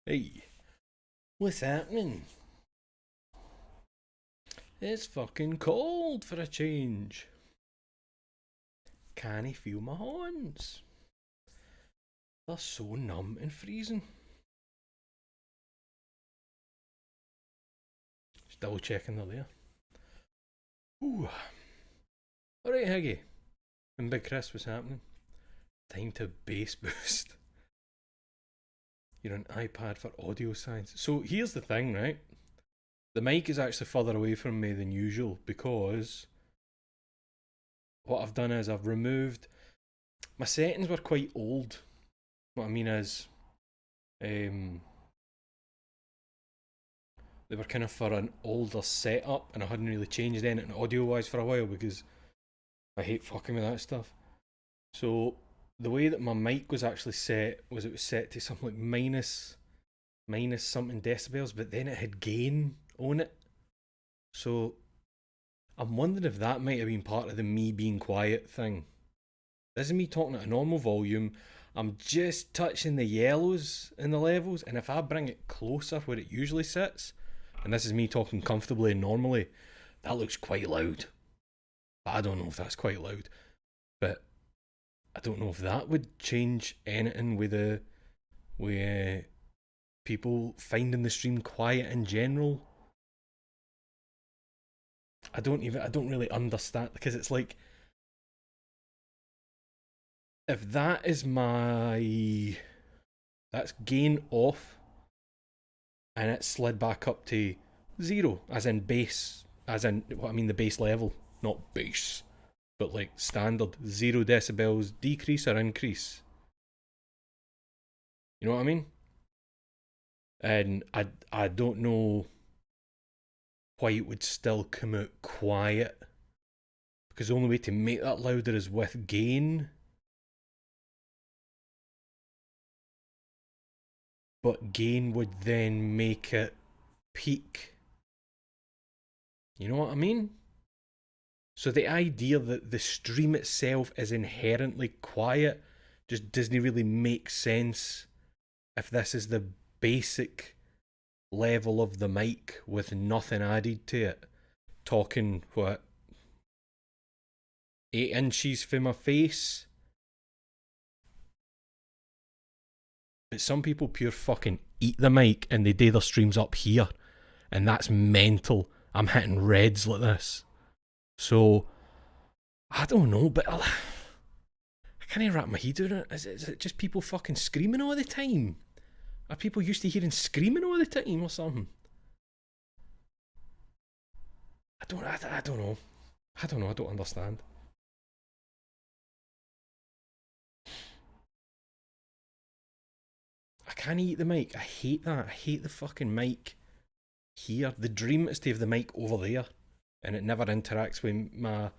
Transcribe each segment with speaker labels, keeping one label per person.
Speaker 1: Hey, what's happening? It's fucking cold for a change. Can I feel my horns? They're so numb and freezing. Just double checking they're there. Ooh. Alright, Higgy. And Big Chris, what's happening? Time to bass boost. You're an iPad for audio science. So here's the thing, right? The mic is actually further away from me than usual because what I've done is I've removed. My settings were quite old. What I mean is, um, they were kind of for an older setup, and I hadn't really changed anything audio wise for a while because I hate fucking with that stuff. So the way that my mic was actually set was it was set to something like minus something decibels, but then it had gain on it. So I'm wondering if that might have been part of the me being quiet thing. This is me talking at a normal volume. I'm just touching the yellows in the levels, and if I bring it closer where it usually sits, and this is me talking comfortably and normally, that looks quite loud. I don't know if that's quite loud, but I don't know if that would change anything with the with people finding the stream quiet in general. I don't really understand because it's like if that is my that's gain off and it slid back up to zero, as in base, as in what I mean the base level, not base, but like standard 0 decibels decrease or increase. You know what I mean? And I don't know why it would still come out quiet because the only way to make that louder is with gain. But gain would then make it peak. You know what I mean? So the idea that the stream itself is inherently quiet just doesn't really make sense if this is the basic level of the mic with nothing added to it. Talking what 8 inches from my face. But some people pure fucking eat the mic and they do their streams up here. And that's mental. I'm hitting reds like this. So I don't know, but I can't wrap my head around it. Is it just people fucking screaming all the time? Are people used to hearing screaming all the time or something? I don't know. I don't know. I don't understand. I can't eat the mic. I hate that. I hate the fucking mic here. The dream is to have the mic over there, and it never interacts with my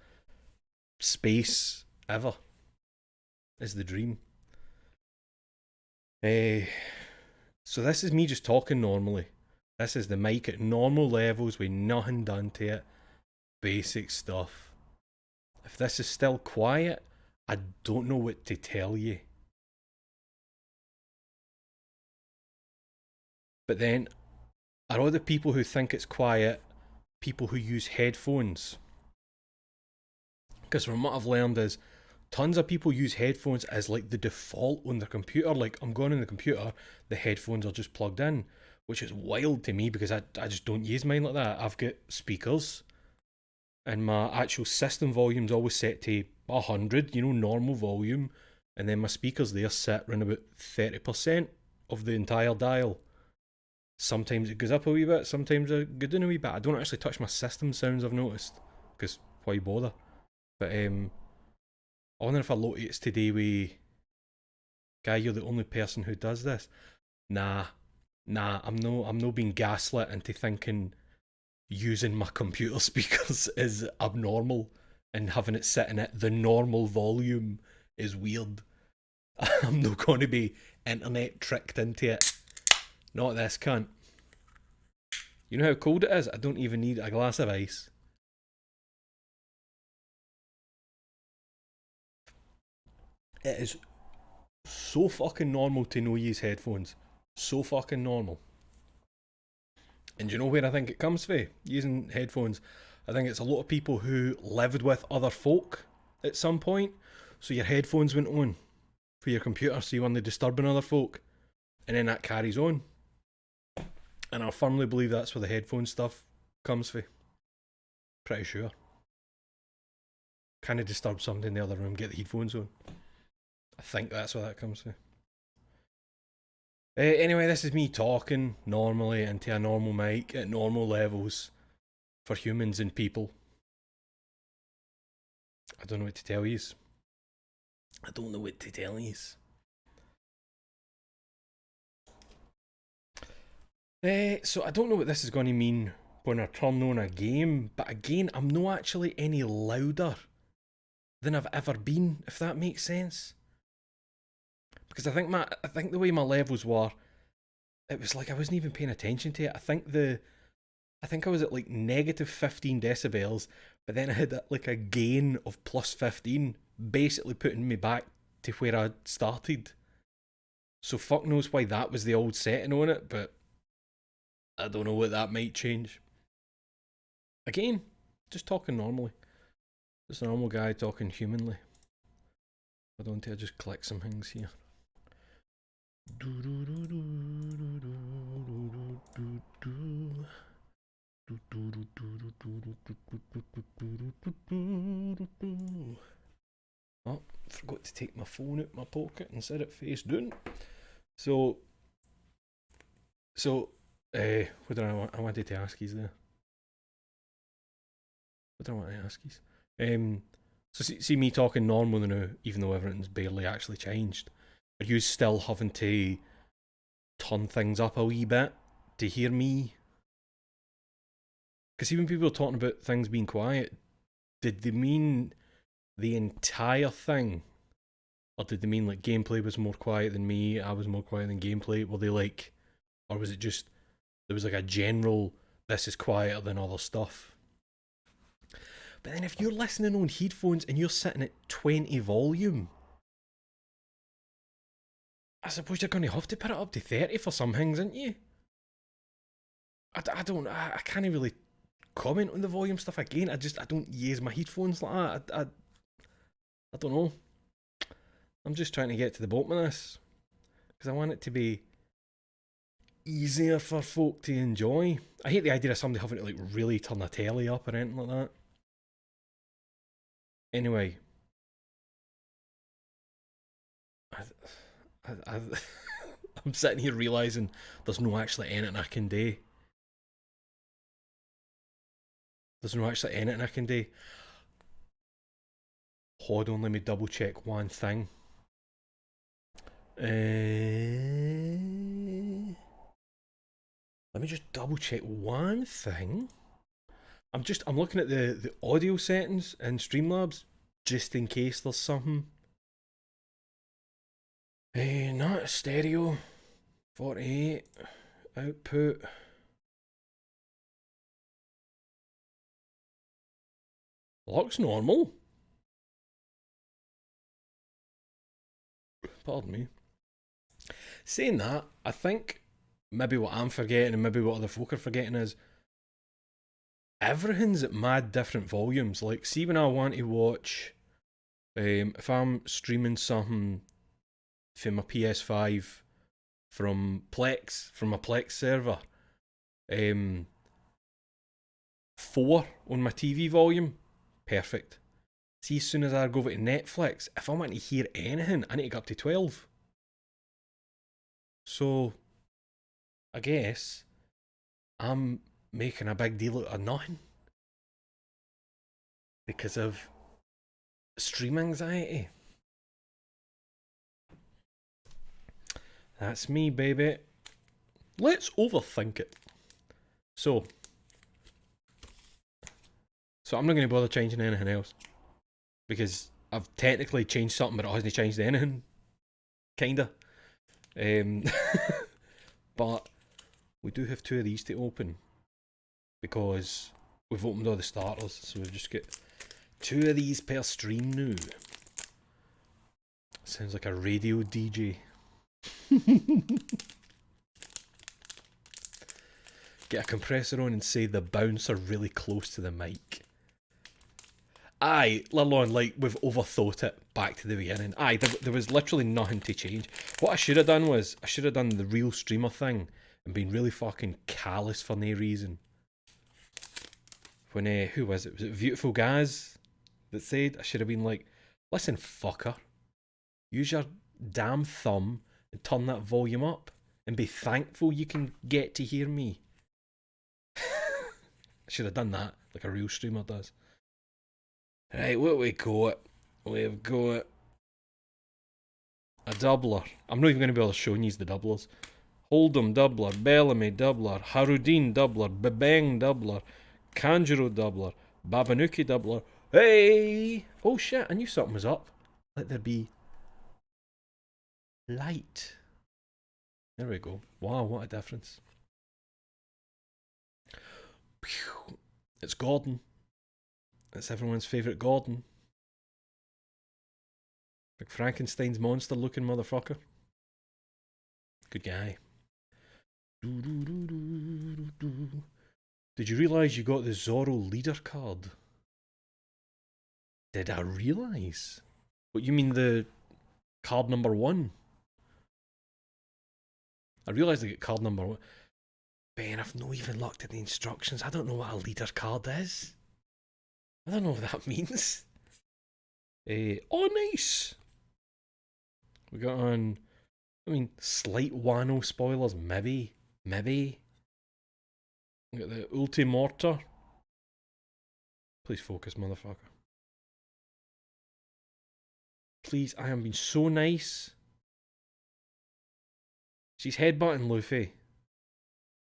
Speaker 1: space ever. Is the dream. Eh, so this is me just talking normally. This is the mic at normal levels with nothing done to it. Basic stuff. If this is still quiet, I don't know what to tell you. But then, are all the people who think it's quiet people who use headphones? Because from what I've learned is tons of people use headphones as like the default on their computer. Like I'm going on the computer, the headphones are just plugged in, which is wild to me because I just don't use mine like that. I've got speakers and my actual system volume's always set to 100, normal volume, and then my speakers there sit around about 30% of the entire dial. Sometimes it goes up a wee bit, sometimes I go down a wee bit. I don't actually touch my system sounds, I've noticed, because why bother? But I wonder if I look it's today with guy. You're the only person who does this. Nah, nah. I'm no being gaslit into thinking using my computer speakers is abnormal and having it sitting at the normal volume is weird. I'm not going to be internet tricked into it. Not this cunt. You know how cold it is? I don't even need a glass of ice. It is so fucking normal to no use headphones. So fucking normal. And do you know where I think it comes from? Using headphones. I think it's a lot of people who lived with other folk at some point. So your headphones went on for your computer, so you weren't disturbing other folk. And then that carries on. And I firmly believe that's where the headphone stuff comes from. Pretty sure. Kind of disturb somebody in the other room, get the headphones on. I think that's where that comes from. Anyway, this is me talking normally into a normal mic at normal levels for humans and people. I don't know what to tell yous. I don't know what to tell yous. So I don't know what this is going to mean when I turn on a game, but again, I'm not actually any louder than I've ever been, if that makes sense. Because I think the way my levels were, it was like I wasn't even paying attention to it. I think I was at like negative 15 decibels, but then I had like a gain of plus 15, basically putting me back to where I started. So fuck knows why that was the old setting on it, but I don't know what that might change. Again, just talking normally. Just a normal guy talking humanly. Why don't I just click some things here? Oh, forgot to take my phone out my pocket and set it face down. So, what did I wanted to ask you there? What did I want to ask you? So see me talking normal now, even though everything's barely actually changed. Are you still having to turn things up a wee bit to hear me? Because even people are talking about things being quiet, did they mean the entire thing? Or did they mean like gameplay was more quiet than me, I was more quiet than gameplay? Were they like, or was it just, there was like a general, this is quieter than other stuff? But then if you're listening on headphones and you're sitting at 20 volume, I suppose you're going to have to put it up to 30 for some things, aren't you? I can't really comment on the volume stuff again. I don't use my headphones like that. I don't know. I'm just trying to get to the bottom of this. Because I want it to be easier for folk to enjoy. I hate the idea of somebody having to like really turn the telly up or anything like that. Anyway. I'm sitting here realising there's no actually anything I can do. There's no actually anything I can do. Hold on, let me double check one thing. Let me just double check one thing. I'm looking at the audio settings in Streamlabs just in case there's something. Not stereo. 48 output. Looks normal. Pardon me. Saying that, I think maybe what I'm forgetting and maybe what other folk are forgetting is everything's at mad different volumes. Like, see when I want to watch, if I'm streaming something from my PS5 from my Plex server, 4 on my TV volume, perfect. See, as soon as I go over to Netflix, if I want to hear anything, I need to go up to 12. So, I guess I'm making a big deal out of nothing because of stream anxiety. That's me, baby. Let's overthink it. So I'm not going to bother changing anything else because I've technically changed something, but it hasn't changed anything. Kinda. But we do have 2 of these to open because we've opened all the starters, so we've just got 2 of these per stream now. Sounds like a radio DJ. get a compressor on and say the bouncer really close to the mic. Aye, Lurlon, like, we've overthought it back to the beginning. Aye, there was literally nothing to change. What I should have done was, I should have done the real streamer thing and been really fucking callous for no reason. When, who was it? Was it Beautiful Gaz that said, I should have been like, listen, fucker, use your damn thumb and turn that volume up and be thankful you can get to hear me. I should have done that like a real streamer does. Right, what we got? We've got a doubler. I'm not even going to be able to show you the doublers. Hold'em doubler, Bellamy doubler, Harudin doubler, Bebeng doubler, Kanjuro doubler, Babanuki doubler. Hey! Oh shit, I knew something was up. Let there be light. There we go. Wow, what a difference. It's Gordon. It's everyone's favourite Gordon. Like Frankenstein's monster looking motherfucker. Good guy. Did you realise you got the Zorro leader card? Did I realise? What, you mean the card number 1? I realised I get card number 1. Ben, I've not even looked at the instructions. I don't know what a leader card is. I don't know what that means. Oh, nice! We got on, I mean, slight Wano spoilers, maybe. We got the Ultimortar. Please focus, motherfucker. Please, I am being so nice. She's headbutting Luffy.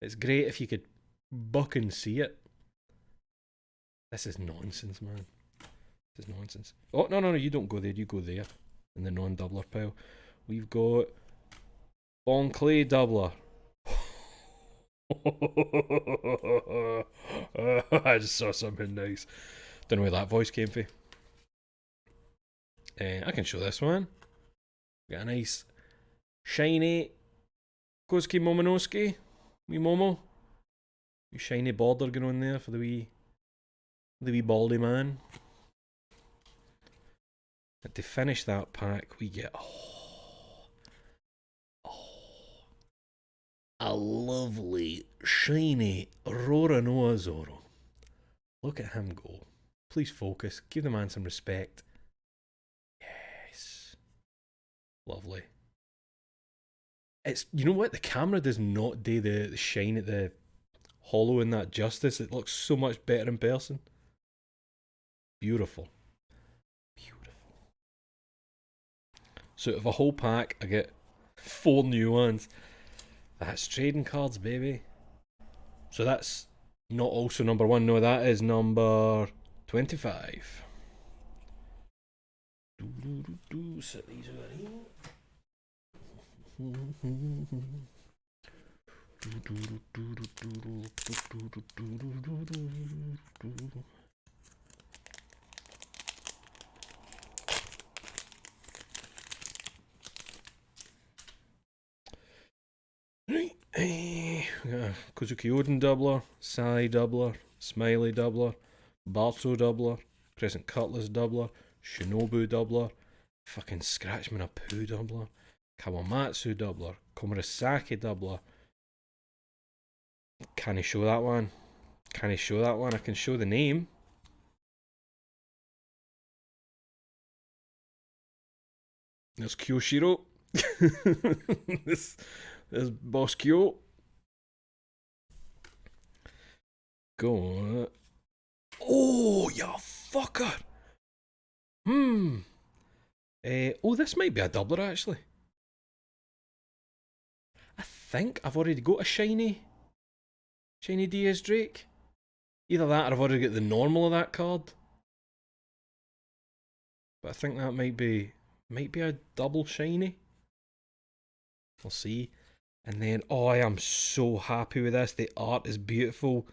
Speaker 1: It's great if you could buck and see it. This is nonsense, man. This is nonsense. Oh, no, you don't go there. You go there. In the non-doubler pile. We've got Bon Clay doubler. I just saw something nice. Don't know where that voice came from. I can show this one. Got a nice shiny Kosuke Momonosuke. Wee Momo. Wee shiny border going on there for the wee baldy man. And to finish that pack, we get a lovely shiny Roranoa Zoro. Look at him go. Please focus. Give the man some respect. Yes. Lovely. It's, you know what? The camera does not do the shine at the hollow in that justice. It looks so much better in person. Beautiful. Beautiful. So out of a whole pack, I get 4 new ones. That's trading cards, baby. So that's not also number 1. No, that is number 25. Set these over here. Right, we got a Kozuki Oden doubler, Sai doubler, Smiley doubler, Barso doubler, Crescent Cutlass doubler, Shinobu doubler, fucking Scratchman a Poo doubler, Kawamatsu doubler, Komurasaki doubler. Can I show that one? Can I show that one? I can show the name. There's Kyoshiro. There's Boss Kyo. Go on. Oh, you fucker. Oh, this might be a doubler actually. I think I've already got a shiny Diaz Drake. Either that or I've already got the normal of that card. But I think that might be a double shiny. We'll see. And then, oh, I am so happy with this. The art is beautiful.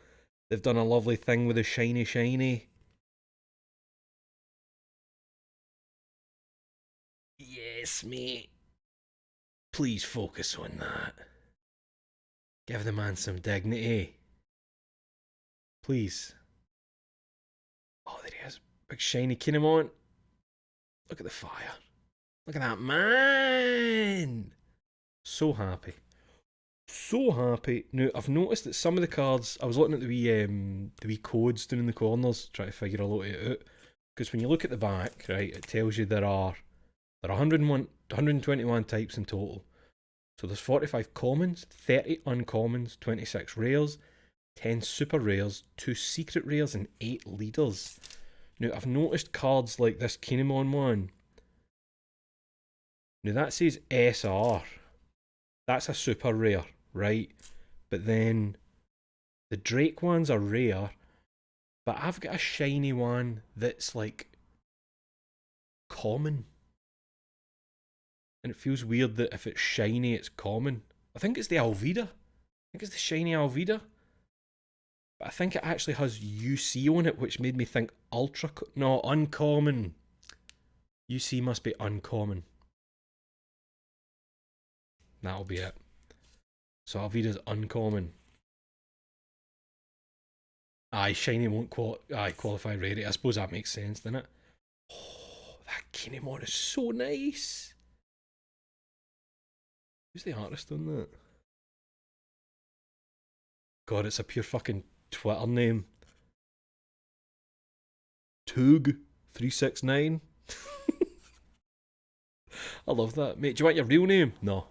Speaker 1: They've done a lovely thing with the shiny. Yes, mate. Please focus on that. Give the man some dignity. Please. Oh, there he is. Big shiny Kinemon. Look at the fire. Look at that, man. So happy. So happy. Now, I've noticed that some of the cards, I was looking at the wee codes down in the corners, trying to figure a lot of it out. Because when you look at the back, right, it tells you there are 121 types in total. So there's 45 commons, 30 uncommons, 26 rares, 10 super rares, 2 secret rares, and 8 leaders. Now, I've noticed cards like this Kinemon one. Now, that says SR. That's a super rare, right? But then the Drake ones are rare, but I've got a shiny one that's like common. And it feels weird that if it's shiny, it's common. I think it's the Alvida. I think it's the shiny Alvida. But I think it actually has UC on it, which made me think ultra... No, uncommon. UC must be uncommon. That'll be it. So Alvida's uncommon. Aye, shiny won't qualify rarity. I suppose that makes sense, doesn't it? Oh, that Kinemon is so nice. Who's the artist on that? God, it's a pure fucking Twitter name. Toog369. I love that. Mate, do you want your real name? No.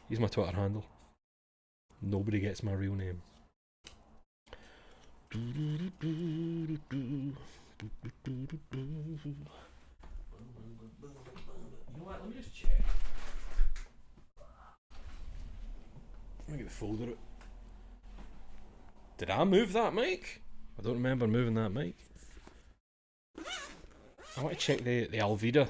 Speaker 1: Use my Twitter handle. Nobody gets my real name. You know what? Let me just check. Let me get the folder out. Did I move that mic? I don't remember moving that mic. I want to check the Alvida.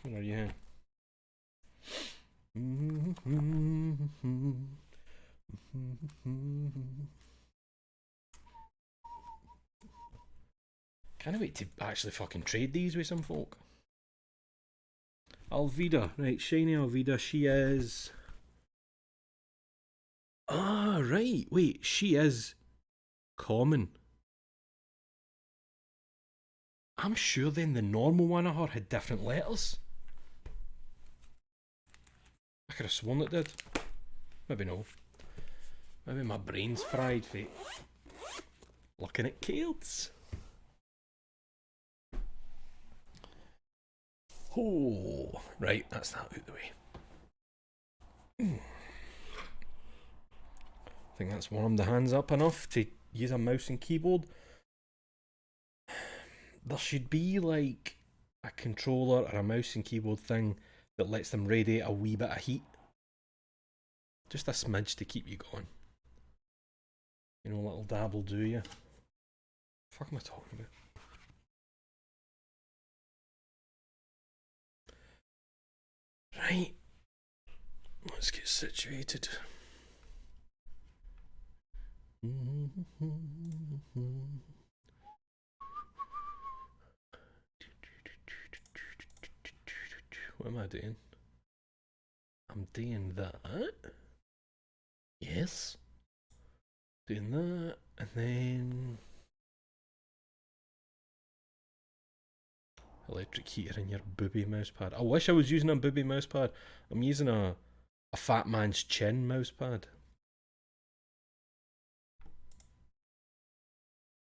Speaker 1: Where are you? Can't wait to actually fucking trade these with some folk. Alvida, right, shiny Alvida, she is... Ah, right, wait, she is common. I'm sure then the normal one of her had different letters. I could have sworn it did. Maybe no. Maybe my brain's fried, fate. Looking at cards. Oh, right, that's that out the way. I think that's warmed the hands up enough to use a mouse and keyboard. There should be like a controller or a mouse and keyboard thing that lets them radiate a wee bit of heat. Just a smidge to keep you going. You know, a little dab will do you. What the fuck am I talking about? Right. Let's get situated. What am I doing? I'm doing that. Yes. Doing that, and then electric heater in your booby mousepad. I wish I was using a booby mousepad. I'm using a fat man's chin mousepad.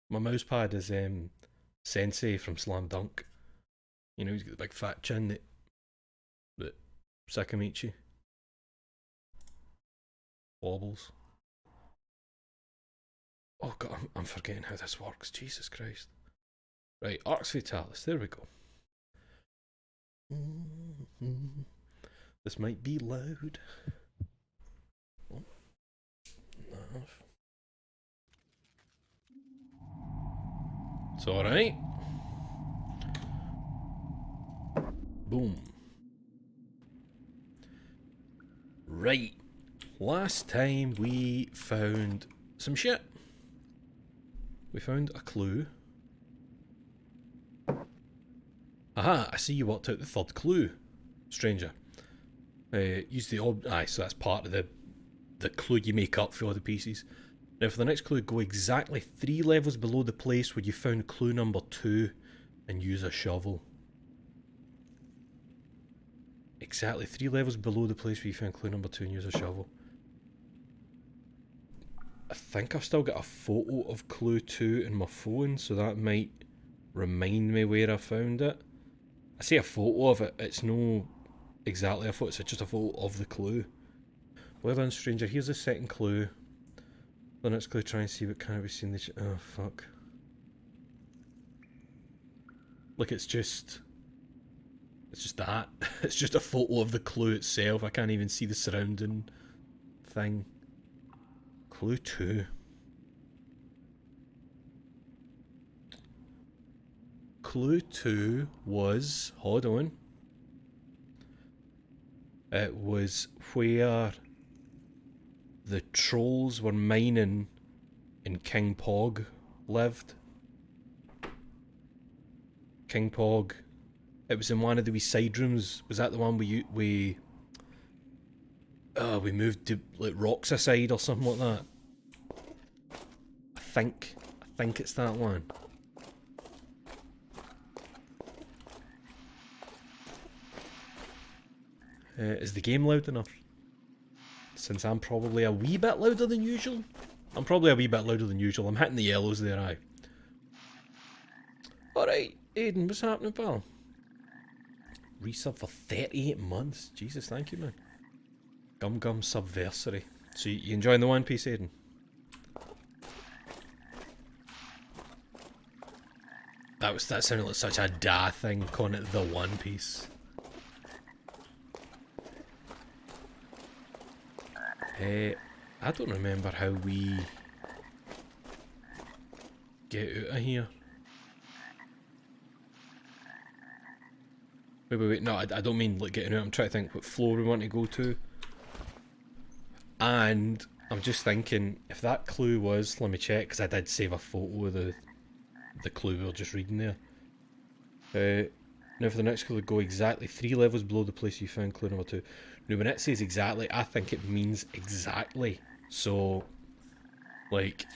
Speaker 1: My mousepad is Sensei from Slam Dunk. You know, he's got the big fat chin that Sakamichi wobbles. Oh god, I'm forgetting how this works. Jesus Christ. Right, Arx Fatalis. There we go. This might be loud. Oh, enough. It's alright. Boom. Right. Last time we found some shit. We found a clue. Aha, I see you worked out the third clue, stranger. Use the aye, so that's part of the clue you make up for all the pieces. Now for the next clue, go exactly 3 levels below the place where you found clue number 2 and use a shovel. Exactly 3 levels below the place where you found clue number 2 and use a shovel. I think I've still got a photo of clue 2 in my phone, so that might remind me where I found it. I see a photo of it, it's no exactly a photo, it's just a photo of the clue. Well done, stranger. Here's the second clue. The next clue, try and see what can be seen. This. Oh fuck! Look, it's just that. It's just a photo of the clue itself. I can't even see the surrounding thing. Clue 2. Clue 2 was, hold on. It was where the trolls were mining and King Pog lived. King Pog. It was in one of the wee side rooms. Was that the one we moved to like rocks aside or something like that? I think it's that one. Is the game loud enough? Since I'm probably a wee bit louder than usual. I'm probably a wee bit louder than usual. I'm hitting the yellows there, aye. Alright, Aiden, what's happening, pal? Resub for 38 months. Jesus, thank you, man. Gum Gum Subversary. So you enjoying the One Piece, Aiden? That sounded like such a da thing, calling it the One Piece. I don't remember how we get out of here. Wait, no, I don't mean like getting out, I'm trying to think what floor we want to go to. And I'm just thinking, if that clue was, let me check, because I did save a photo of the clue we were just reading there. Now for the next clue, go exactly 3 levels below the place you found clue number 2. Now when it says exactly, I think it means exactly. So, like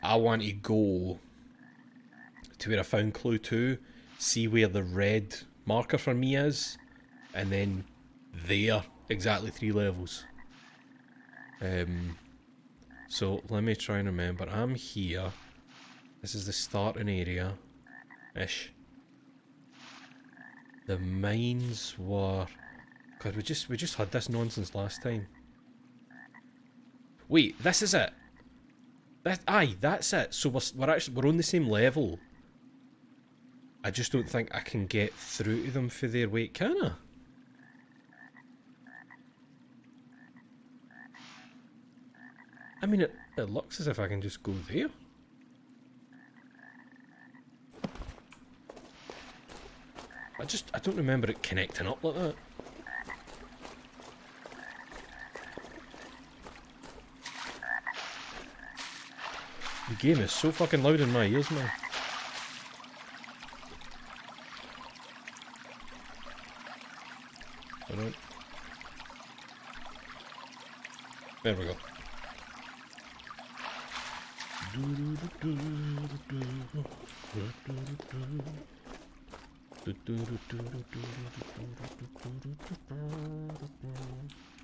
Speaker 1: I want to go to where I found clue 2, see where the red marker for me is, and then there, exactly 3 levels. So let me try and remember. I'm here. This is the starting area ish. The mines were, God, we just had this nonsense last time. Wait, this is it. That's it. So we're on the same level. I just don't think I can get through to them for their weight, can I? I mean, it looks as if I can just go there. I don't remember it connecting up like that. The game is so fucking loud in my ears, man. Alright. There we go.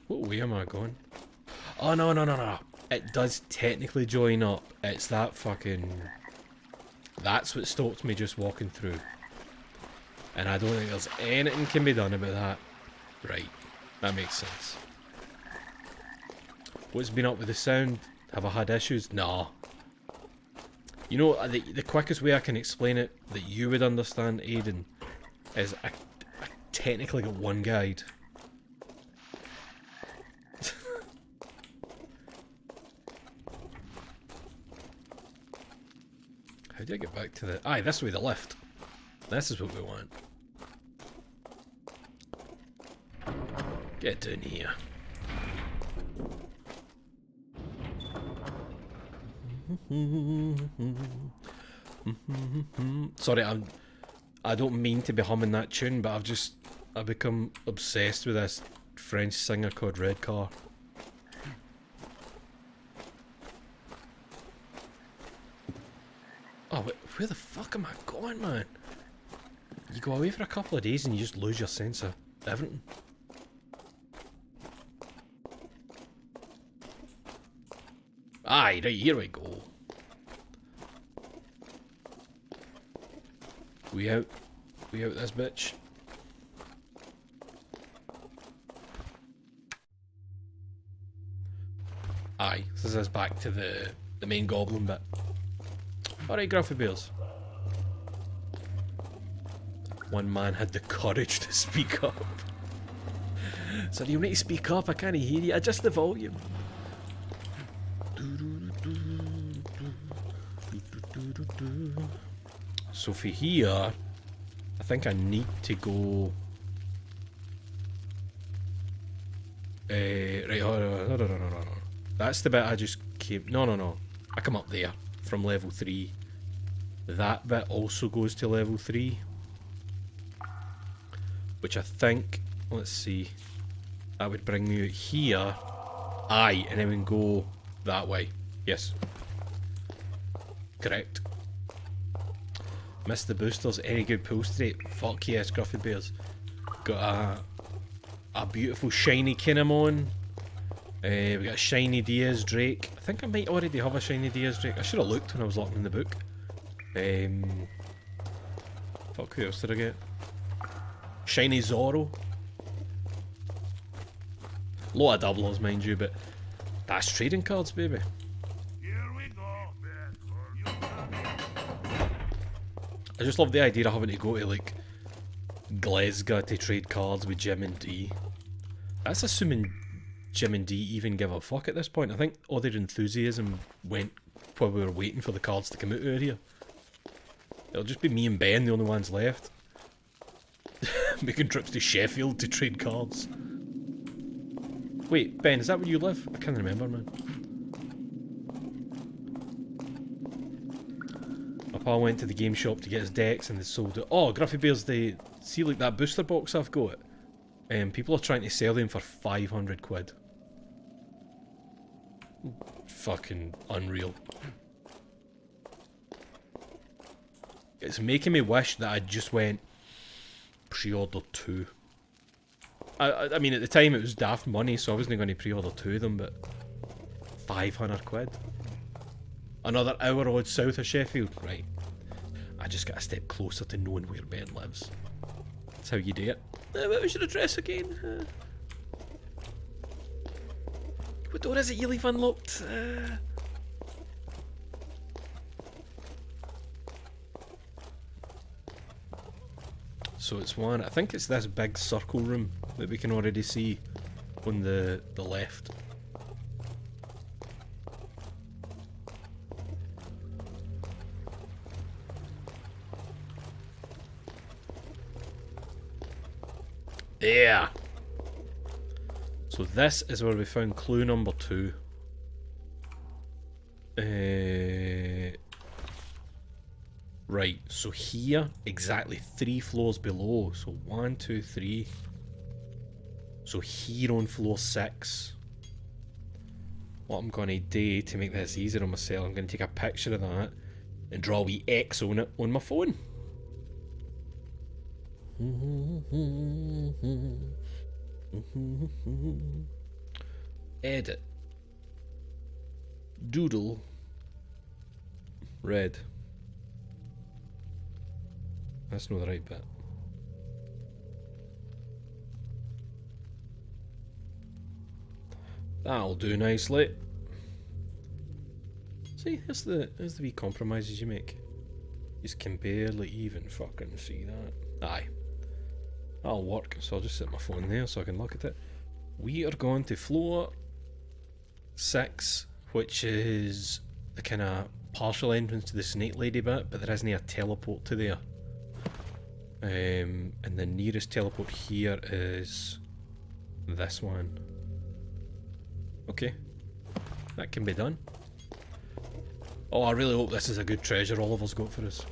Speaker 1: What way am I going? Oh no. It does technically join up. It's that fucking... That's what stopped me just walking through. And I don't think there's anything can be done about that. Right. That makes sense. What's been up with the sound? Have I had issues? Nah. You know, the quickest way I can explain it that you would understand, Aiden, is I technically got one guide. How do I get back to the... Aye, this way, the lift. This is what we want. Get down here. Sorry, I don't mean to be humming that tune, but I've become obsessed with this French singer called Redcar. Oh, where the fuck am I going, man? You go away for a couple of days and you just lose your sense of everything. Aye, right, here we go. We out this bitch. Aye, this is us back to the main goblin bit. Alright, Gruffy Bears. One man had the courage to speak up. So you need to speak up, I can't hear you. Adjust the volume. So for here, I think I need to go... right, no. That's the bit I just came... No. I come up there from level 3. That bit also goes to level 3. Which I think... Let's see. That would bring me out here. Aye, and then we can go that way. Yes. Correct. Missed the boosters. Any good pull straight? Fuck yes, Gruffy Bears. Got a beautiful shiny Kinemon. We got a shiny Diaz Drake. I think I might already have a shiny Diaz Drake. I should have looked when I was looking in the book. Fuck, who else did I get? Shiny Zoro. Lot of doublers, mind you, but that's trading cards, baby. I just love the idea of having to go to like Glasgow to trade cards with Jim and D. That's assuming Jim and D even give a fuck at this point. I think all their enthusiasm went while we were waiting for the cards to come out here. It'll just be me and Ben, the only ones left. Making trips to Sheffield to trade cards. Wait, Ben, is that where you live? I can't remember, man. My pal went to the game shop to get his decks and they sold it. Oh, Gruffy Bears, they see like that booster box I've got. People are trying to sell them for 500 quid. Fucking unreal. It's making me wish that I just went pre-order 2. I mean, at the time it was daft money, so I wasn't going to pre-order 2 of them, but 500 quid. Another hour odd south of Sheffield, right? I just got a step closer to knowing where Ben lives. That's how you do it. What was your address again? What door is it you leave unlocked? So it's one, I think it's this big circle room that we can already see on the left. Yeah. So this is where we found clue number 2. Right, so here, exactly 3 floors below. So 1, 2, 3. So here on floor 6. What I'm going to do to make this easier on myself, I'm going to take a picture of that and draw a wee X on it on my phone. Edit. Doodle. Red. That's not the right bit. That'll do nicely. See, here's the wee compromises you make. You can barely even fucking see that. Aye. That'll work, so I'll just set my phone there so I can look at it. We are going to floor 6, which is the kind of partial entrance to the Snake Lady bit, but there isn't a teleport to there. And the nearest teleport here is this one. Okay, that can be done. Oh, I really hope this is a good treasure Oliver's got for us.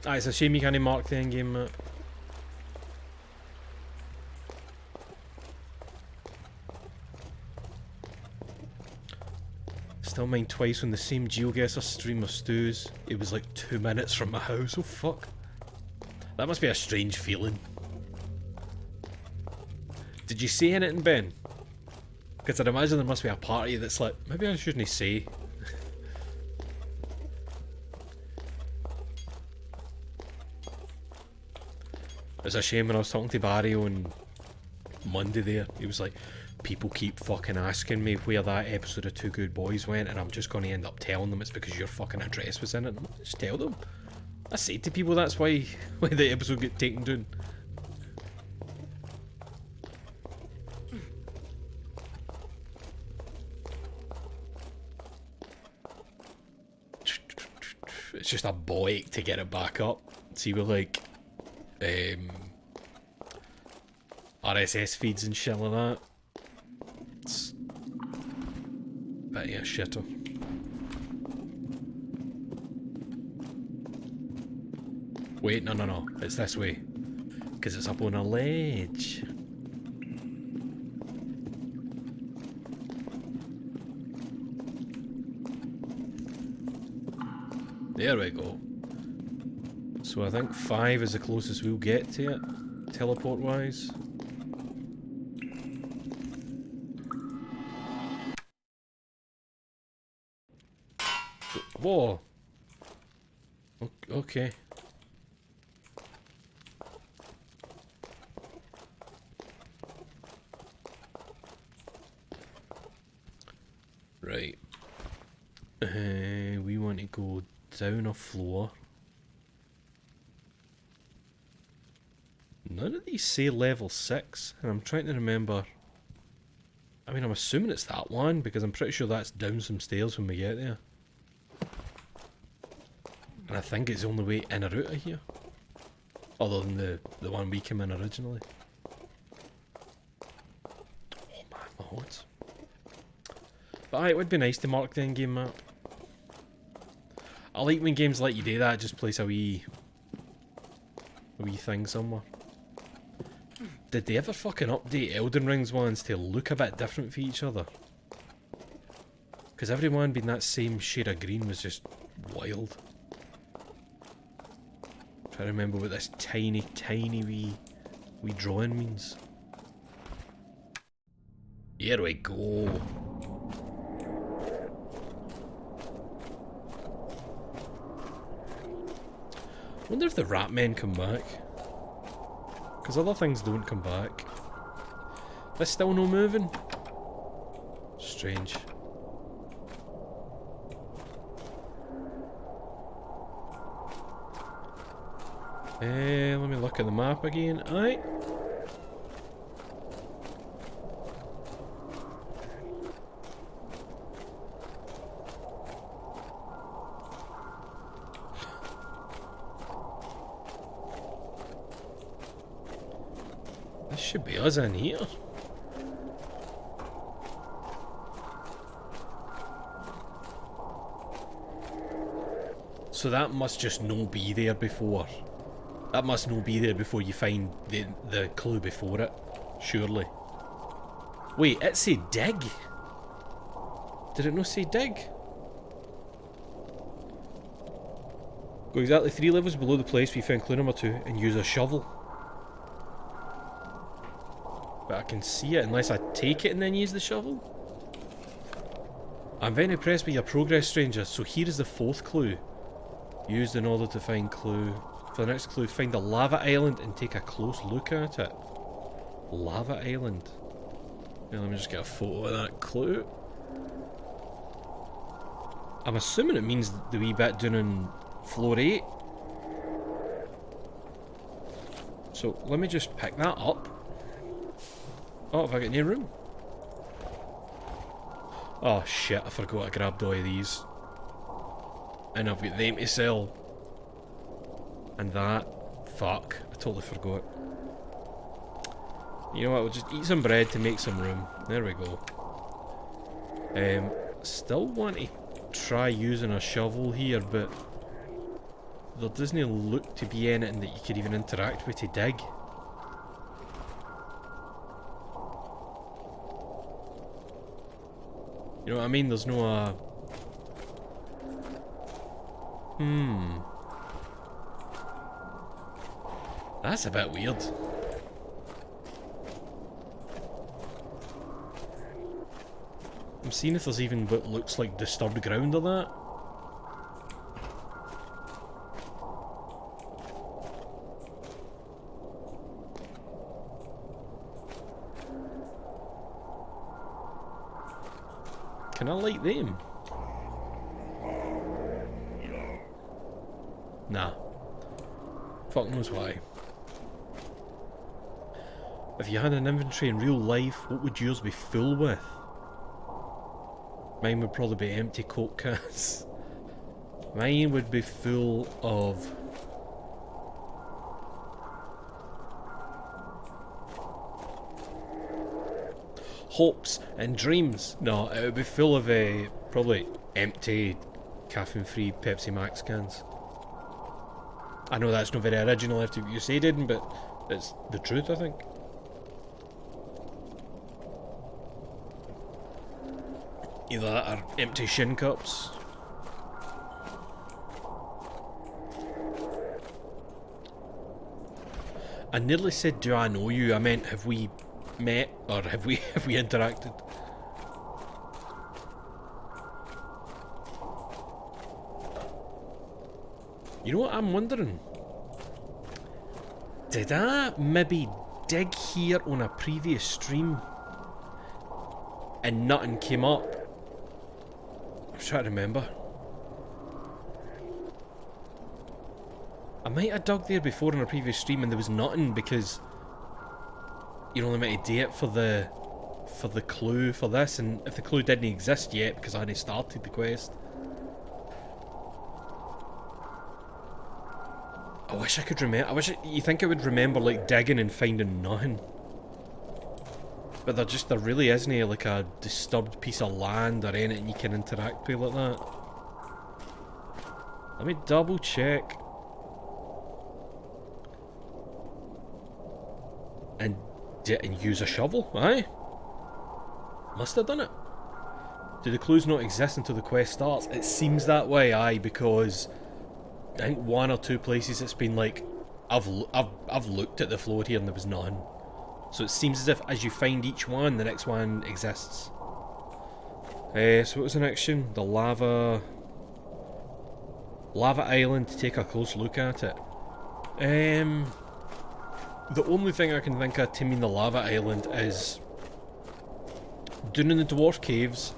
Speaker 1: Ah, it's a shame you can't mark the in-game map. Still mind twice when the same GeoGuessr stream of stews. It was like 2 minutes from my house. Oh fuck. That must be a strange feeling. Did you say anything, Ben? Because I'd imagine there must be a party that's like, maybe I shouldn't say. It's a shame when I was talking to Barry on Monday there, he was like, people keep fucking asking me where that episode of Two Good Boys went, and I'm just going to end up telling them it's because your fucking address was in it. Just tell them. I say to people that's why the episode get taken down. It's just a boy to get it back up. See, with like RSS feeds and shit like that. It's a bit of a shitter. Wait, no, it's this way. Because it's up on a ledge. There we go. So I think 5 is the closest we'll get to it, teleport-wise. Whoa! Okay. Right. We want to go down a floor. None of these say level 6, and I'm trying to remember. I mean, I'm assuming it's that one, because I'm pretty sure that's down some stairs when we get there. And I think it's the only way in or out of here. Other than the one we came in originally. Oh man, my odds. But aye, it would be nice to mark the in-game map. I like when games let you do that, just place a wee thing somewhere. Did they ever fucking update Elden Ring's ones to look a bit different for each other? Because everyone being that same shade of green was just wild. Trying to remember what this tiny wee drawing means. Here we go. Wonder if the rat men come back. Because other things don't come back. This still no moving? Strange. Let me look at the map again. Aye. This should be us in here. So that must just no be there before. That must no be there before you find the clue before it, surely. Wait, it said dig? Did it not say dig? Go exactly 3 levels below the place we found clue number 2 and use a shovel. But I can see it unless I take it and then use the shovel. I'm very impressed with your progress, stranger. So here is the 4th clue. Used in order to find clue. For the next clue, find a lava island and take a close look at it. Lava island. Yeah, let me just get a photo of that clue. I'm assuming it means the wee bit down on floor 8. So let me just pick that up. Oh, have I got any room? Oh shit, I forgot I grabbed all of these. And I've got them to sell. And that. Fuck, I totally forgot. You know what, we'll just eat some bread to make some room. There we go. Still want to try using a shovel here, but There doesn't look to be anything that you could even interact with to dig. You know what I mean? There's no That's a bit weird. I'm seeing if there's even what looks like disturbed ground or that. Can I light them? Nah. Fuck knows why. If you had an inventory in real life, what would yours be full with? Mine would probably be empty Coke cans. Mine would be full of... hopes and dreams. No, it would be full of probably empty caffeine-free Pepsi Max cans. I know that's not very original after what you said, Aiden, but it's the truth, I think. Either that or empty shin cups. I nearly said, do I know you? I meant, have we met or have we interacted? You know what I'm wondering? Did I maybe dig here on a previous stream and nothing came up? I'm trying to remember. I might have dug there before on a previous stream and there was nothing because you're only meant to do it for the clue for this, and if the clue didn't exist yet because I hadn't started the quest. I wish I could remember. You think I would remember like digging and finding nothing. But there really isn't like a disturbed piece of land or anything you can interact with like that. Let me double check. And use a shovel, aye? Must have done it. Do the clues not exist until the quest starts? It seems that way, aye, because I think one or two places it's been like, I've looked at the floor here and there was none. So it seems as if as you find each one, the next one exists. So what was the next one? The lava island, to take a close look at it. The only thing I can think of to mean the lava island is down in the dwarf caves.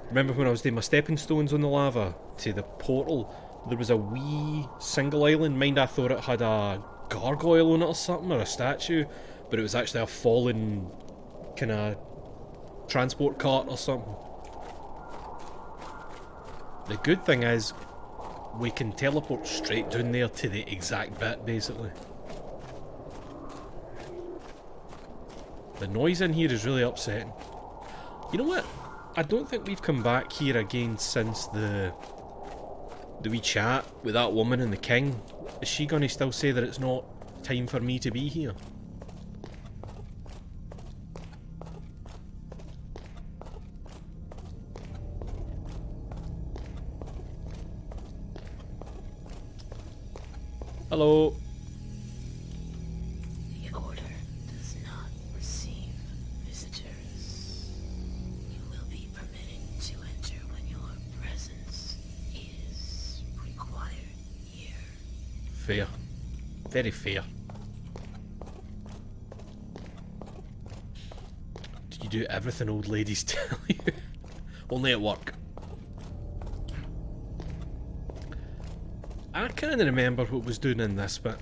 Speaker 1: Remember when I was doing my stepping stones on the lava to the portal? There was a wee single island. Mind I thought it had a gargoyle on it or something, or a statue, but it was actually a fallen kind of transport cart or something. The good thing is we can teleport straight down there to the exact bit, basically. The noise in here is really upsetting. You know what? I don't think we've come back here again since the wee chat with that woman and the king. Is she gonna still say that it's not time for me to be here? Hello.
Speaker 2: The order does not receive visitors. You will be permitted to enter when your presence is required here.
Speaker 1: Fair. Very fair. Do you do everything old ladies tell you? Only at work. I can't remember what was doing in this bit,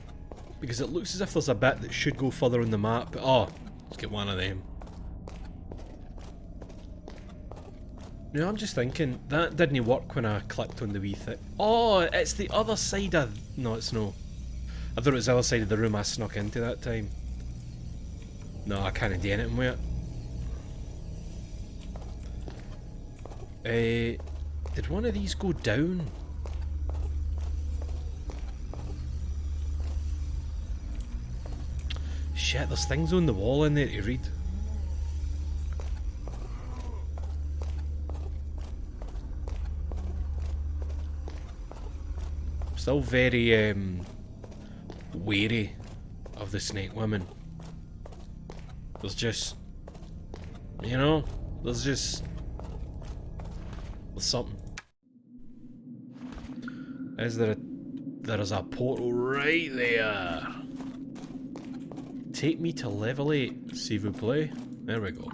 Speaker 1: because it looks as if there's a bit that should go further on the map, but oh, let's get one of them. No, I'm just thinking, that didn't work when I clicked on the wee thing. Oh, it's the other side of... No, it's no. I thought it was the other side of the room I snuck into that time. No, I can't do anything with it. Did one of these go down? Shit, there's things on the wall in there to read. Still very wary of the snake women. There's just, you know, there's something. There is a portal right there. Take me to level 8, s'il vous plaît. There we go.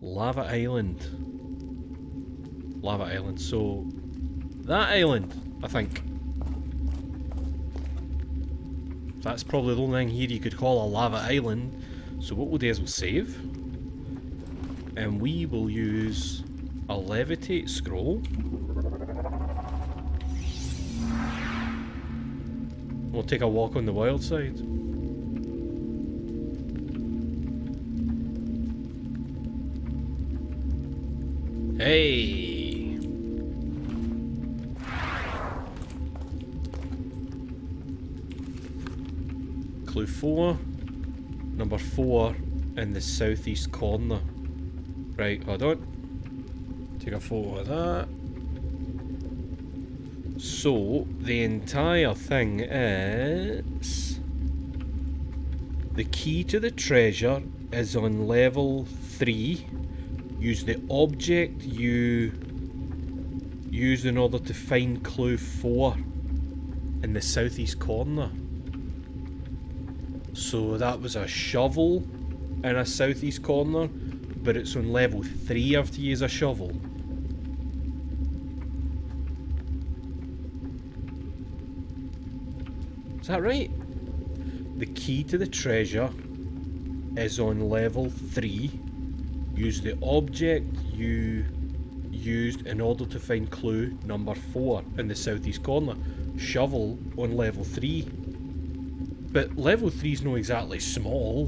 Speaker 1: Lava Island. Lava Island. So, that island, I think. That's probably the only thing here you could call a lava island. So what we'll do is we'll save. And we will use a levitate scroll. We'll take a walk on the wild side. Hey! Clue 4. Number 4 in the southeast corner. Right, hold on. Take a photo of that. So, the entire thing is... The key to the treasure is on level 3. Use the object you used in order to find clue 4 in the southeast corner. So that was a shovel in a southeast corner, but it's on level 3 I have to use a shovel. Is that right? The key to the treasure is on level 3. Use the object you used in order to find clue number 4 in the southeast corner. Shovel on level 3. But level 3 is not exactly small.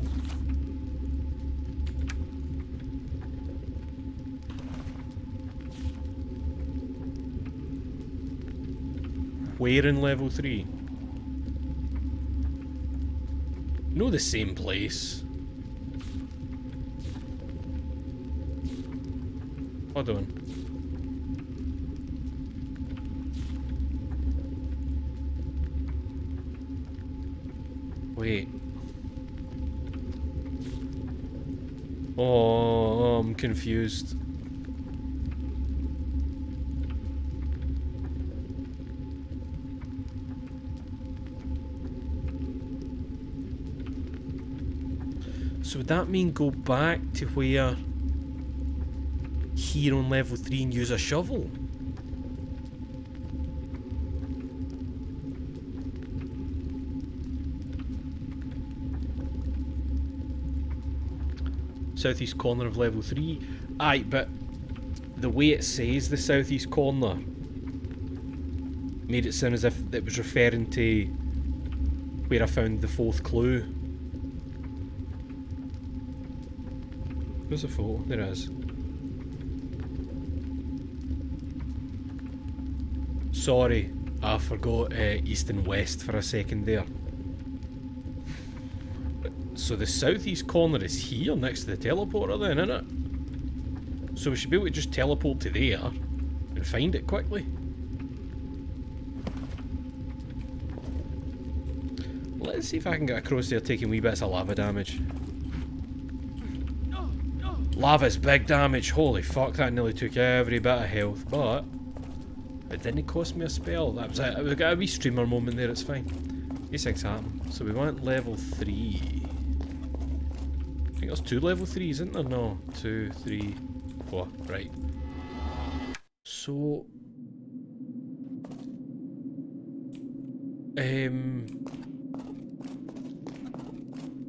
Speaker 1: Where in level 3? No, the same place. Hold on. Wait. Oh, I'm confused. So would that mean go back to where here on level 3 and use a shovel? Southeast corner of level 3. Aye, but the way it says the southeast corner made it sound as if it was referring to where I found the 4th clue. Where's the photo? There it is. Sorry, I forgot east and west for a second there. So the southeast corner is here next to the teleporter then, isn't it? So we should be able to just teleport to there and find it quickly. Let's see if I can get across there taking wee bits of lava damage. Lava's big damage, holy fuck, that nearly took every bit of health, but it didn't cost me a spell. That was it. We got a wee streamer moment there, it's fine. These things happen. So we want level 3. I think there's 2 level 3s, isn't there? No. 2, 3, 4. Right. So...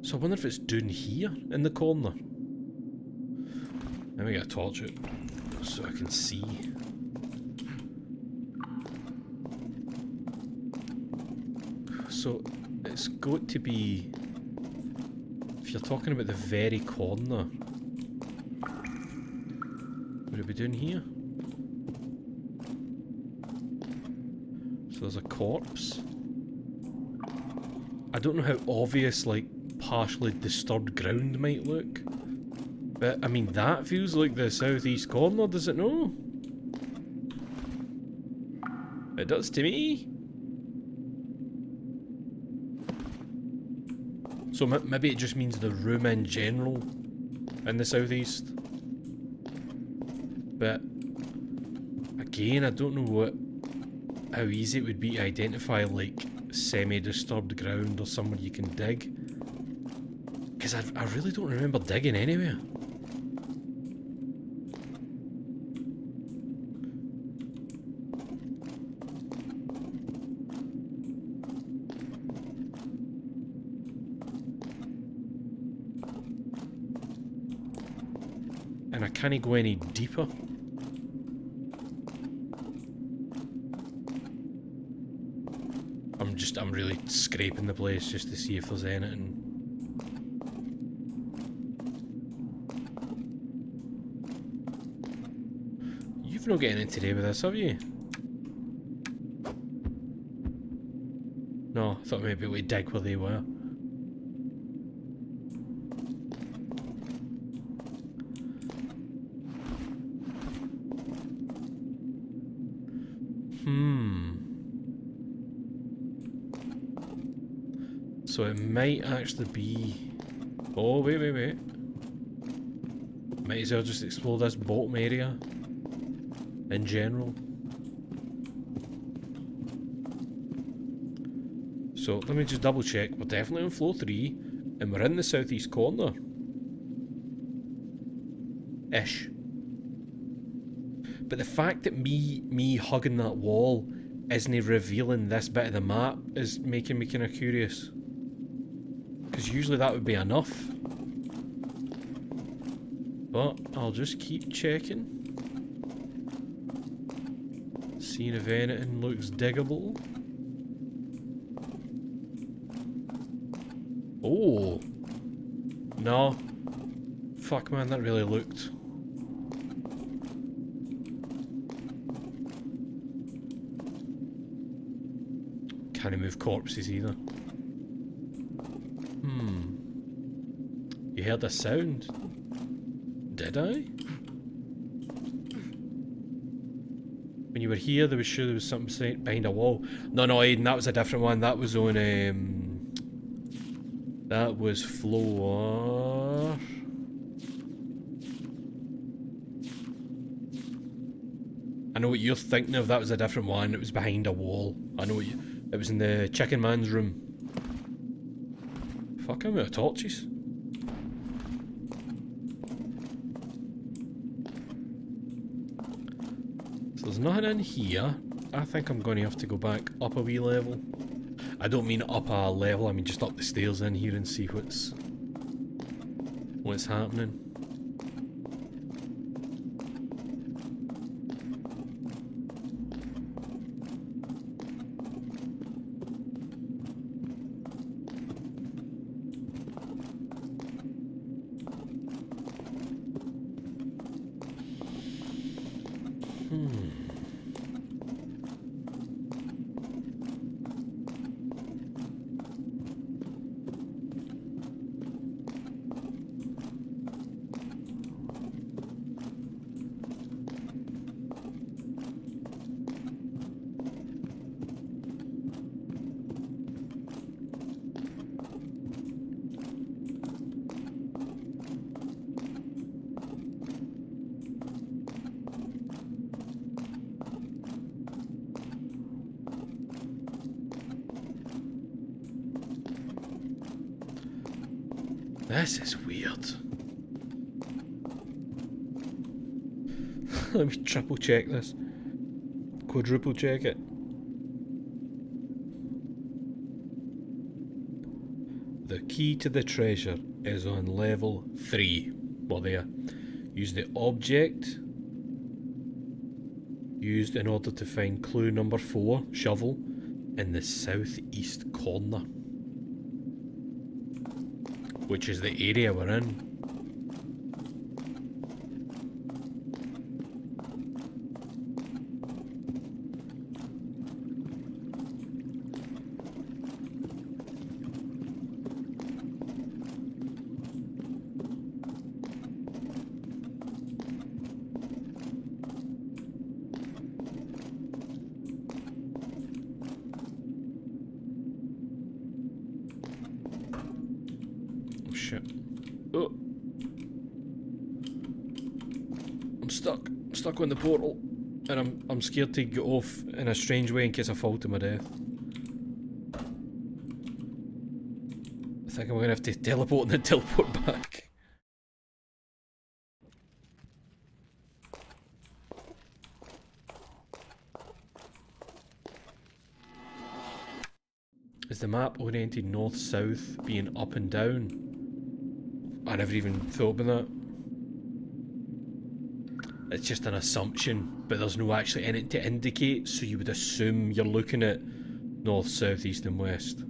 Speaker 1: So I wonder if it's down here in the corner. Let me get a torch out so I can see. So it's got to be, if you're talking about the very corner, would it be down here? So there's a corpse. I don't know how obvious, like, partially disturbed ground might look. But, I mean, that feels like the southeast corner, does it no? It does to me. So maybe it just means the room in general in the southeast. But again, I don't know how easy it would be to identify like semi-disturbed ground or somewhere you can dig. Because I really don't remember digging anywhere. And I can't go any deeper. I'm really scraping the place just to see if there's anything. You've not got anything today with this, have you? No, I thought maybe we'd dig where they were. So it might actually be... Oh, wait. Might as well just explore this bottom area. In general. So let me just double check. We're definitely on floor 3. And we're in the southeast corner. Ish. But the fact that me hugging that wall isn't revealing this bit of the map is making me kind of curious. Because usually that would be enough. But I'll just keep checking. Seeing if anything looks diggable. Oh! No. Fuck man, that really looked... Can't move corpses either. You heard a sound? Did I? When you were here, there was something behind a wall. No, Aiden, that was a different one. That was on, that was floor... I know what you're thinking of. That was a different one. It was behind a wall. I know what you... It was in the chicken man's room. Fuck, I'm out of torches. So there's nothing in here. I think I'm going to have to go back up a wee level. I don't mean up a level, I mean just up the stairs in here and see what's happening. This is weird. Let me triple check this. Quadruple check it. The key to the treasure is on level 3. Well, there. Use the object used in order to find clue number 4, shovel, in the southeast corner. Which is the area we're in. stuck. I'm stuck on the portal. And I'm scared to get off in a strange way in case I fall to my death. I think I'm gonna have to teleport and then teleport back. Is the map oriented north-south, being up and down? I never even thought about that. It's just an assumption, but there's no actually anything to indicate, so you would assume you're looking at north, south, east and west.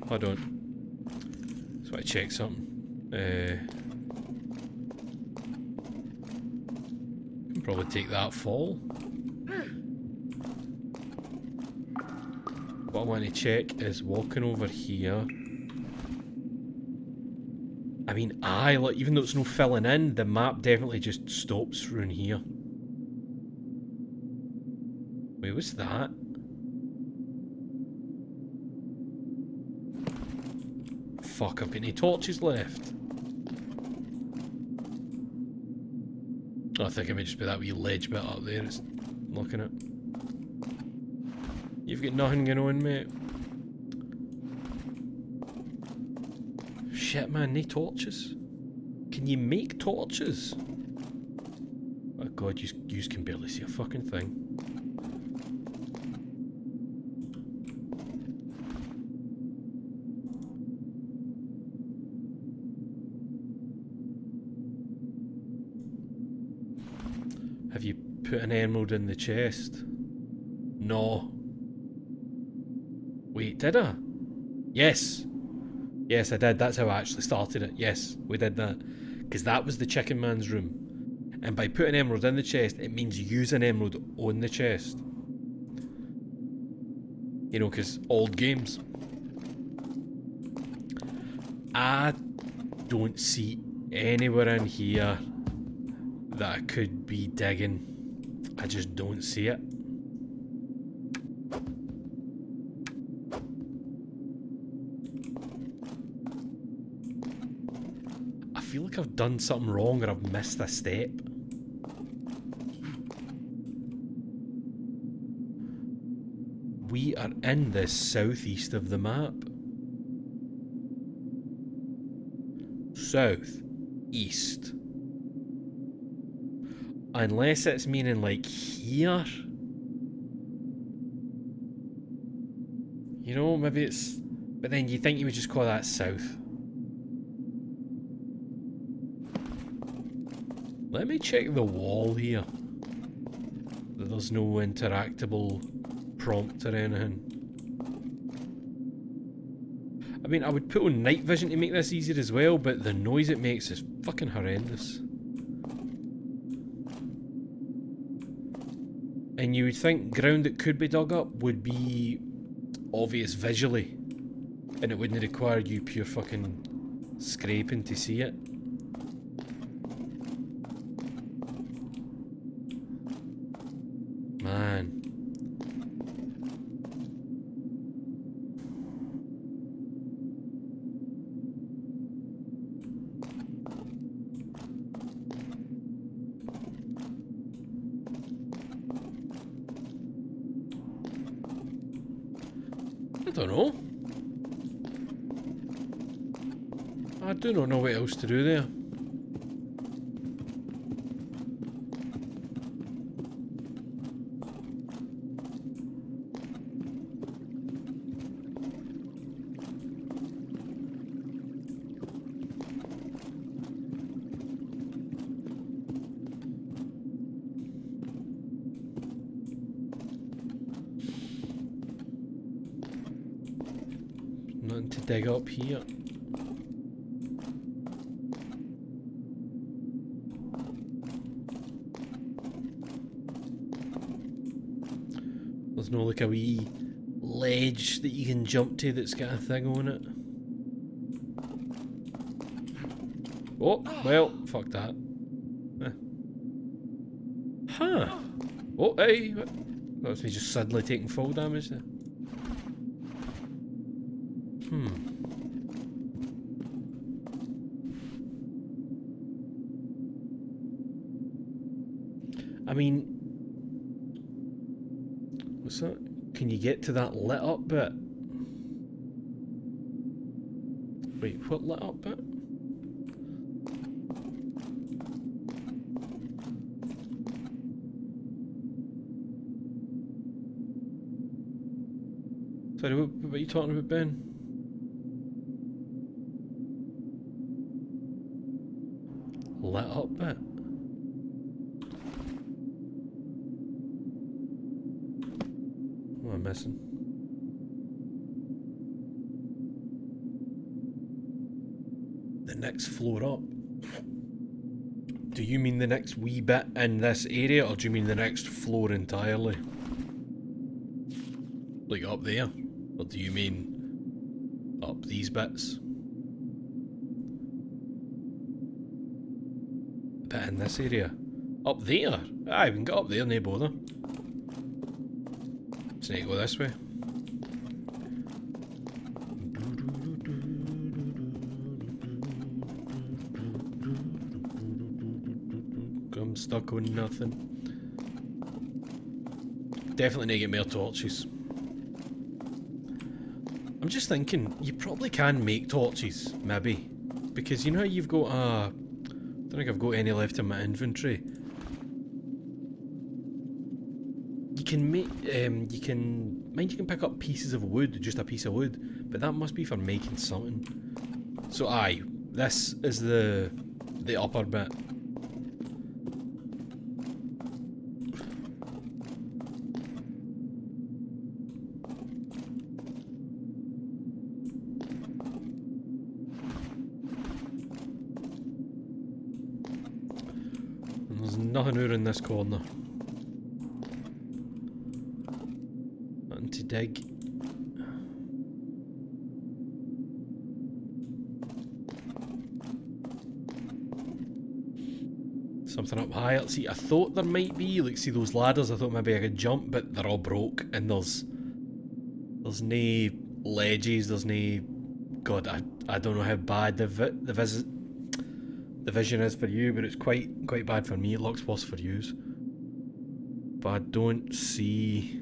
Speaker 1: Hold on. Just want to check something. Can probably take that fall. What I want to check is walking over here. I mean, aye, like, even though it's no filling in, the map definitely just stops around here. Wait, what's that? Fuck, I've got any torches left. I think it may just be that wee ledge bit up there. It's looking at. You've got nothing going on, mate. Shit, man, no torches. Can you make torches? Oh god, you can barely see a fucking thing. Have you put an emerald in the chest? No. Wait, did I? Yes. Yes, I did. That's how I actually started it. Yes, we did that. Because that was the chicken man's room. And by putting emerald in the chest, it means use an emerald on the chest. You know, because old games. I don't see anywhere in here that I could be digging. I just don't see it. I feel like I've done something wrong or I've missed a step. We are in the southeast of the map. South. East. Unless it's meaning like here. You know, maybe it's... But then you think you would just call that south. Let me check the wall here. That there's no interactable prompt or anything. I mean, I would put on night vision to make this easier as well, but the noise it makes is fucking horrendous. And you would think ground that could be dug up would be obvious visually, and it wouldn't require you pure fucking scraping to see it. Man. I don't know. I do not know what else to do there. Nothing to dig up here. There's no like a wee ledge that you can jump to that's got a thing on it. Oh, well, fuck that. Huh. Oh, hey. That was me just suddenly taking fall damage there. I mean, what's that? Can you get to that lit up bit? Wait, what lit up bit? Sorry, what are you talking about, Ben? Lit up bit? What am I missing? The next floor up. Do you mean the next wee bit in this area, or do you mean the next floor entirely? Like up there? Or do you mean up these bits? A bit in this area? Up there? Aye, we can get up there, no bother. Just need to go this way. I'm stuck on nothing. Definitely need to get more torches. I'm just thinking, you probably can make torches, maybe. Because you know how you've got I don't think I've got any left in my inventory. You can make, you can pick up pieces of wood, just a piece of wood. But that must be for making something. So aye, this is the upper bit. Nothing over in this corner. Nothing to dig. Something up higher. See, I thought there might be, like, see those ladders, I thought maybe I could jump, but they're all broke, and there's no ledges, there's no... God, I don't know how bad the vision is for you, but it's quite bad for me. It looks worse for yous. But I don't see...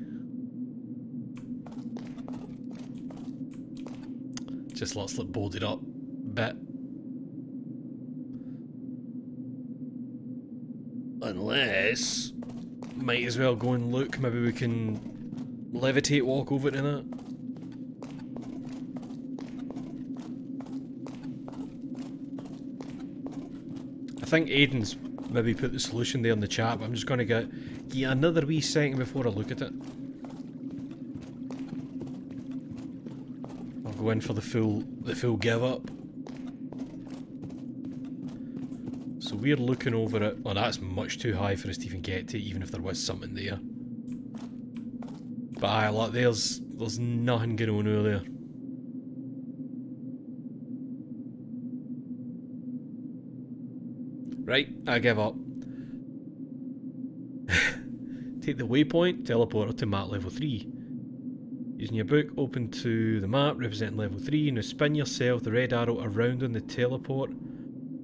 Speaker 1: Just looks like boarded up bit. Unless... Might as well go and look. Maybe we can levitate, walk over to that. I think Aiden's maybe put the solution there in the chat, but I'm just going to get another wee second before I look at it. I'll go in for the full give up. So we're looking over it. Oh, that's much too high for us to even get to, even if there was something there. But aye, look, there's nothing going on over there. Right, I give up. Take the waypoint, teleporter to map level 3. Using your book, open to the map representing level 3. Now spin yourself the red arrow around on the teleport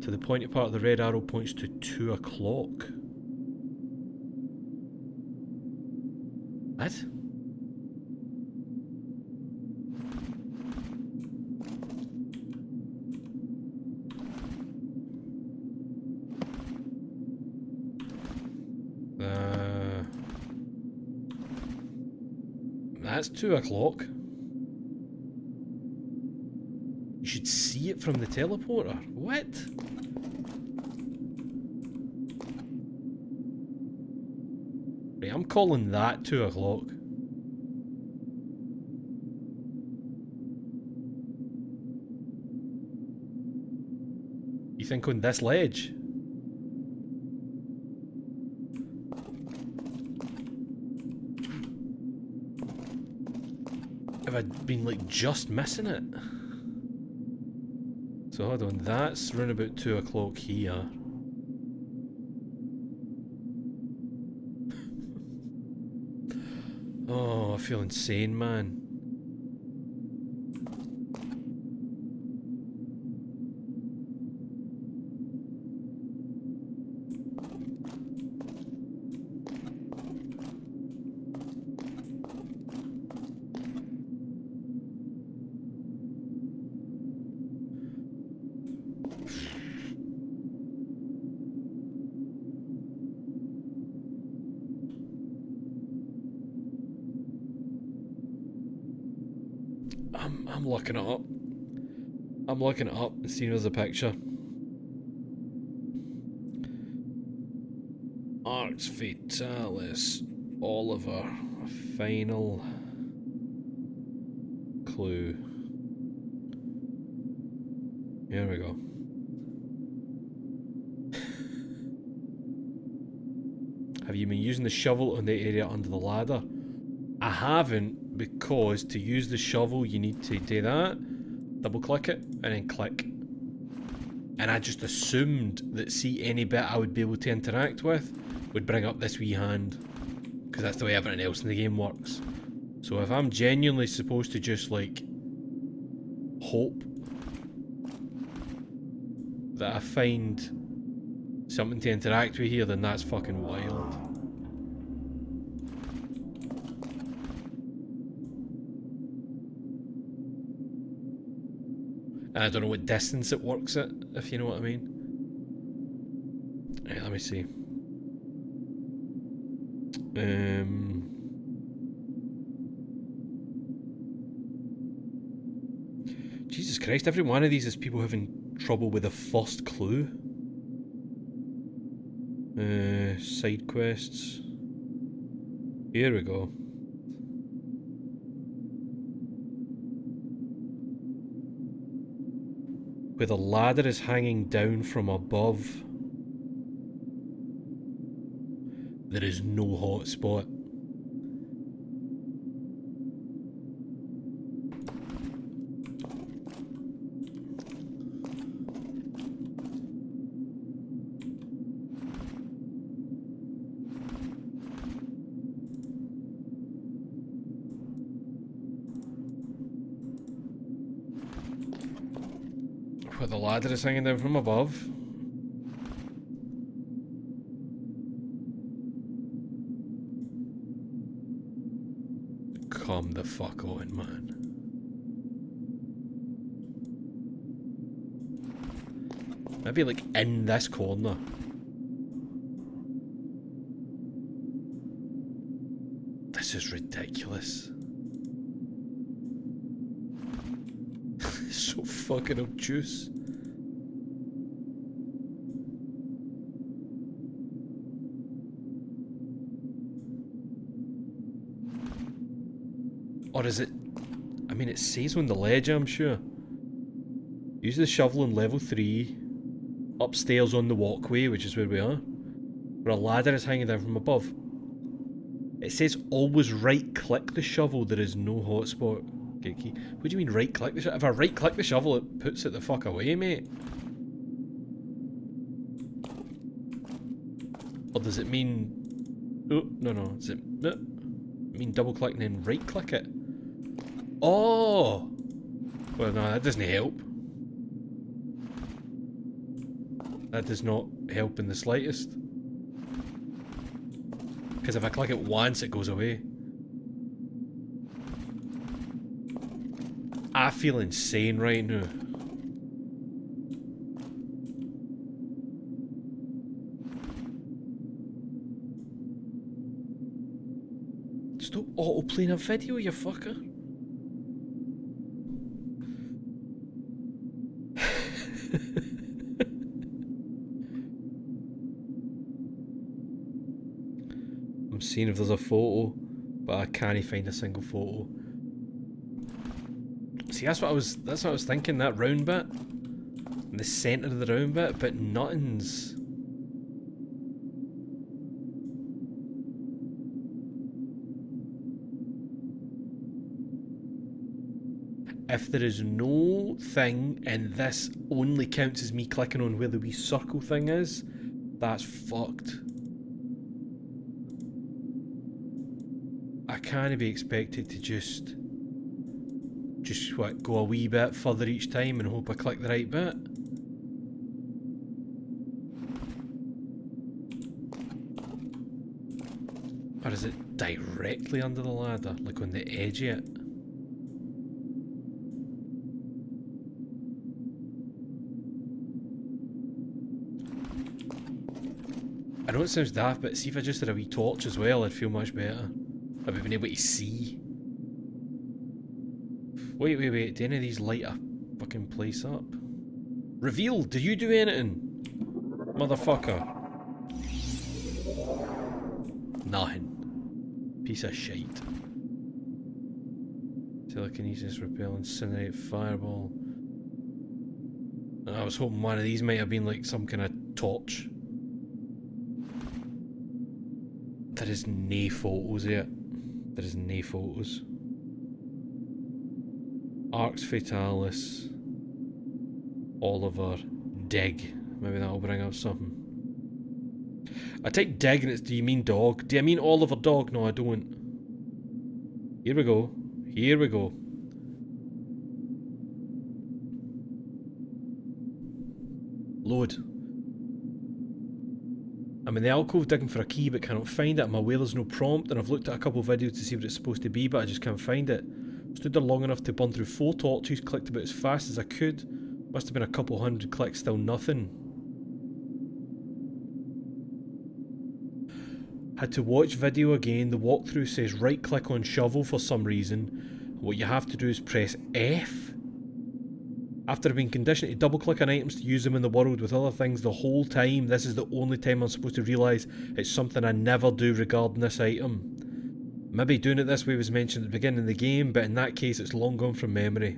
Speaker 1: to the pointy part of the red arrow points to 2 o'clock. What? That's 2 o'clock. You should see it from the teleporter. What? Right, I'm calling that 2 o'clock. You think on this ledge? Have I been like just missing it? So hold on, that's around about 2 o'clock here. Oh, I feel insane, man. I'm looking it up. I'm looking it up and seeing if there's a picture. Arx Fatalis, Oliver, final clue. Here we go. Have you been using the shovel on the area under the ladder? I haven't, because to use the shovel you need to do that, double click it, and then click. And I just assumed that any bit I would be able to interact with would bring up this wee hand, because that's the way everything else in the game works. So if I'm genuinely supposed to just like hope that I find something to interact with here, then that's fucking wild. And I don't know what distance it works at, if you know what I mean. Right, let me see. Jesus Christ, every one of these is people having trouble with the first clue. Side quests. Here we go. Where the ladder is hanging down from above, there is no hotspot. Where the ladder is hanging down from above. Come the fuck on, man. Maybe like in this corner. This is ridiculous. So fucking obtuse. Or is it... I mean, it says on the ledge, I'm sure. Use the shovel in level 3. Upstairs on the walkway, which is where we are. Where a ladder is hanging down from above. It says always right click the shovel, there is no hotspot. What do you mean right click the shovel? If I right click the shovel, it puts it the fuck away, mate. Or does it mean... Oh, no. Does it mean double click and then right click it? Oh! Well, no, that doesn't help. That does not help in the slightest. Because if I click it once, it goes away. I feel insane right now. Stop auto-playing a video, you fucker. I'm seeing if there's a photo, but I can't find a single photo. See, that's what I was thinking, that round bit. In the centre of the round bit, but nothing's... If there is no thing and this only counts as me clicking on where the wee circle thing is, that's fucked. I can't be expected to just what, go a wee bit further each time and hope I click the right bit. Or is it directly under the ladder, like on the edge of it? I know it sounds daft, but see if I just had a wee torch as well, I'd feel much better. I'd be able to see. Wait, wait, wait. Do any of these light a fucking place up? Reveal, do you do anything? Motherfucker. Nothing. Piece of shite. Telekinesis, repel, incinerate, fireball. I was hoping one of these might have been like some kind of torch. There is nae photos here. There is nae photos. Arx Fatalis. Oliver. Dig. Maybe that'll bring up something. I typed dig and it's do you mean dog? Do I mean Oliver dog? No, I don't. Here we go. Here we go. Load. I'm in the alcove digging for a key but cannot find it. I'm aware there's no prompt and I've looked at a couple of videos to see what it's supposed to be but I just can't find it. Stood there long enough to burn through 4 torches, clicked about as fast as I could. Must have been a couple hundred clicks, still nothing. Had to watch video again. The walkthrough says right click on shovel for some reason. What you have to do is press F. After being conditioned to double click on items to use them in the world with other things the whole time, this is the only time I'm supposed to realise it's something I never do regarding this item. Maybe doing it this way was mentioned at the beginning of the game, but in that case it's long gone from memory.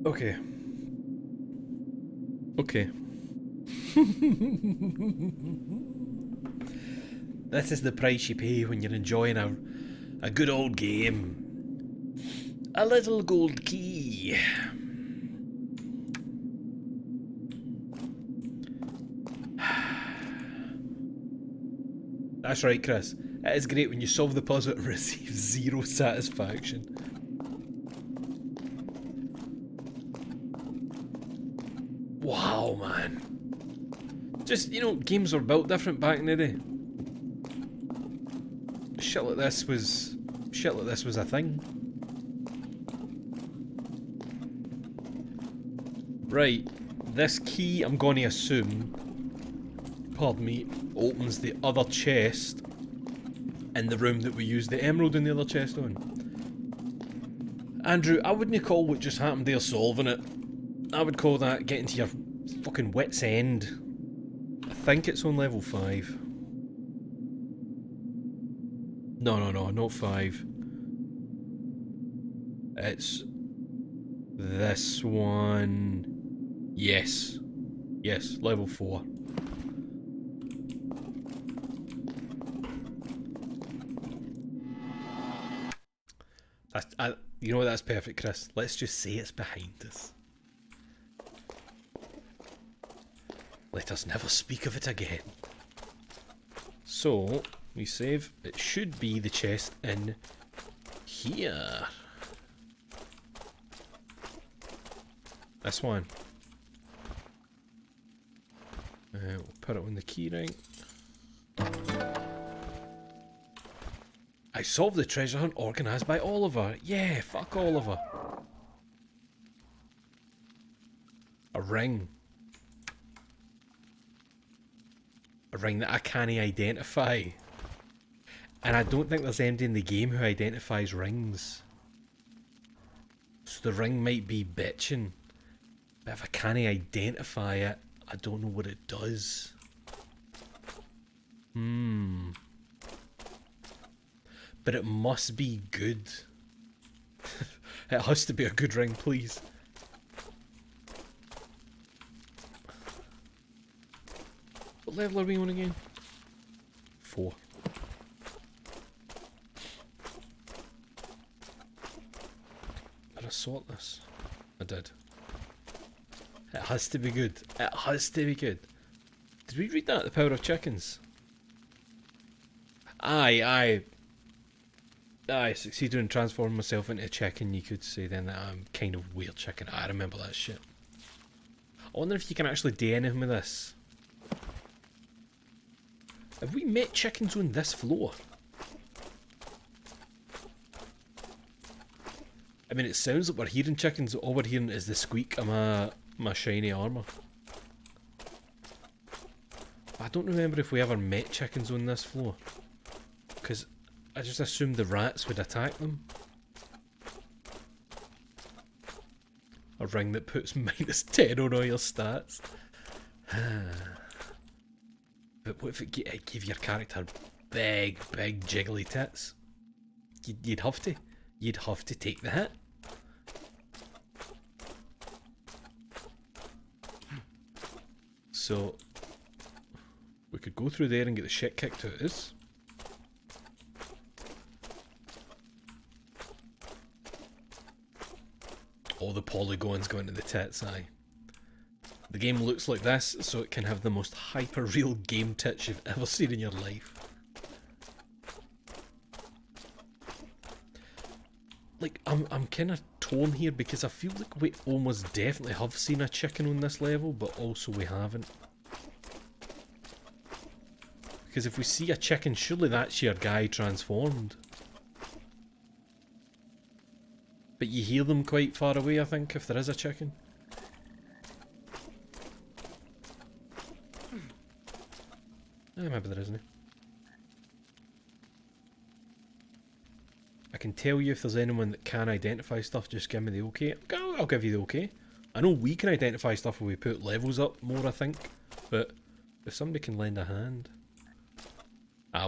Speaker 1: Okay. Okay. This is the price you pay when you're enjoying a good old game. A little gold key. That's right, Chris. It is great when you solve the puzzle and receive 0 satisfaction. Wow, man. Just, you know, games were built different back in the day. Shit like this was a thing. Right, this key, I'm going to assume, pardon me, opens the other chest in the room that we used the emerald in the other chest on. Andrew, I wouldn't call what just happened there solving it. I would call that getting to your fucking wit's end. I think it's on level 5. No, not 5. It's this one. Yes, level 4. You know what, that's perfect, Chris. Let's just say it's behind us. Let us never speak of it again. So, we save. It should be the chest in here. This one. We'll put it on the keyring. I solved the treasure hunt organised by Oliver. Yeah, fuck Oliver. A ring. A ring that I can't identify. And I don't think there's anybody in the game who identifies rings. So the ring might be bitching. But if I can't identify it, I don't know what it does. But it must be good. It has to be a good ring, please. What level are we on again? 4. sort this? I did. It has to be good. It has to be good. Did we read that? The Power of Chickens? I succeeded in transforming myself into a chicken, you could say then that I'm kind of weird chicken. I remember that shit. I wonder if you can actually do anything with this. Have we met chickens on this floor? I mean, it sounds like we're hearing chickens. All we're hearing is the squeak of my shiny armour. I don't remember if we ever met chickens on this floor. Because I just assumed the rats would attack them. A ring that puts -10 on all your stats. But what if it gave your character big jiggly tits? You'd have to. You'd have to take the hit. So we could go through there and get the shit kicked out of us. All the polygons going to the tits, aye. The game looks like this, so it can have the most hyper-real game tits you've ever seen in your life. Like, I'm kind of torn here because I feel like we almost definitely have seen a chicken on this level, but also we haven't. Because if we see a chicken, surely that's your guy transformed. But you hear them quite far away, I think, if there is a chicken. Maybe there isn't. I can tell you if there's anyone that can identify stuff, just give me the okay. I'll give you the okay. I know we can identify stuff when we put levels up more, I think. But if somebody can lend a hand...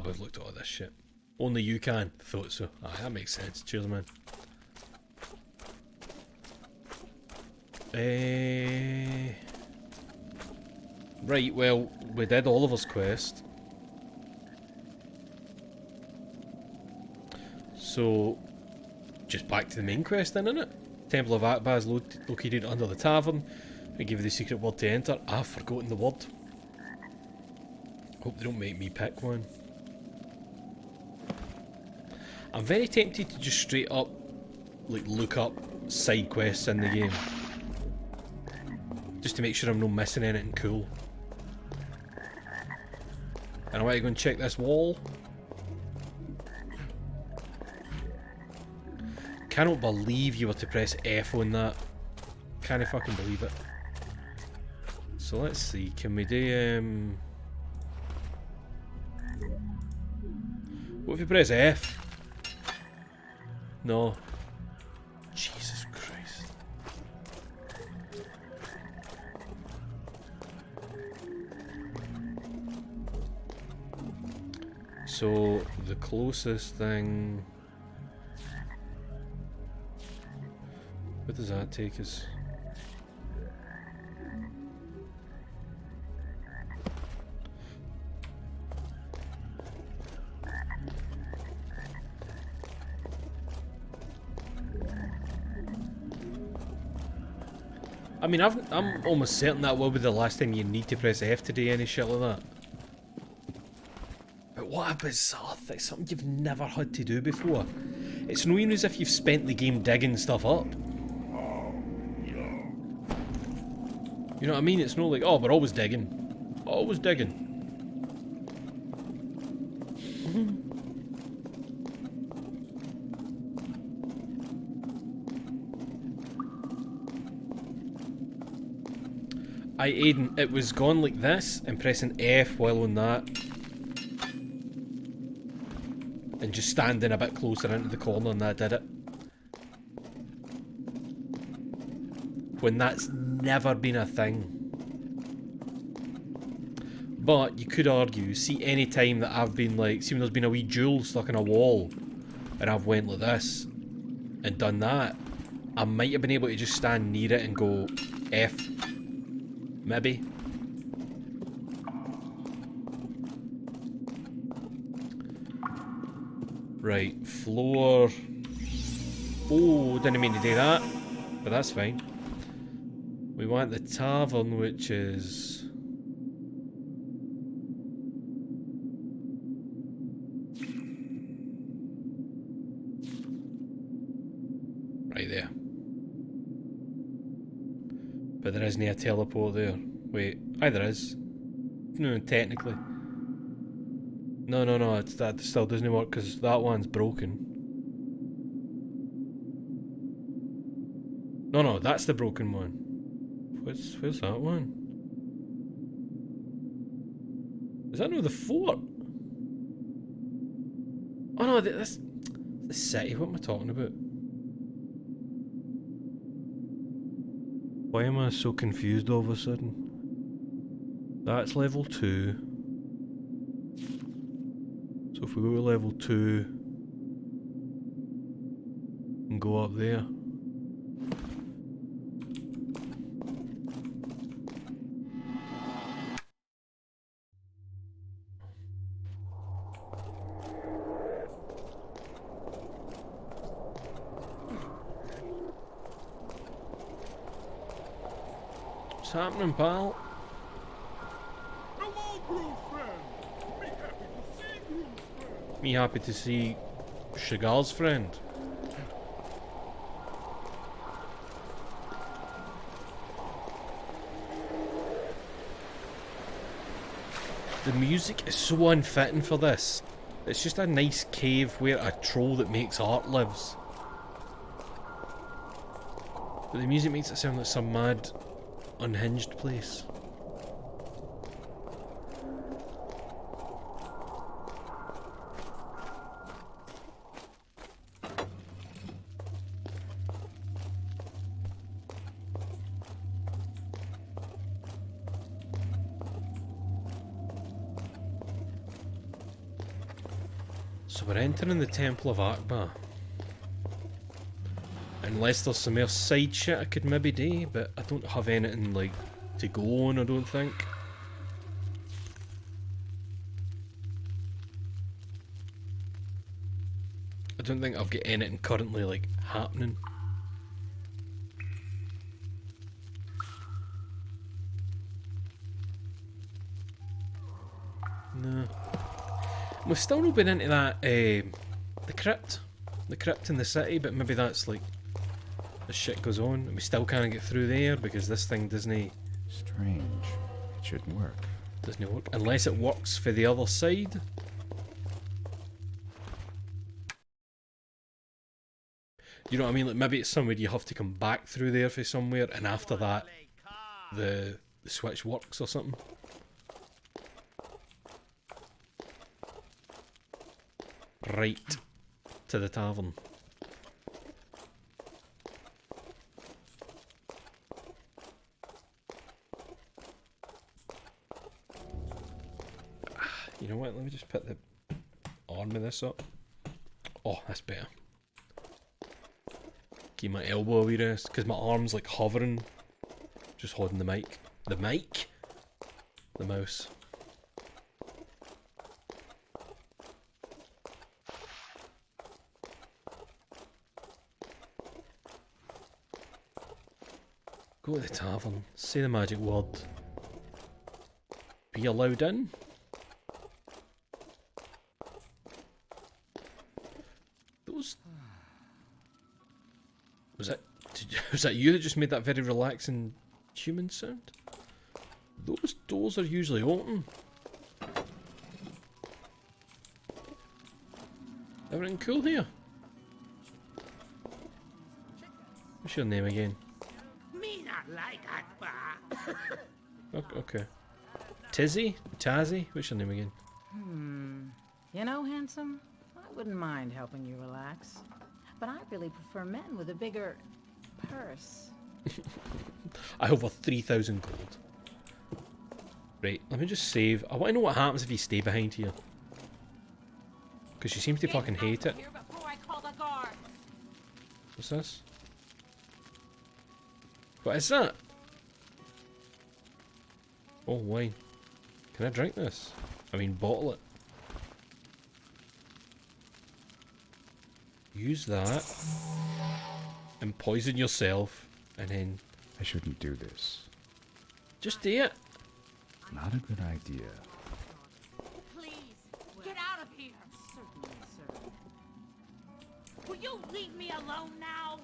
Speaker 1: we've looked at all this shit. Only you can. Thought so. That makes sense. Cheers, man. Right, well, we did Oliver's quest. So, just back to the main quest then, innit? Temple of Akbaz located under the tavern. I give you the secret word to enter. I've forgotten the word. Hope they don't make me pick one. I'm very tempted to just straight up, like, look up side quests in the game. Just to make sure I'm not missing anything cool. And I want to go and check this wall. Cannot believe you were to press F on that. Can't fucking believe it. So let's see, can we do what if you press F? No. Jesus Christ. So the closest thing... What does that take us? I mean, I'm almost certain that will be the last time you need to press F to do any shit like that. But what a bizarre thing, something you've never had to do before. It's no even as if you've spent the game digging stuff up. You know what I mean? It's not like, oh, we're always digging. Always digging. Aiden, it was gone like this, and pressing F while on that. And just standing a bit closer into the corner and that did it. When that's never been a thing. But you could argue, see any time that I've been like, see when there's been a wee jewel stuck in a wall, and I've went like this, and done that, I might have been able to just stand near it and go F. Maybe. Right, floor. Oh, didn't mean to do that. but that's fine. We want the tavern, which is... right there. But there isn't a teleport there. Wait, aye there is. No, technically. No, it's, that still doesn't work because that one's broken. No, that's the broken one. Where's that one? Is that not the fort? Oh no, that's the city. What am I talking about? Why am I so confused all of a sudden? That's level 2. So if we go to level 2 and go up there. What's happening, pal? Me happy to see Chagall's friend. The music is so unfitting for this. It's just a nice cave where a troll that makes art lives. But the music makes it sound like some mad, unhinged place. So we're entering the Temple of Akbar. Unless there's some more side shit I could maybe do, but I don't have anything like to go on, I don't think. I don't think I've got anything currently like happening. No. We've still not been into that, the crypt in the city, but maybe that's like, the shit goes on, and we still can't get through there because this thing doesn't...
Speaker 3: Strange. It shouldn't work.
Speaker 1: Doesn't work, unless it works for the other side. You know what I mean? Like maybe it's somewhere you have to come back through there for somewhere, and after that, the switch works or something. Right to the tavern. You know what? Let me just put the arm of this up. Oh, that's better. Keep my elbow a wee rest because my arm's like hovering, just holding the mic. The mic? The mouse. Go to the tavern, say the magic word. Be allowed in. Those... Was that you that just made that very relaxing human sound? Those doors are usually open. Everything cool here? What's your name again?
Speaker 2: Me not like Akbar.
Speaker 1: Okay. Tizzy? Tazzy? What's your name again?
Speaker 4: You know, handsome, I wouldn't mind helping you relax. But I really prefer men with a bigger purse.
Speaker 1: I have over 3,000 gold. Right, let me just save. I want to know what happens if you stay behind here. Because she seems to fucking hate it. What's this? What is that? Oh, wine. Can I drink this? I mean, bottle it. Use that. And poison yourself. And then
Speaker 3: I shouldn't do this.
Speaker 1: just do it.
Speaker 3: Not a good idea.
Speaker 2: Please, get out of here!
Speaker 4: Certainly, sir.
Speaker 2: Will you leave me alone now?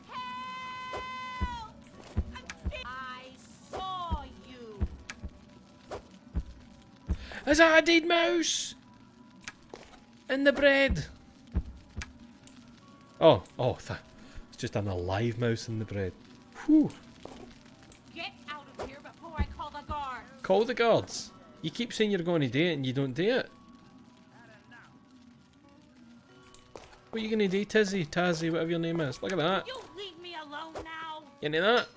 Speaker 2: Help! I saw you!
Speaker 1: Is that a dead mouse? In the bread? Oh, it's just an alive mouse in the bread. Whew.
Speaker 2: Get out of here before I call the guards!
Speaker 1: Call the guards. You keep saying you're going to do it and you don't do it. What are you going to do, Tazzy, whatever your name is? Look at that.
Speaker 2: You leave me alone now!
Speaker 1: You into that?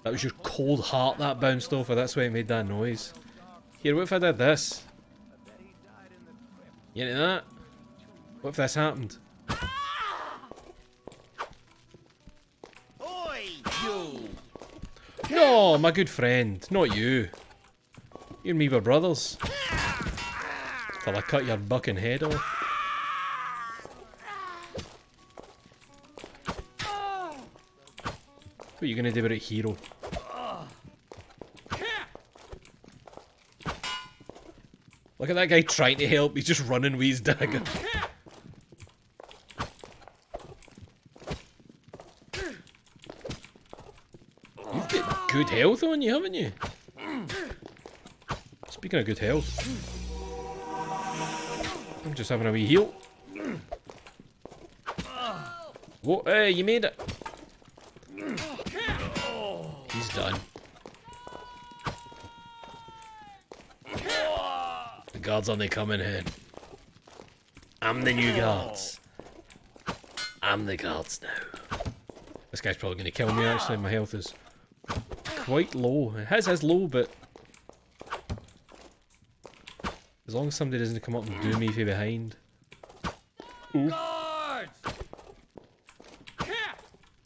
Speaker 1: That was your cold heart that bounced off of, that's why it made that noise. Here, what if I did this? You into that? What if this happened?
Speaker 5: Oi, you!
Speaker 1: No, my good friend, not you. You and me were brothers. Till I cut your bucking head off. What are you gonna do about it, hero? Look at that guy trying to help, he's just running with his dagger. You've got good health on you, haven't you? Speaking of good health, I'm just having a wee heal. Whoa, hey, you made it. He's done. The guards only coming in. I'm the new guards. I'm the guards now. This guy's probably going to kill me actually, my health is quite low. His is low, but as long as somebody doesn't come up and do me from behind. Ooh.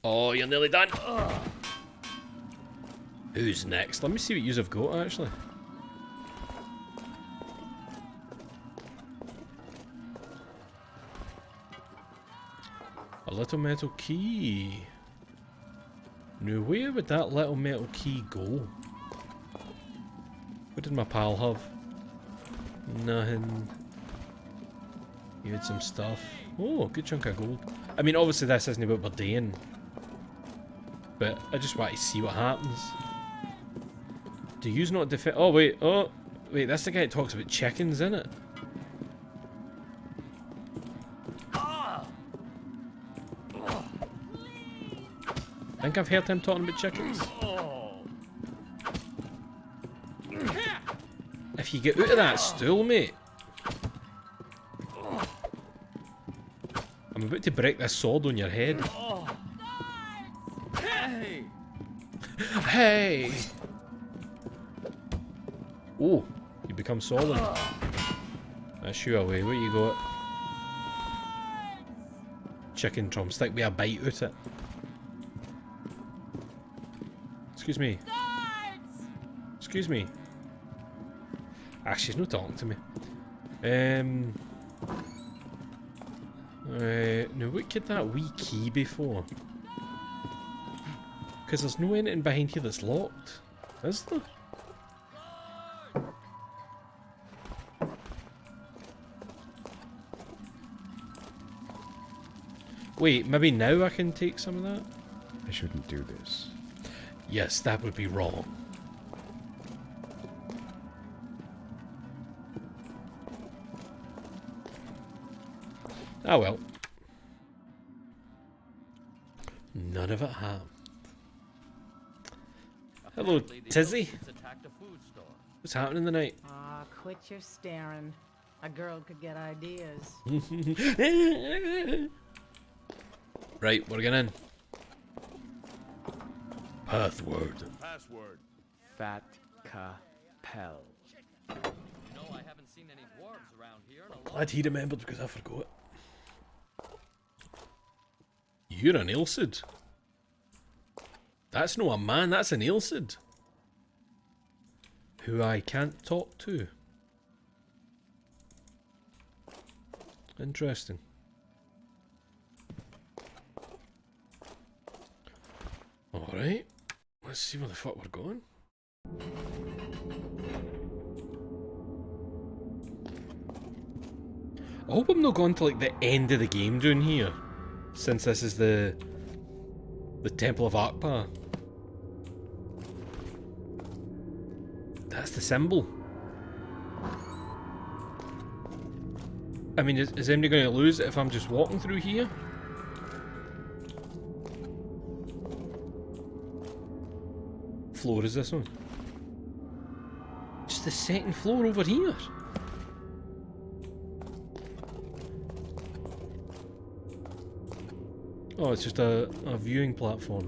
Speaker 1: Oh, you're nearly done. Who's next? Let me see what yous have got actually. A little metal key. Now where would that little metal key go? What did my pal have? Nothing. You had some stuff. Oh, good chunk of gold. I mean, obviously this isn't what we're doing. But I just want to see what happens. Do yous not defend? Oh wait, that's the guy that talks about chickens, isn't it? I think I've heard him talking about chickens. If you get out of that stool, mate. I'm about to break this sword on your head. Hey! Oh, you become solid. That's you away. What you got? Chicken drumstick with a bite out it. Excuse me. Excuse me. Ah, she's not talking to me. Now what could that wee key be for? Because there's no anything behind here that's locked, is there? Wait, maybe now I can take some of that?
Speaker 3: I shouldn't do this.
Speaker 1: Yes, that would be wrong. Ah well. None of it happened. Hello, Tizzy. What's happening tonight?
Speaker 4: Ah, quit your staring. A girl could get ideas.
Speaker 1: Right, we're getting in. Password.
Speaker 5: Password.
Speaker 6: Fat Capel.
Speaker 7: You know, I haven't seen any dwarves around here in a long
Speaker 1: Glad he remembered because I forgot. You're an Ailsid. That's not a man, that's an Ailsid. Who I can't talk to. Interesting. Alright. Let's see where the fuck we're going. I hope I'm not going to like the end of the game down here. Since this is the Temple of Arx. That's the symbol. I mean, is anybody going to lose it if I'm just walking through here? Floor is this one? Just the second floor over here. Oh, it's just a viewing platform.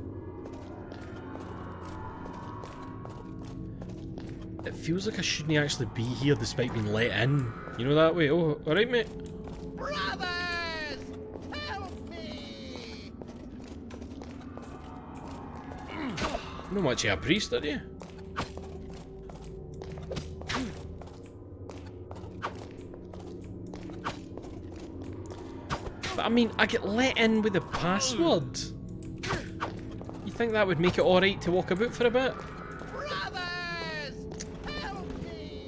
Speaker 1: It feels like I shouldn't actually be here despite being let in. You know that way? Oh, alright mate.
Speaker 5: Brothers! Help me!
Speaker 1: Not much of a priest, are you? But I mean, I get let in with the password. You think that would make it alright to walk about for a bit?
Speaker 5: Brothers! Help me!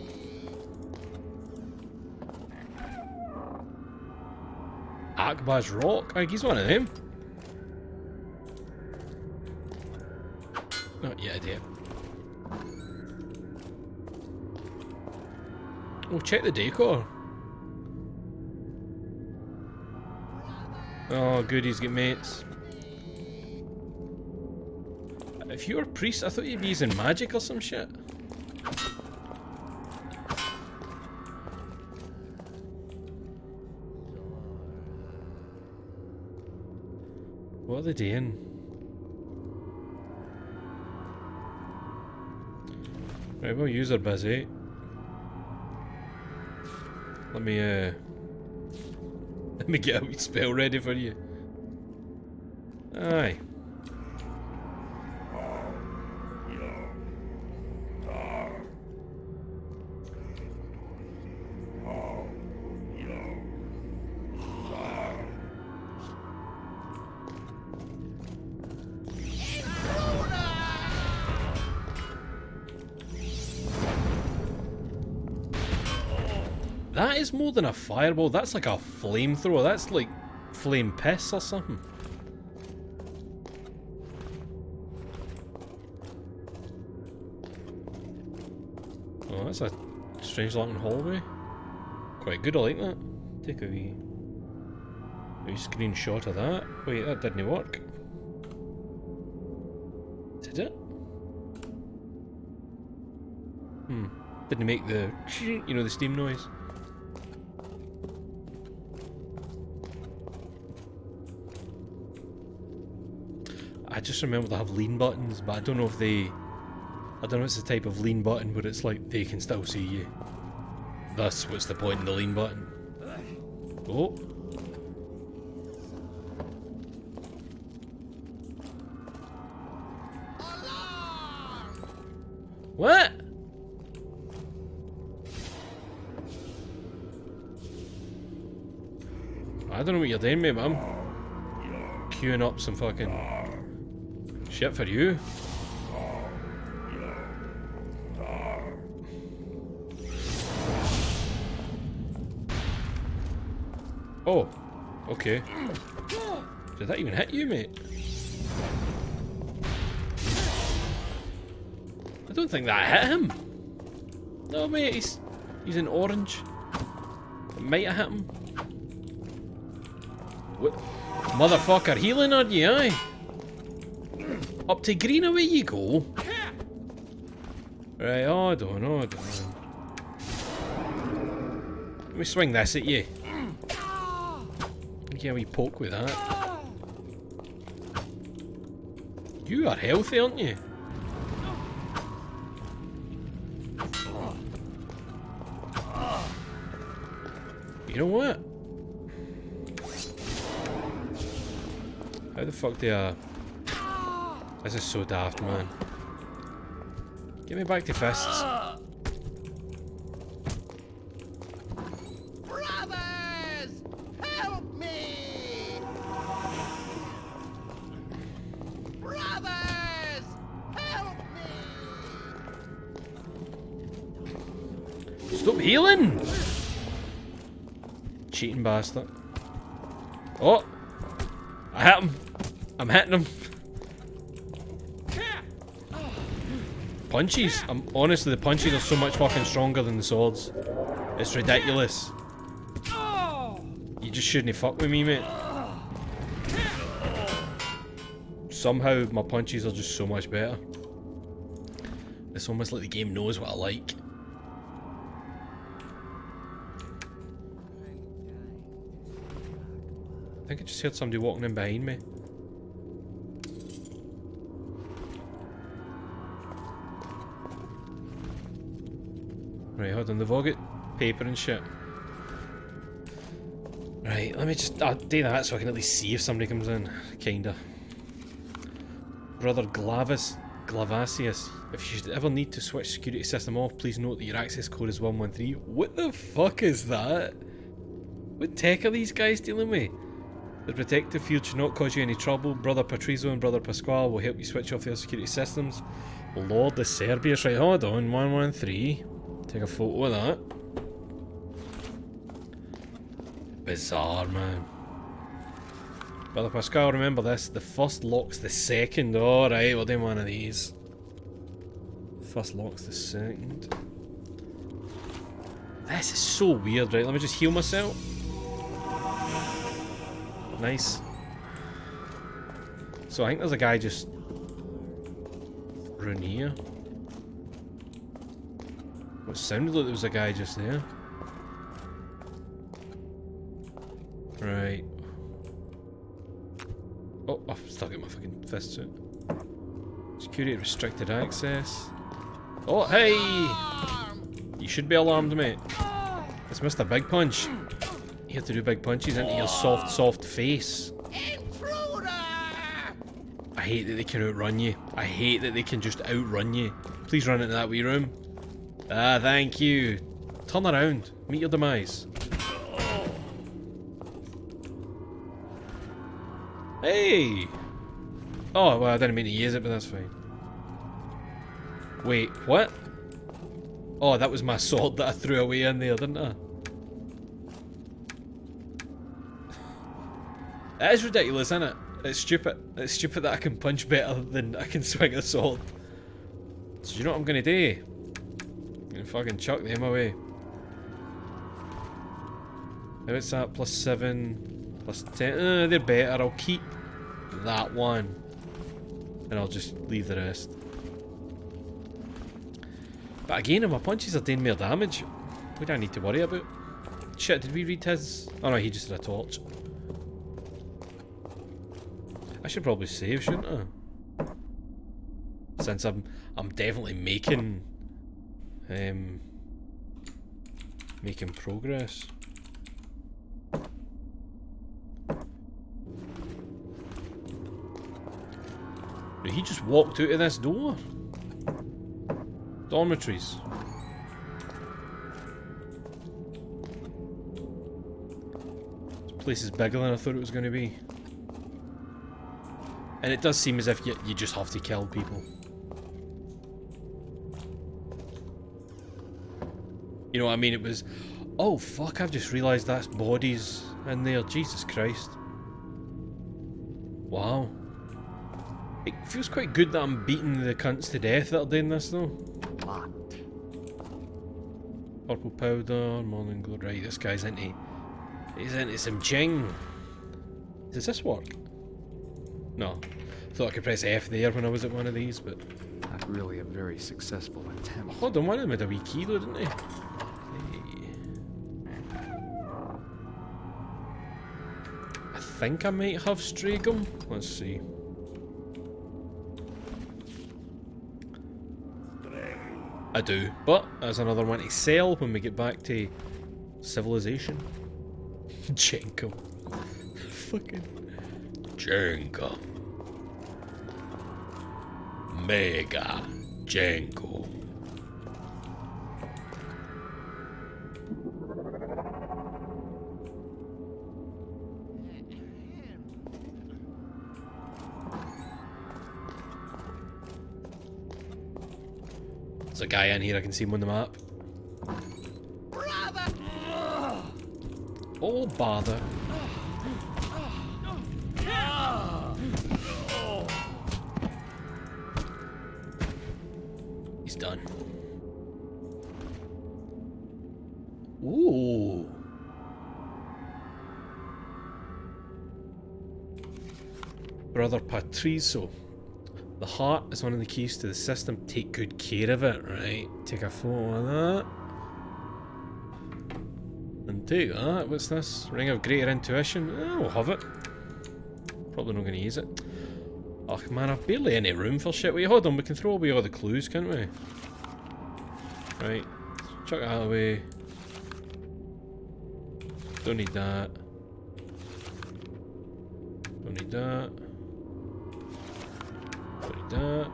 Speaker 1: Akbar's Rock? I think he's one of them. Oh, yeah, I do. Oh, check the decor. Oh, goodies, get mates. If you were a priest, I thought you'd be using magic or some shit. What are they doing? Right, well, you're busy. Let me get a wee spell ready for you. Aye. That is more than a fireball, that's like a flamethrower, that's like flame piss or something. Oh, that's a strange looking hallway. Quite good, I like that. Take a wee screenshot of that. Wait, that didn't work. Did it? Didn't make the, you know, the steam noise. I just remember they have lean buttons, but I don't know if they... I don't know if it's the type of lean button where it's like they can still see you. Thus, what's the point in the lean button? Oh. What? I don't know what you're doing, mate, but I'm queuing up some fucking shit for you. Oh, okay. Did that even hit you, mate? I don't think that hit him. No, mate, he's in orange. It might have hit him. What? Motherfucker, healing on you, aye? Up to green, away you go. Right, hold on, hold on. Let me swing this at you. Get a wee poke with that. You are healthy, aren't you? You know what? How the fuck do I... This is so daft, man. Get me back to fists.
Speaker 5: Brothers! Help me! Brothers!
Speaker 1: Stop healing! Cheating bastard. Oh! I hit him! I'm hitting him! Punches! Honestly, the punches are so much fucking stronger than the swords. It's ridiculous. You just shouldn't fuck with me, mate. Somehow, my punches are just so much better. It's almost like the game knows what I like. I think I just heard somebody walking in behind me. Right, hold on, they've all got paper and shit. Right, let me just do that so I can at least see if somebody comes in. Kinda. Brother Glavasius, if you should ever need to switch security system off, please note that your access code is 113. What the fuck is that? What tech are these guys dealing with? The protective field should not cause you any trouble. Brother Patrizo and Brother Pasquale will help you switch off their security systems. Lord of Serbius, right, hold on, 113. Take a photo of that. Bizarre, man. Brother Pascal, remember this. The first lock's the second. Alright, we'll do one of these. First lock's the second. This is so weird, right? Let me just heal myself. Nice. So I think there's a guy just round here. It sounded like there was a guy just there. Right. Oh, I've still got my fucking fist suit. Security restricted access. Oh, hey! You should be alarmed, mate. It's Mr. Big Punch. You have to do big punches into your soft face.
Speaker 5: Intruder!
Speaker 1: I hate that they can outrun you. I hate that they can just outrun you. Please run into that wee room. Ah, thank you. Turn around. Meet your demise. Hey! Oh, well, I didn't mean to use it, but that's fine. Wait, what? Oh, that was my sword that I threw away in there, didn't I? That is ridiculous, isn't it? It's stupid. It's stupid that I can punch better than I can swing a sword. So do you know what I'm gonna do? I'm gonna fucking chuck them away. Now it's that +7, +10. They're better. I'll keep that one. And I'll just leave the rest. But again, if my punches are doing more damage, what do I need to worry about? Shit, did we read his? Oh no, he just had a torch. I should probably save, shouldn't I? Since I'm definitely making progress. He just walked out of this door. Dormitories. This place is bigger than I thought it was going to be. And it does seem as if you just have to kill people. You know what I mean? It was... Oh, fuck, I've just realised that's bodies in there. Jesus Christ. Wow. It feels quite good that I'm beating the cunts to death that are doing this, though.
Speaker 6: Locked.
Speaker 1: Purple powder, morning glow. Right, this guy's into... He's into some ching. Does this work? No. Thought I could press F there when I was at one of these, but...
Speaker 3: Not really a very successful attempt.
Speaker 1: Hold on, one of them had a wee key though, didn't he? Hey. I think I might have Stragum. Let's see. I do, but there's another one to sell when we get back to civilization. Jenko. Fucking Jenko. Mega Jenko. There's a guy in here, I can see him on the map. Oh, bother. He's done. Ooh. Brother Patrizio. The heart is one of the keys to the system. Take good care of it, right? Take a photo of that. And take that. What's this? Ring of Greater Intuition. We'll have it. Probably not going to use it. Oh man, I've barely any room for shit. Wait, hold on. We can throw away all the clues, can't we? Right. Chuck that away. Don't need that. Don't need that. Don't need that.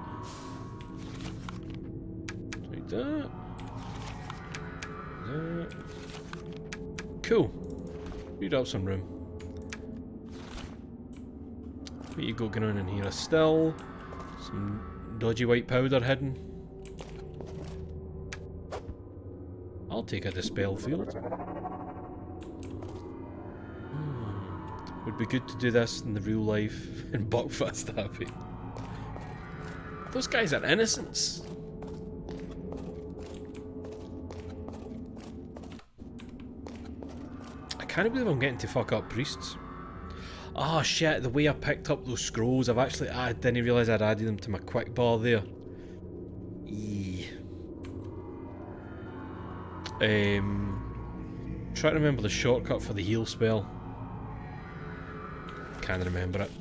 Speaker 1: Don't need that. That. Cool. Read up some room. What you got going on in here? A still. Some dodgy white powder hidden. I'll take a dispel field. Would be good to do this in the real life in Buckfast Happy. Those guys are innocents. I can't believe I'm getting to fuck up priests. Oh shit, the way I picked up those scrolls, I didn't realise I'd added them to my quick bar there. Try to remember the shortcut for the heal spell. Can't remember it.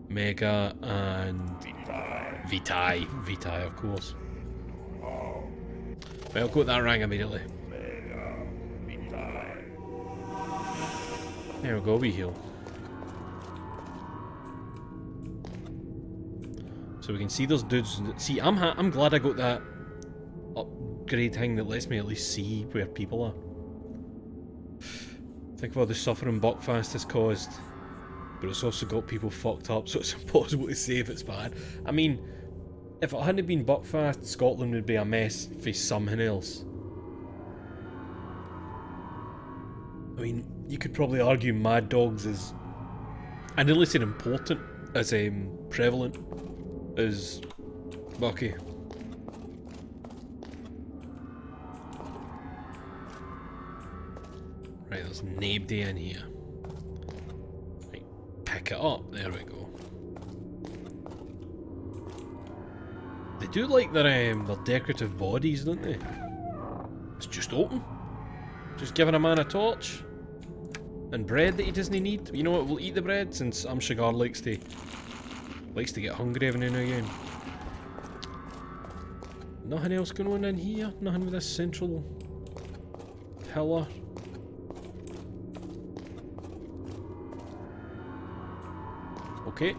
Speaker 1: Mega and Vitae. Vitae, of course. Well, go to that rank immediately. There we go, we heal. So we can see those dudes. See, I'm glad I got that upgrade thing that lets me at least see where people are. Think of all the suffering Buckfast has caused, but it's also got people fucked up, so it's impossible to say if it's bad. I mean, if it hadn't been Buckfast, Scotland would be a mess for something else. I mean, you could probably argue Mad Dogs is, I nearly said important, as prevalent as Bucky. Right, there's nobody in here. Right, pick it up. There we go. They do like their decorative bodies, don't they? It's just open. Just giving a man a torch. And bread that he doesn't need. You know what, we'll eat the bread since Sugar likes to get hungry every now and again. Nothing else going on in here? Nothing with this central pillar? Okay.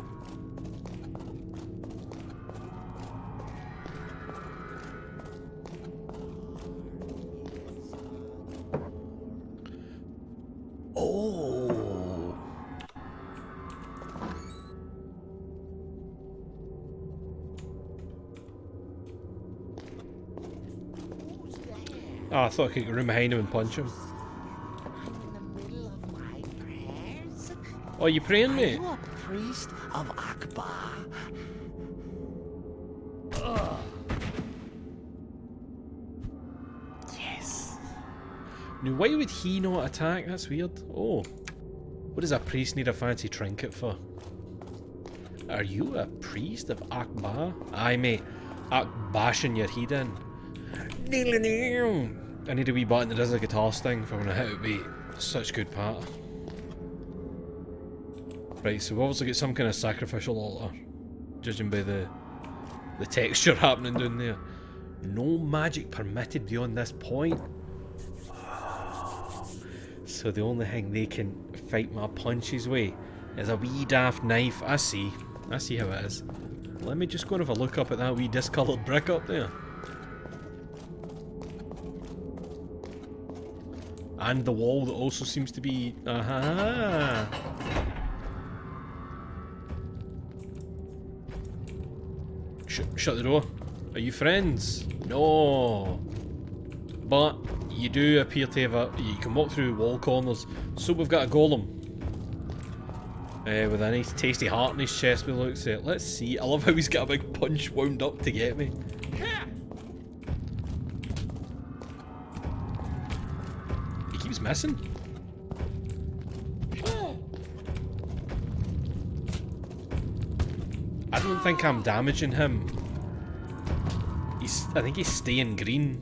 Speaker 1: Oh. I thought I could get room behind him and punch him. Oh, you praying, mate?
Speaker 5: Are you a priest of Akbar?
Speaker 1: Yes. Now, why would he not attack? That's weird. Oh. What does a priest need a fancy trinket for? Are you a priest of Akbar? Aye, mate. Bashing your head in. I need a wee button that does a guitar sting for when I hit it with such good patter. Right, so we've obviously got some kind of sacrificial altar, judging by the texture happening down there. No magic permitted beyond this point. So the only thing they can fight my punches with is a wee daft knife. I see how it is. Let me just go and have a look up at that wee discoloured brick up there. And the wall that also seems to be... Aha! Shut the door. Are you friends? No. But you do appear to have you can walk through wall corners. So we've got a golem. With a nice tasty heart in his chest by the looks of it. Let's see. I love how he's got a big punch wound up to get me. He keeps missing. I don't think I'm damaging him. I think he's staying green.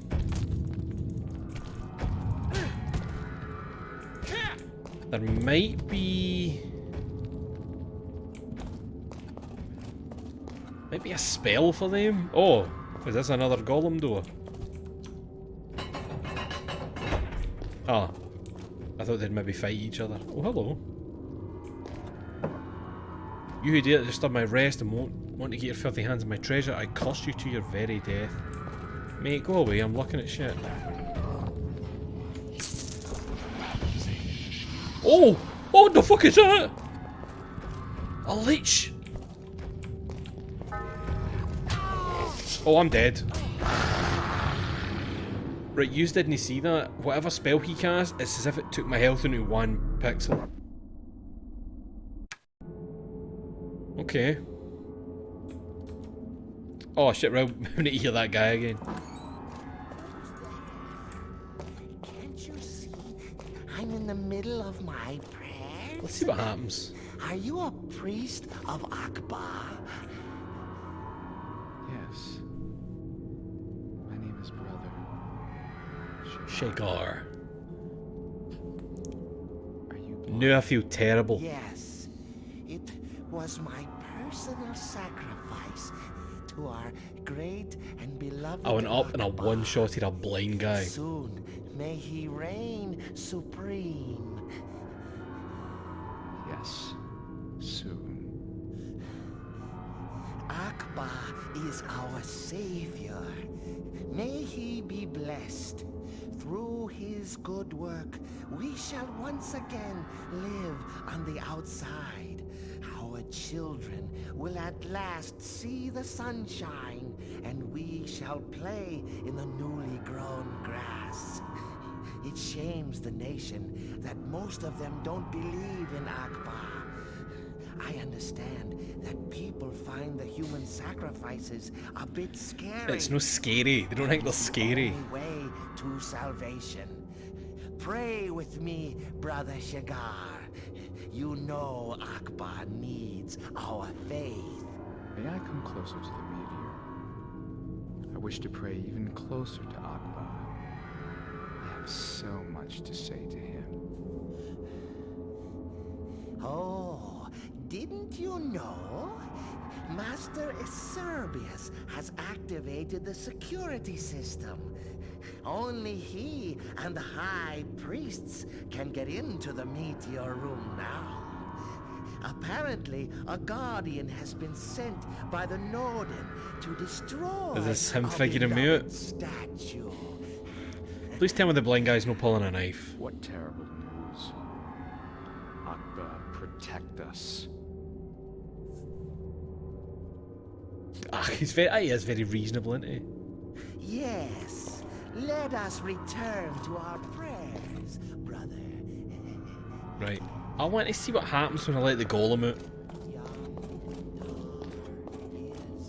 Speaker 1: There might be a spell for them. Oh, is this another golem door? Ah, I thought they'd maybe fight each other. Oh, hello. You who dare to disturb my rest and want to get your filthy hands on my treasure, I curse you to your very death. Mate, go away, I'm looking at shit. Oh! Oh, what the fuck is that? A leech! Oh, I'm dead. Right, you didn't see that. Whatever spell he cast, it's as if it took my health into 1 pixel. Okay. Oh shit, right, we need to hear that guy again.
Speaker 5: Can't you see? I'm in the middle of my prayers.
Speaker 1: Let's see what happens.
Speaker 5: Are you a priest of Akbar?
Speaker 3: Yes. My name is Brother
Speaker 1: Shagar.
Speaker 3: Are you
Speaker 1: Now I feel terrible.
Speaker 5: Yes. It was my personal sacrifice to our great and beloved
Speaker 1: I went up and I
Speaker 5: Akbar.
Speaker 1: one-shotted a blind guy.
Speaker 5: Soon may he reign supreme.
Speaker 3: Yes. Soon.
Speaker 5: Akbar is our savior. May he be blessed. Through his good work, we shall once again live on the outside. Our children will at last see the sunshine, and we shall play in the newly grown grass. It shames the nation that most of them don't believe in Akbar. I understand that people find the human sacrifices a bit scary.
Speaker 1: It's no scary. They don't think they're scary.
Speaker 5: The only way to salvation. Pray with me, Brother Shagar. You know Akbar needs our faith.
Speaker 3: May I come closer to the meteor? I wish to pray even closer to Akbar. I have so much to say to him.
Speaker 5: Oh, didn't you know? Master Acerbius has activated the security system. Only he and the high priests can get into the meteor room now. Apparently, a guardian has been sent by the Norden to destroy
Speaker 1: Is this him
Speaker 5: our
Speaker 1: figuring me
Speaker 5: beloved
Speaker 1: out?
Speaker 5: statue.
Speaker 1: Please tell me the blind guy's not pulling a knife.
Speaker 3: What terrible news. Akbar, protect us.
Speaker 1: Ah, he is very reasonable, isn't he?
Speaker 5: Yes, let us return to our prayers, brother.
Speaker 1: Right. I want to see what happens when I let the golem out.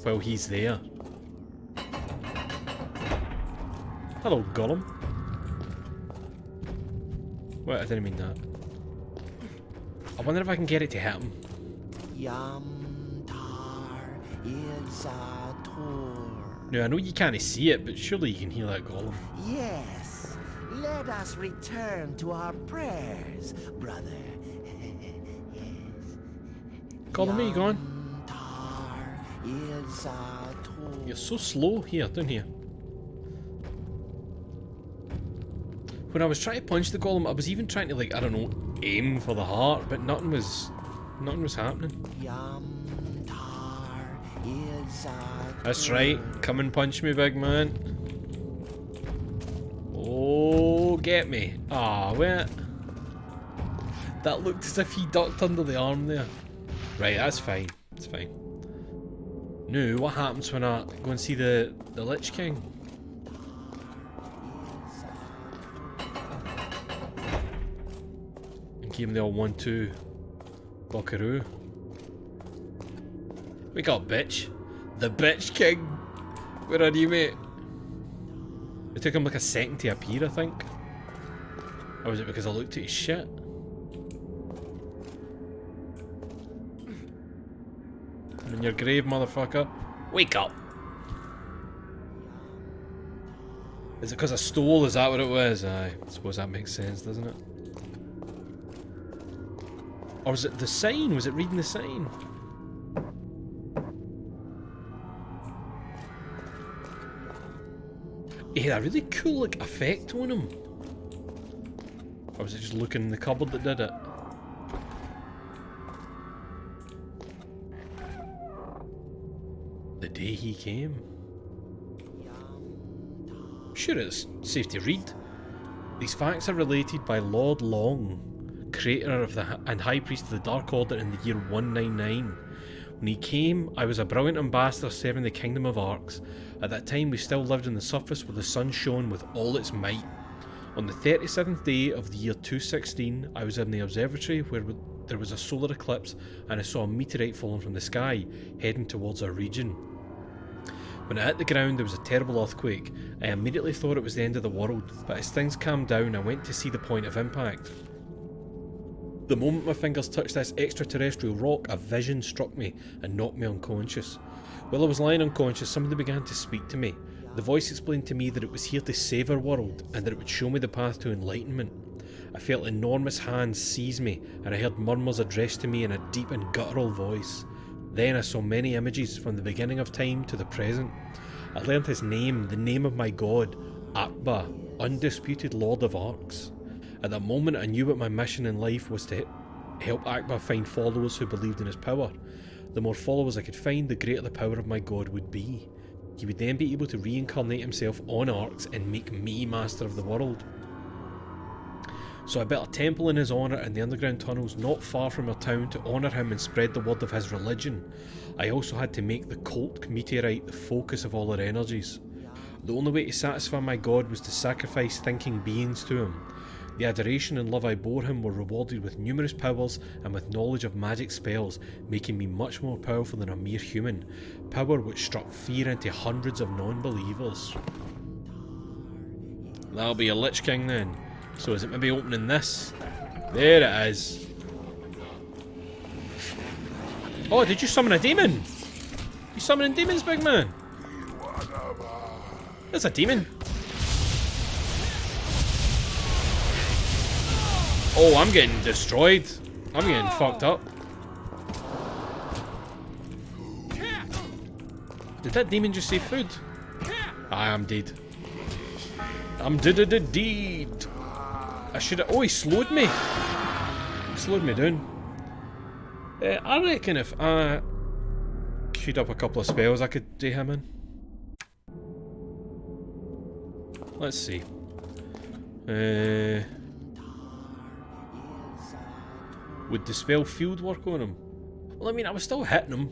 Speaker 1: Well, he's there. Hello, golem. Wait, I didn't mean that. I wonder if I can get it to hit him.
Speaker 5: Yamtar Izatur.
Speaker 1: Now, I know you can't see it, but surely you can hear that golem.
Speaker 5: Yes, let us return to our prayers, brother.
Speaker 1: Golem, where you going?
Speaker 5: Yamtar Izatur.
Speaker 1: You're so slow. Here, down here. When I was trying to punch the golem, I was even trying to, like, I don't know, aim for the heart, but nothing was happening.
Speaker 5: Yamtar Izatur.
Speaker 1: That's right. Come and punch me, big man. Oh, get me. Ah, wait. That looked as if he ducked under the arm there. Right, that's fine. It's fine. Now, what happens when I go and see the Lich King? Give him the old 1-2. Buckaroo. Wake up, bitch. The bitch king. Where are you, mate? It took him like a second to appear, I think. Or was it because I looked at his shit? I'm in your grave, motherfucker. Wake up. Is it because I stole? Is that what it was? Aye, I suppose that makes sense, doesn't it? Or was it the sign? Was it reading the sign? He had a really cool like effect on him. Or was it just looking in the cupboard that did it? The day he came. Sure, it's safe to read. These facts are related by Lord Long, creator of and High Priest of the Dark Order in the year 199. When he came, I was a brilliant ambassador serving the kingdom of Arx. At that time we still lived on the surface where the sun shone with all its might. On the 37th day of the year 216, I was in the observatory where there was a solar eclipse and I saw a meteorite falling from the sky, heading towards our region. When it hit the ground there was a terrible earthquake. I immediately thought it was the end of the world, but as things calmed down I went to see the point of impact. The moment my fingers touched this extraterrestrial rock, a vision struck me and knocked me unconscious. While I was lying unconscious, somebody began to speak to me. The voice explained to me that it was here to save our world and that it would show me the path to enlightenment. I felt enormous hands seize me and I heard murmurs addressed to me in a deep and guttural voice. Then I saw many images from the beginning of time to the present. I learned his name, the name of my god, Akbar, undisputed Lord of Arx. At that moment I knew what my mission in life was, to help Akbar find followers who believed in his power. The more followers I could find, the greater the power of my god would be. He would then be able to reincarnate himself on Arx and make me master of the world. So I built a temple in his honour in the underground tunnels not far from our town to honour him and spread the word of his religion. I also had to make the cult meteorite the focus of all our energies. The only way to satisfy my god was to sacrifice thinking beings to him. The adoration and love I bore him were rewarded with numerous powers and with knowledge of magic spells, making me much more powerful than a mere human, power which struck fear into hundreds of non-believers. That'll be a Lich King then. So is it maybe opening this? There it is. Oh, did you summon a demon? You summoning demons, big man? There's a demon. Oh, I'm getting destroyed. I'm getting fucked up. Did that demon just say food? I am dead. I'm dead. I should have... Oh, he slowed me. He slowed me down. I reckon if I queued up a couple of spells, I could do him in. Let's see. Would Dispel Field work on him? Well, I mean, I was still hitting him.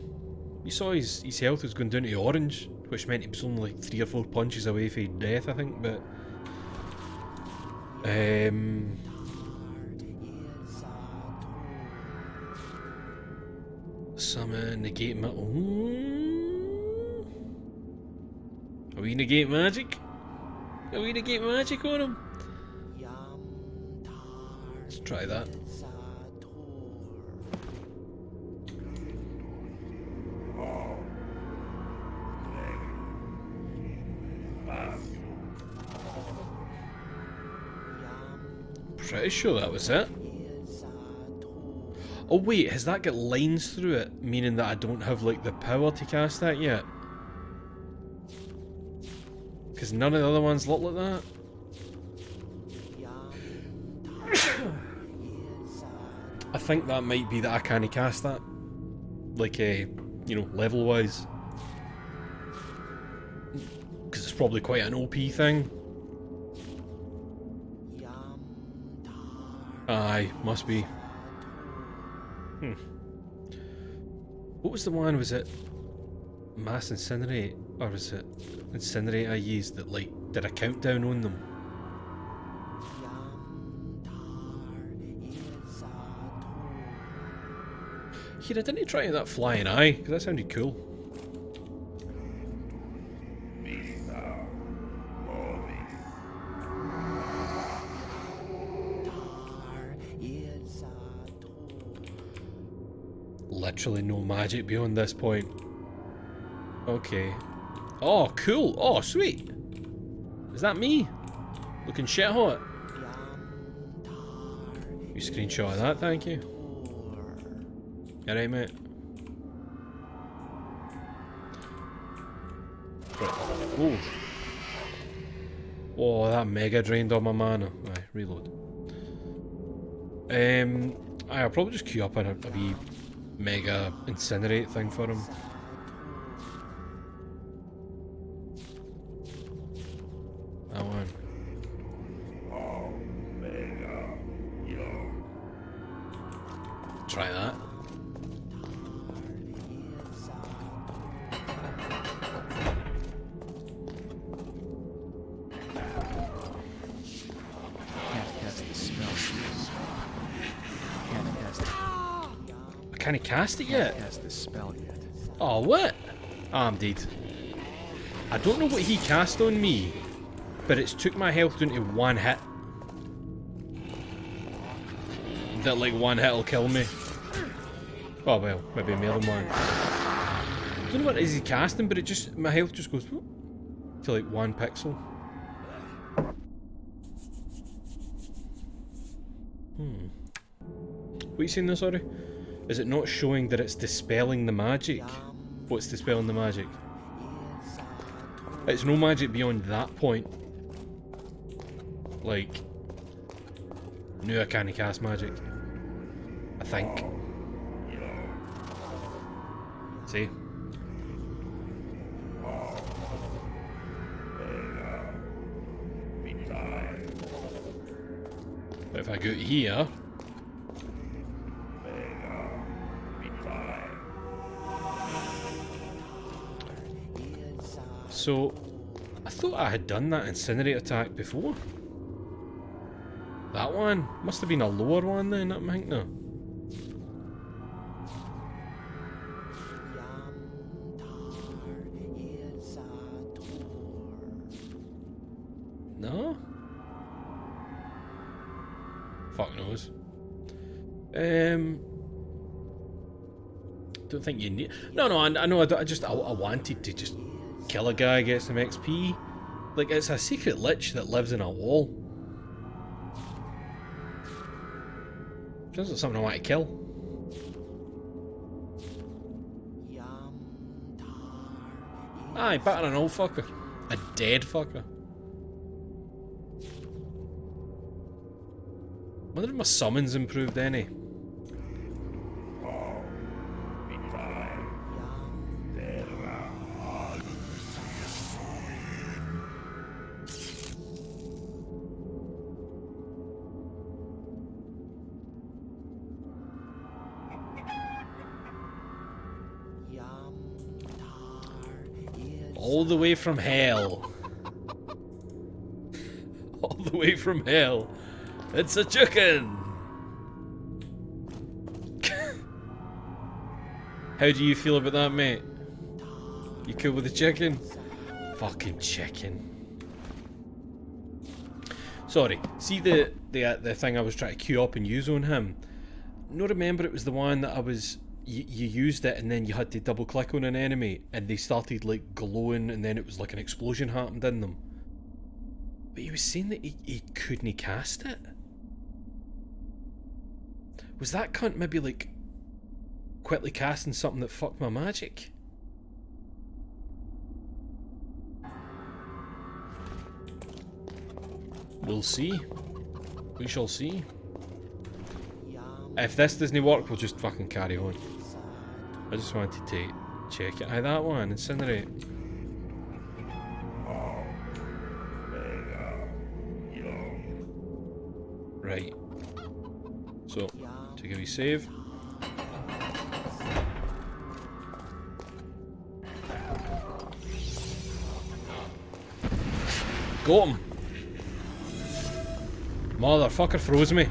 Speaker 1: You saw his health was going down to orange, which meant he was only like 3 or 4 punches away from death, I think, but... Summon, negate ma- Ooh. Are we negate magic? Are we negate magic on him? Let's try that. Pretty sure that was it. Oh wait, has that got lines through it, meaning that I don't have like the power to cast that yet? Because none of the other ones look like that. I think that might be that I can't cast that. Like, you know, level wise. Because it's probably quite an OP thing. Aye, must be. What was the one? Was it Mass Incinerate? Or was it Incinerate I used that, like, did a countdown on them? Here, I didn't try that flying eye, because that sounded cool. Literally no magic beyond this point. Okay. Oh, cool. Oh, sweet. Is that me? Looking shit hot. You screenshot of that, thank you. Alright, mate. Right. Oh. Oh, that mega drained all my mana. Aye, reload. I'll probably just queue up a wee mega incinerate thing for him. That one. Try that.
Speaker 3: Can't cast the spell. Can't cast it.
Speaker 1: I can't cast it yet.
Speaker 3: Can't cast the spell yet.
Speaker 1: Oh, what? Oh, I'm dead. I don't know what he cast on me, but it's took my health down to one hit. That like one hit will kill me. Oh well, maybe more than one. I don't know what it is he's casting, but it just, my health just goes whoop, to like 1 pixel. What are you saying there, sorry? Is it not showing that it's dispelling the magic? What's dispelling the magic? It's no magic beyond that point. Like, no, I can't cast magic. I think. See? But if I go here, so I thought I had done that incinerate attack before. That one must have been a lower one then, I think. No. No? Fuck knows. Don't think you need. No, I know. I wanted to just kill a guy, get some XP. Like, it's a secret lich that lives in a wall. Sounds like something I want to kill. Aye, better than an old fucker. A dead fucker. Wonder if my summons improved any. All the way from hell. All the way from hell. It's a chicken! How do you feel about that, mate? You cool with the chicken? Fucking chicken. Sorry, see the thing I was trying to queue up and use on him? No, remember it was the one that I was... You used it and then you had to double click on an enemy and they started like glowing and then it was like an explosion happened in them. But he was saying that he couldn't cast it. Was that cunt maybe like quickly casting something that fucked my magic? We'll see. We shall see. If this doesn't work, we'll just fucking carry on. I just wanted to check it. Aye, that one, incinerate. Right. So, take a wee save. Got him! Motherfucker froze me.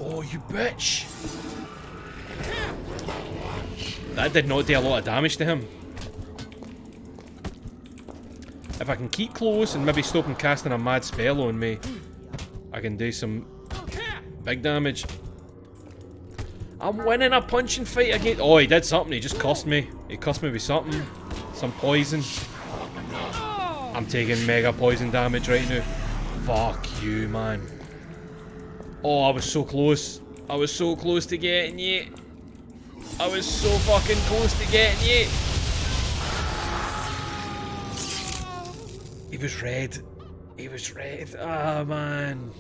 Speaker 1: Oh, you bitch! That did not do a lot of damage to him. If I can keep close and maybe stop him casting a mad spell on me, I can do some big damage. I'm winning a punching fight again. Oh, he did something. He just cussed me. He cussed me with something. Some poison. I'm taking mega poison damage right now. Fuck you, man. Oh, I was so close. I was so close to getting you. I was so fucking close to getting you. He was red. He was red. Ah, man.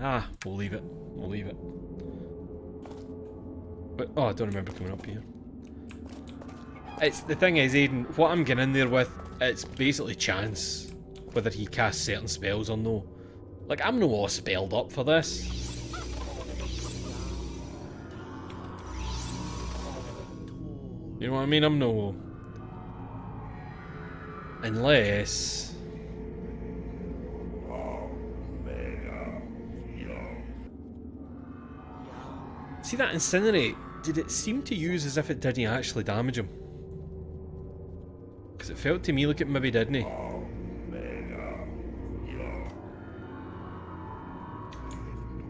Speaker 1: Ah, we'll leave it. We'll leave it. But, oh, I don't remember coming up here. It's the thing is, Aiden, what I'm getting in there with, it's basically chance whether he casts certain spells or no. Like, I'm no all spelled up for this. You know what I mean? I'm no. Unless. See that incinerate? Did it seem to use as if it didn't actually damage him? Because it felt to me like it maybe didn't.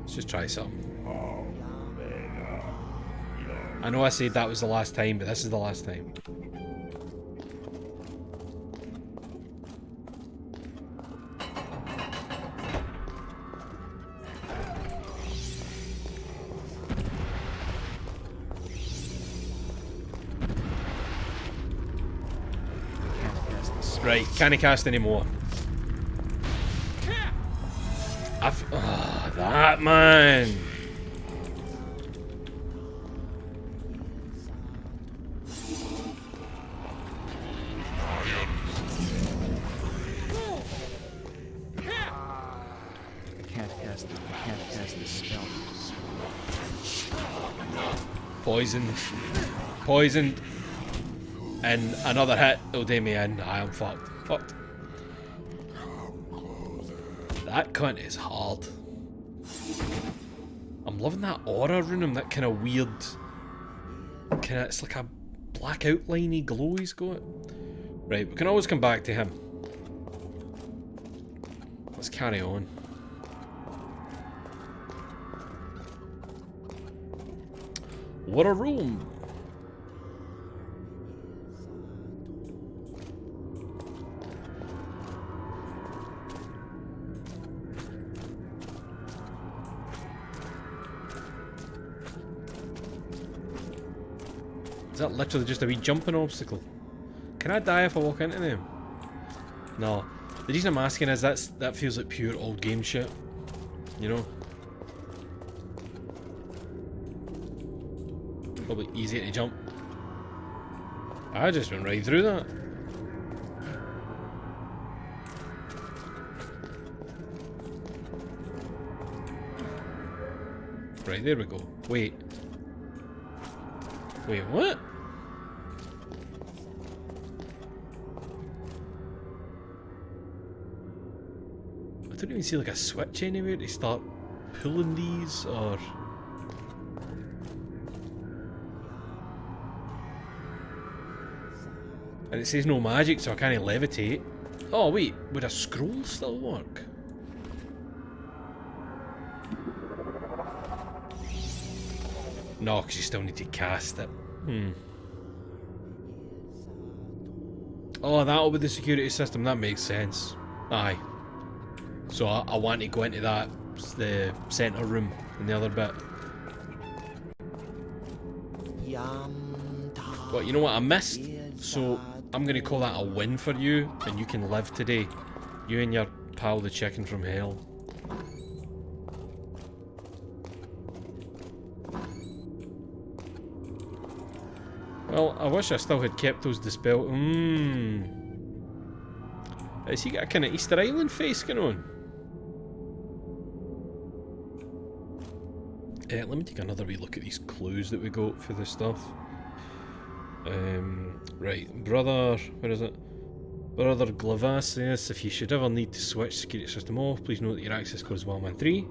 Speaker 1: Let's just try something. I know I said that was the last time, but this is the last time. Right, can't cast anymore. That man.
Speaker 3: I can't cast this spell.
Speaker 1: Poisoned. Poisoned. And another hit will do me in. I am fucked. Fucked. That cunt is hard. I'm loving that aura around him, that kind of weird... it's like a black outliney glow he's got. Right, we can always come back to him. Let's carry on. What a room! Is that literally just a wee jumping obstacle? Can I die if I walk into them? No. The reason I'm asking is that feels like pure old game shit. You know? Probably easy to jump. I just went right through that. Right, there we go. Wait. Wait, what? I don't even see like a switch anywhere to start pulling these, or... And it says no magic, so I can't levitate. Oh wait, would a scroll still work? No, because you still need to cast it. Oh, that'll be the security system. That makes sense. Aye. So I want to go into that, the centre room in the other bit. But you know what I missed? So I'm going to call that a win for you, and you can live today. You and your pal the chicken from hell. Well, I wish I still had kept those dispelled. Has he got a kind of Easter Island face going on? Let me take another wee look at these clues that we got for this stuff. Right, brother, where is it? Brother Glavasius, if you should ever need to switch security system off, please note that your access code is 113.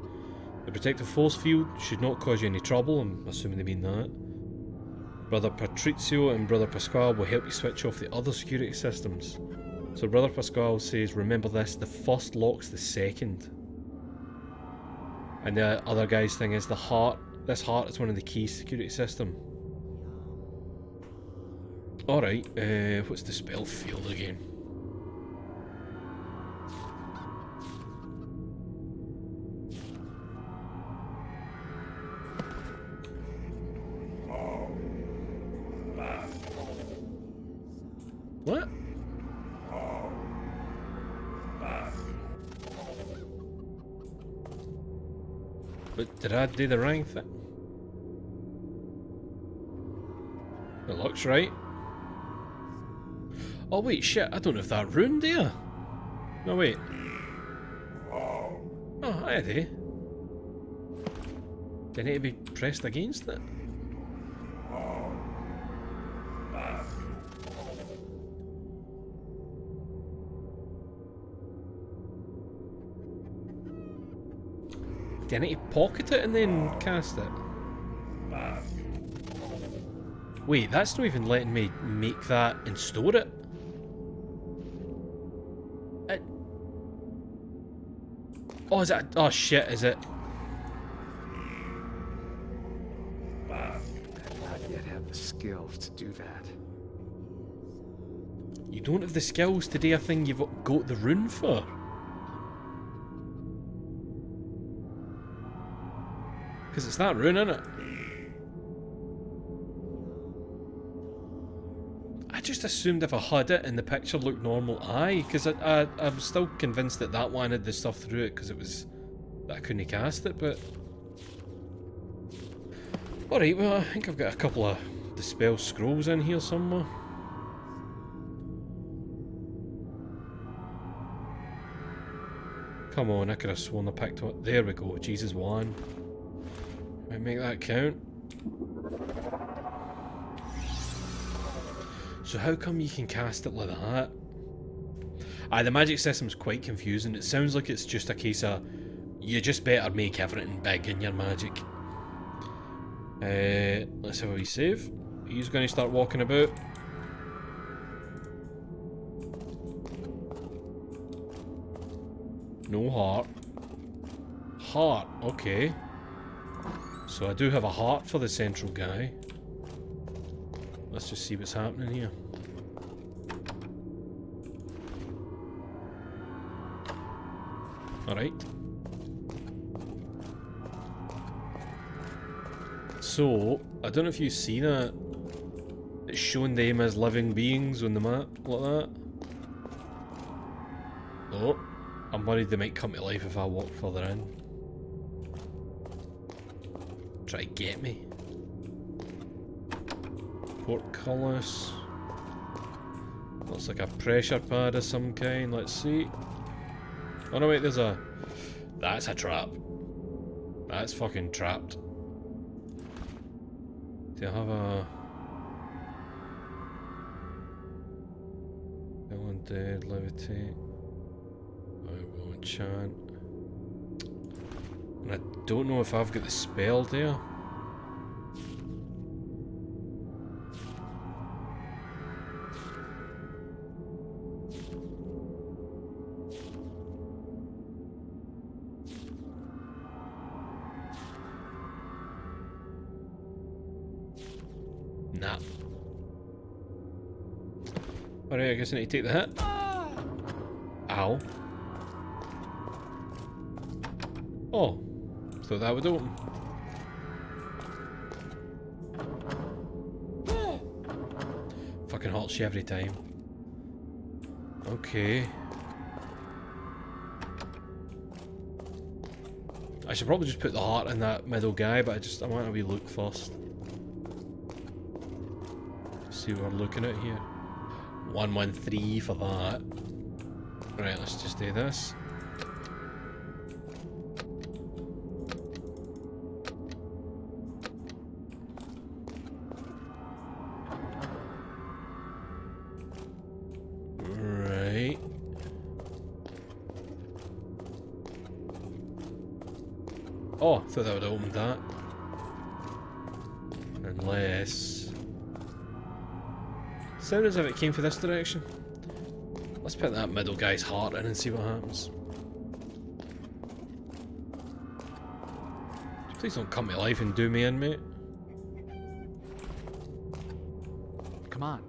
Speaker 1: The protective force field should not cause you any trouble. I'm assuming they mean that. Brother Patrizio and Brother Pasquale will help you switch off the other security systems. So Brother Pasquale says, remember this, the first lock's the second. And the other guy's thing is the heart. This heart is one of the key security system. Alright, what's the spell field again? What? But did I do the wrong thing? It looks right. Oh wait, shit, I don't know if that ruined there. No wait. Oh, I do. Do I need to be pressed against it? Do I need to pocket it and then cast it? Wait, that's not even letting me make that and store it. Oh, is that? Oh shit, is it?
Speaker 3: I do not yet have the skills to do that.
Speaker 1: You don't have the skills to do a thing you've got the rune for? Because it's that rune, isn't it? I just assumed if I had it and the picture looked normal, aye, because I'm still convinced that that one had the stuff through it because it was that I couldn't cast it, but... Alright, well, I think I've got a couple of dispel scrolls in here somewhere. Come on, I could have sworn I picked up. There we go, Jesus one. Might make that count. So how come you can cast it like that? Aye, the magic system's quite confusing. It sounds like it's just a case of you just better make everything big in your magic. Let's have a wee save. He's going to start walking about. No heart. Heart, okay. So I do have a heart for the central guy. Let's just see what's happening here. Alright. So, I don't know if you see that. It's showing them as living beings on the map, like that. Oh, I'm worried they might come to life if I walk further in. Try to get me. Portcullis. Looks like a pressure pad of some kind, let's see. Oh no wait, there's a... That's a trap. That's fucking trapped. Do I have a... Kill undead, levitate. I will enchant. And I don't know if I've got the spell there. Nah. Alright, I guess I need to take the hit. Ow. Oh. Thought that would open. Fucking halts you every time. Okay. I should probably just put the heart in that middle guy, but I want a wee look first. See what we're looking at here. 113 for that. Right, let's just do this. Right. Oh, I thought that would have opened that. Unless... Sounded as if it came from this direction. Let's put that middle guy's heart in and see what happens. Please don't come to life and do me in, mate.
Speaker 6: Come on.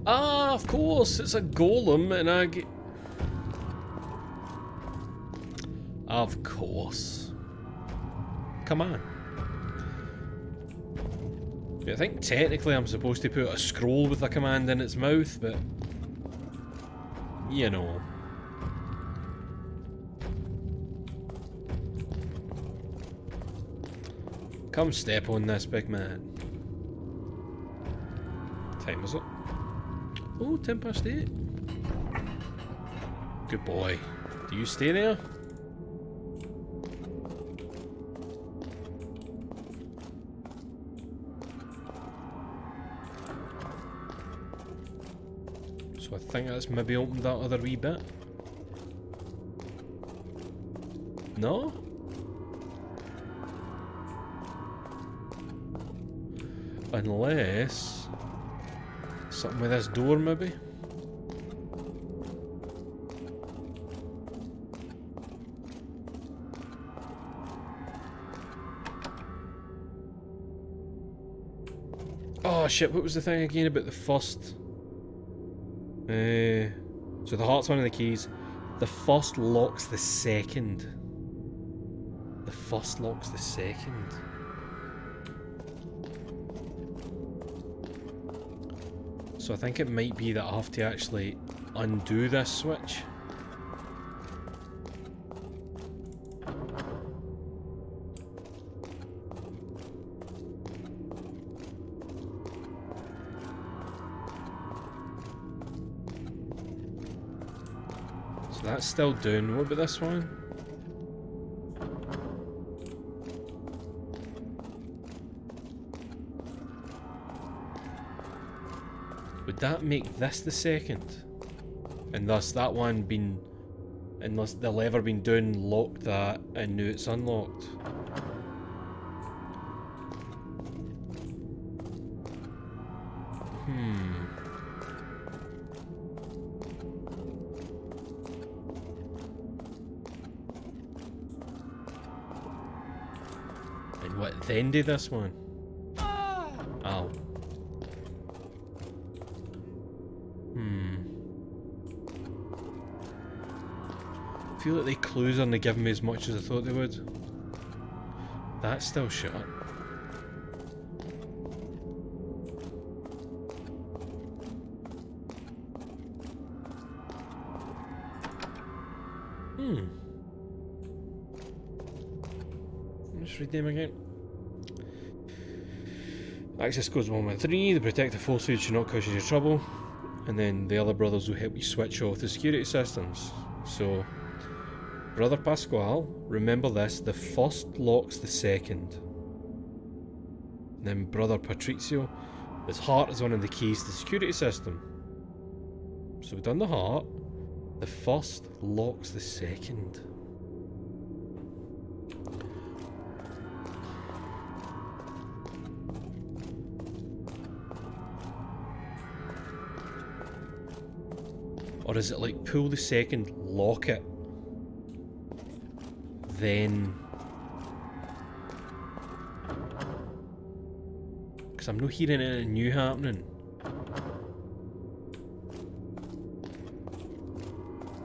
Speaker 1: Ah, of course, it's a golem and I get... Of course. Come on. I think technically I'm supposed to put a scroll with a command in its mouth, but... You know. Come step on this, big man. What time is it? Oh, 8:10. Good boy. Do you stay there? So I think that's maybe opened that other wee bit. No? Unless... something with this door, maybe? Oh shit, what was the thing again about the first? So the heart's one of the keys. The first locks the second. The first locks the second. So I think it might be that I have to actually undo this switch. So that's still doing. What about this one? Would that make this the second? And thus that one been... unless the lever been down, locked that, and now it's unlocked. And what then did this one? Ow. I feel like the clues aren't giving me as much as I thought they would. That's still shut. Let's read them again. Access codes 113, the protective force field should not cause you trouble. And then the other brothers will help you switch off the security systems. So, Brother Pasquale, remember this, the first locks the second. And then Brother Patrizio, his heart is one of the keys to the security system. So we've done the heart, the first locks the second. Or is it like pull the second, lock it, then... Because I'm not hearing anything new happening.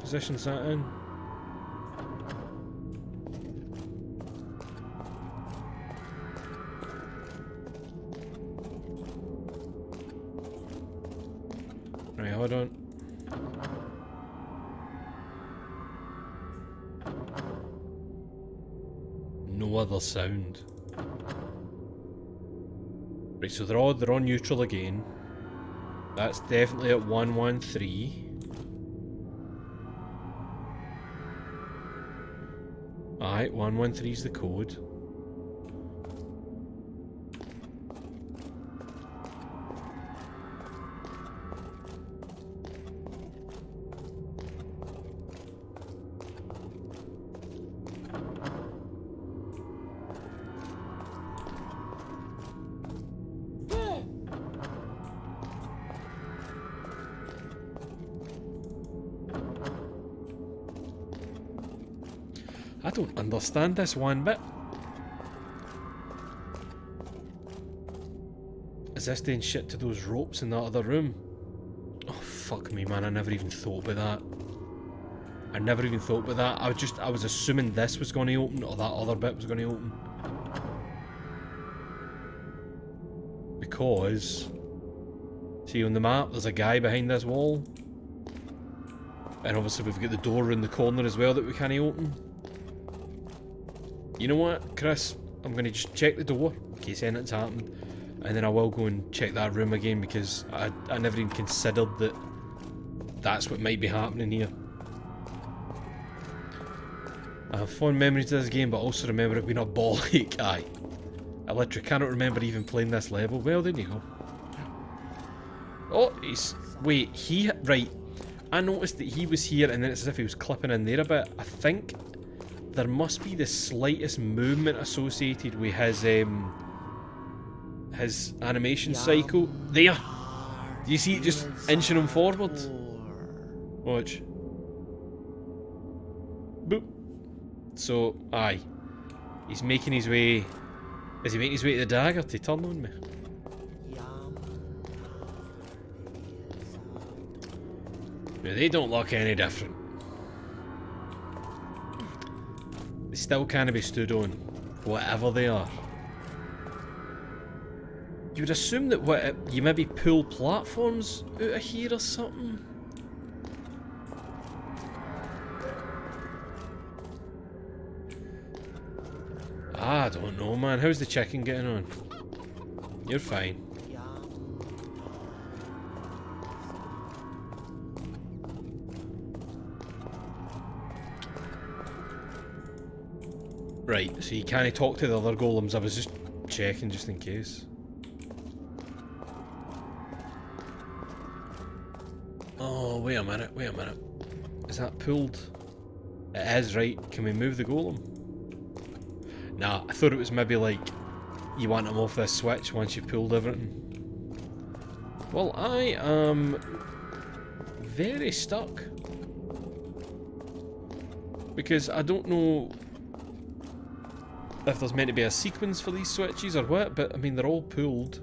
Speaker 1: Position's that in? Right, hold on. No other sound. Right, so they're on neutral again. That's definitely at 113. Alright, 113 is the code. don't understand this one bit. Is this doing shit to those ropes in that other room? Oh, fuck me, man. I never even thought about that. I never even thought about that. I was assuming this was going to open, or that other bit was going to open. Because... see on the map, there's a guy behind this wall. And obviously we've got the door in the corner as well that we can't open. You know what, Chris? I'm going to just check the door, in case anything's happened. And then I will go and check that room again, because I never even considered that that's what might be happening here. I have fond memories of this game, but also remember it being a ball ache. Aye. I literally cannot remember even playing this level. Well, there you go. Oh, he's... wait, he... right. I noticed that he was here, and then it's as if he was clipping in there a bit. I think there must be the slightest movement associated with his animation cycle. There! Do you see it just inching him forward? Watch. Boop. So, aye. He's making his way... is he making his way to the dagger to turn on me? No, they don't look any different. They still can't be stood on, whatever they are. You would assume that you maybe pull platforms out of here or something? I don't know, man. How's the chicken getting on? You're fine. Right, so you can't talk to the other golems. I was just checking just in case. Oh, wait a minute, wait a minute. Is that pulled? It is, right. Can we move the golem? Nah, I thought it was maybe like you want him off this switch once you've pulled everything. Well, I am very stuck. Because I don't know if there's meant to be a sequence for these switches or what, but I mean they're all pulled.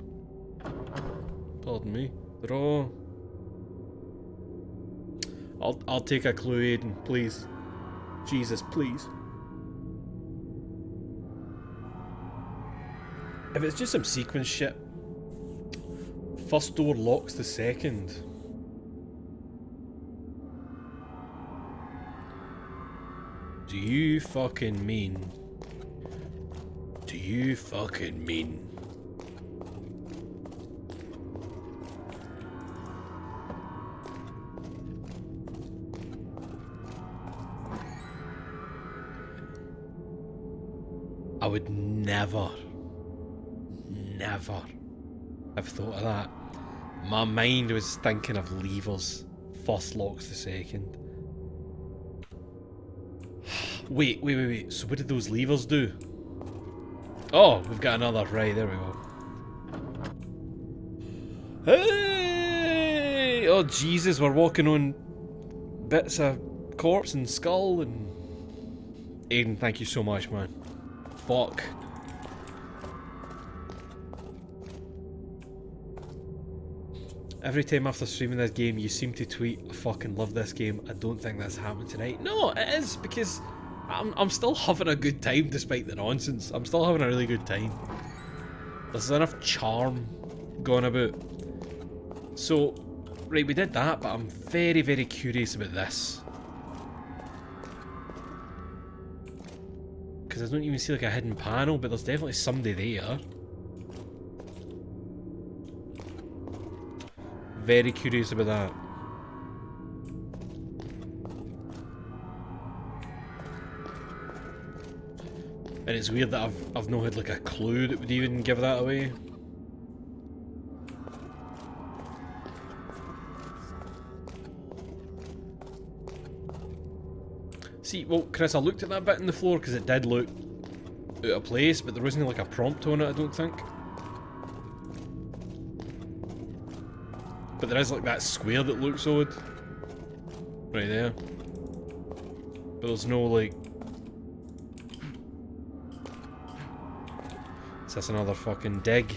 Speaker 1: Pardon me. They're all... I'll take a clue, Aiden, please. Jesus, please. If it's just some sequence shit, first door locks the second. Do you fucking mean? Do you fucking mean? I would never have thought of that. My mind was thinking of levers. First locks the second. Wait. So what did those levers do? Oh, we've got another. Right, there we go. Hey! Oh, Jesus, we're walking on bits of corpse and skull and... Aiden, thank you so much, man. Fuck. Every time after streaming this game, you seem to tweet, I fucking love this game. I don't think that's happened tonight. No, it is, because I'm still having a good time despite the nonsense. I'm still having a really good time. There's enough charm going about. So, right, we did that, but I'm very, very curious about this. Because I don't even see like a hidden panel, but there's definitely somebody there. Very curious about that. And it's weird that I've not had like a clue that would even give that away. See, well, Chris, I looked at that bit in the floor because it did look out of place, but there wasn't like a prompt on it, I don't think. But there is like that square that looks odd. Right there. But there's no like Is this another fucking dig?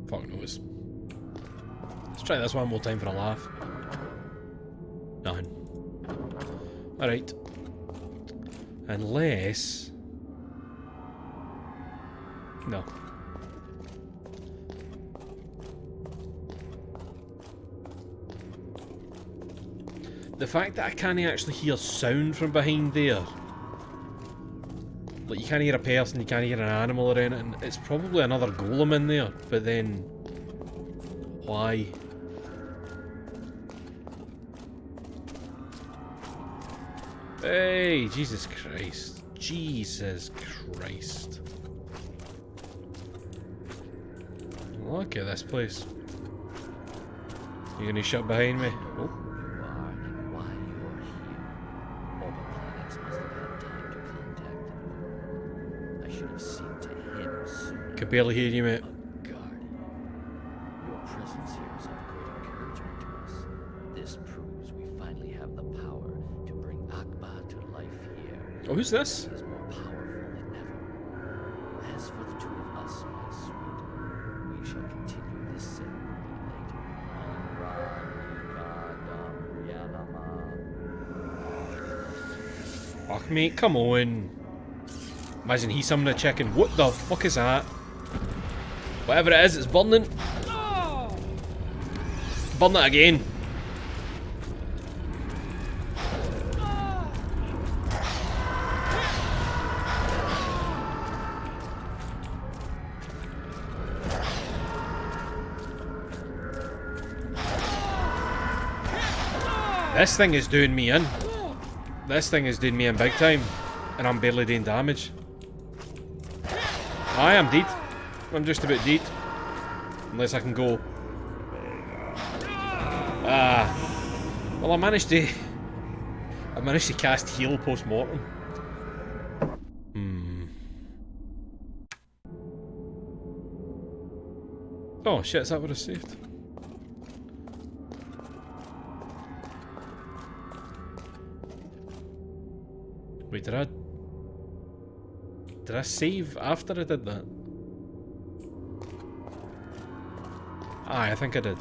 Speaker 1: Fuck knows. Let's try this one more time for a laugh. Nothing. Alright. Unless... No. The fact that I can't actually hear sound from behind there. Like, you can't hear a person, you can't hear an animal or anything. It's probably another golem in there, but then... Why? Hey, Jesus Christ. Jesus Christ. Look at this place. You gonna shut behind me? Oh. Could barely hear you, mate.
Speaker 7: God, your presence here is of great encouragement to us. This proves we finally have the power to bring Akbar to life here.
Speaker 1: Oh, who's this?
Speaker 7: He is more powerful than ever. As for the two of us, my sweet, we shall continue this ceremony later.
Speaker 1: Fuck, mate, come on. Imagine he summoned a chicken. What the fuck is that? Whatever it is, it's burning. Burn it again. This thing is doing me in. This thing is doing me in big time. And I'm barely doing damage. I am dead. I'm just about dead. Unless I can go. Well, I managed to cast heal post-mortem. Oh shit, is that what I saved? Wait, did I save after I did that? Aye, I think I did.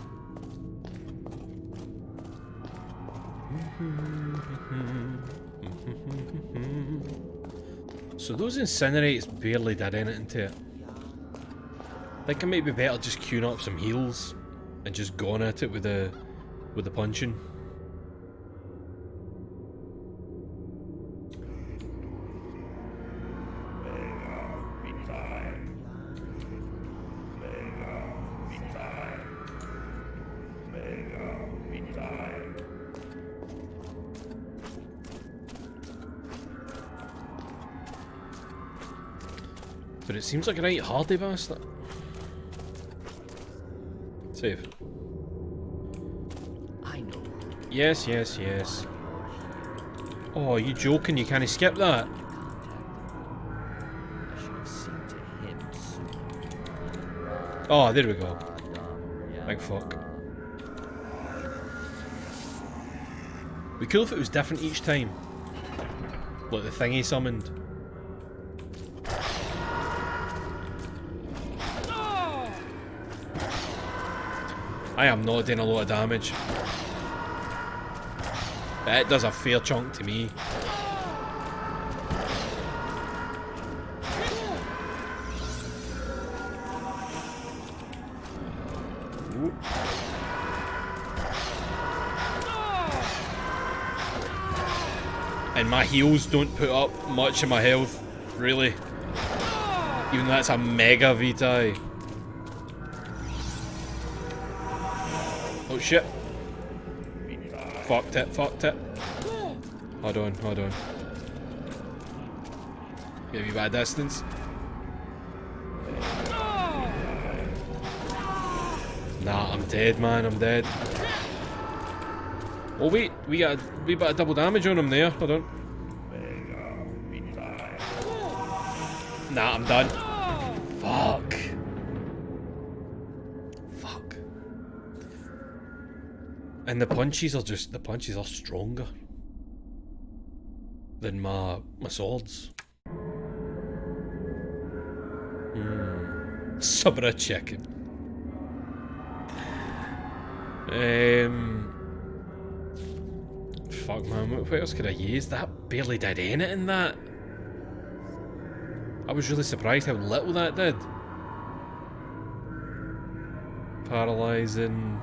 Speaker 1: So those incinerates barely did anything to it. I think it might be better just queuing up some heals and just going at it with the punching. But it seems like a right hardy bastard. Save.
Speaker 7: I know.
Speaker 1: Yes, yes, yes. Oh, are you joking? You can't skip that?
Speaker 7: I should have seen to him sooner.
Speaker 1: Oh, there we go. Big fuck. It'd be cool if it was different each time. Like the thing he summoned. I am not doing a lot of damage. But it does a fair chunk to me. Ooh. And my heals don't put up much of my health, really. Even though that's a mega Vitae. Oh shit. Fucked it, fucked it. Hold on, hold on. Maybe by distance. Nah, I'm dead, man, I'm dead. Oh wait, we got a wee bit of double damage on him there, hold on. Nah, I'm done. Fuck. Fuck. And the punches are stronger than my swords. Summer a chicken. Fuck man, what else could I use? That barely did anything, that. I was really surprised how little that did. Paralysing.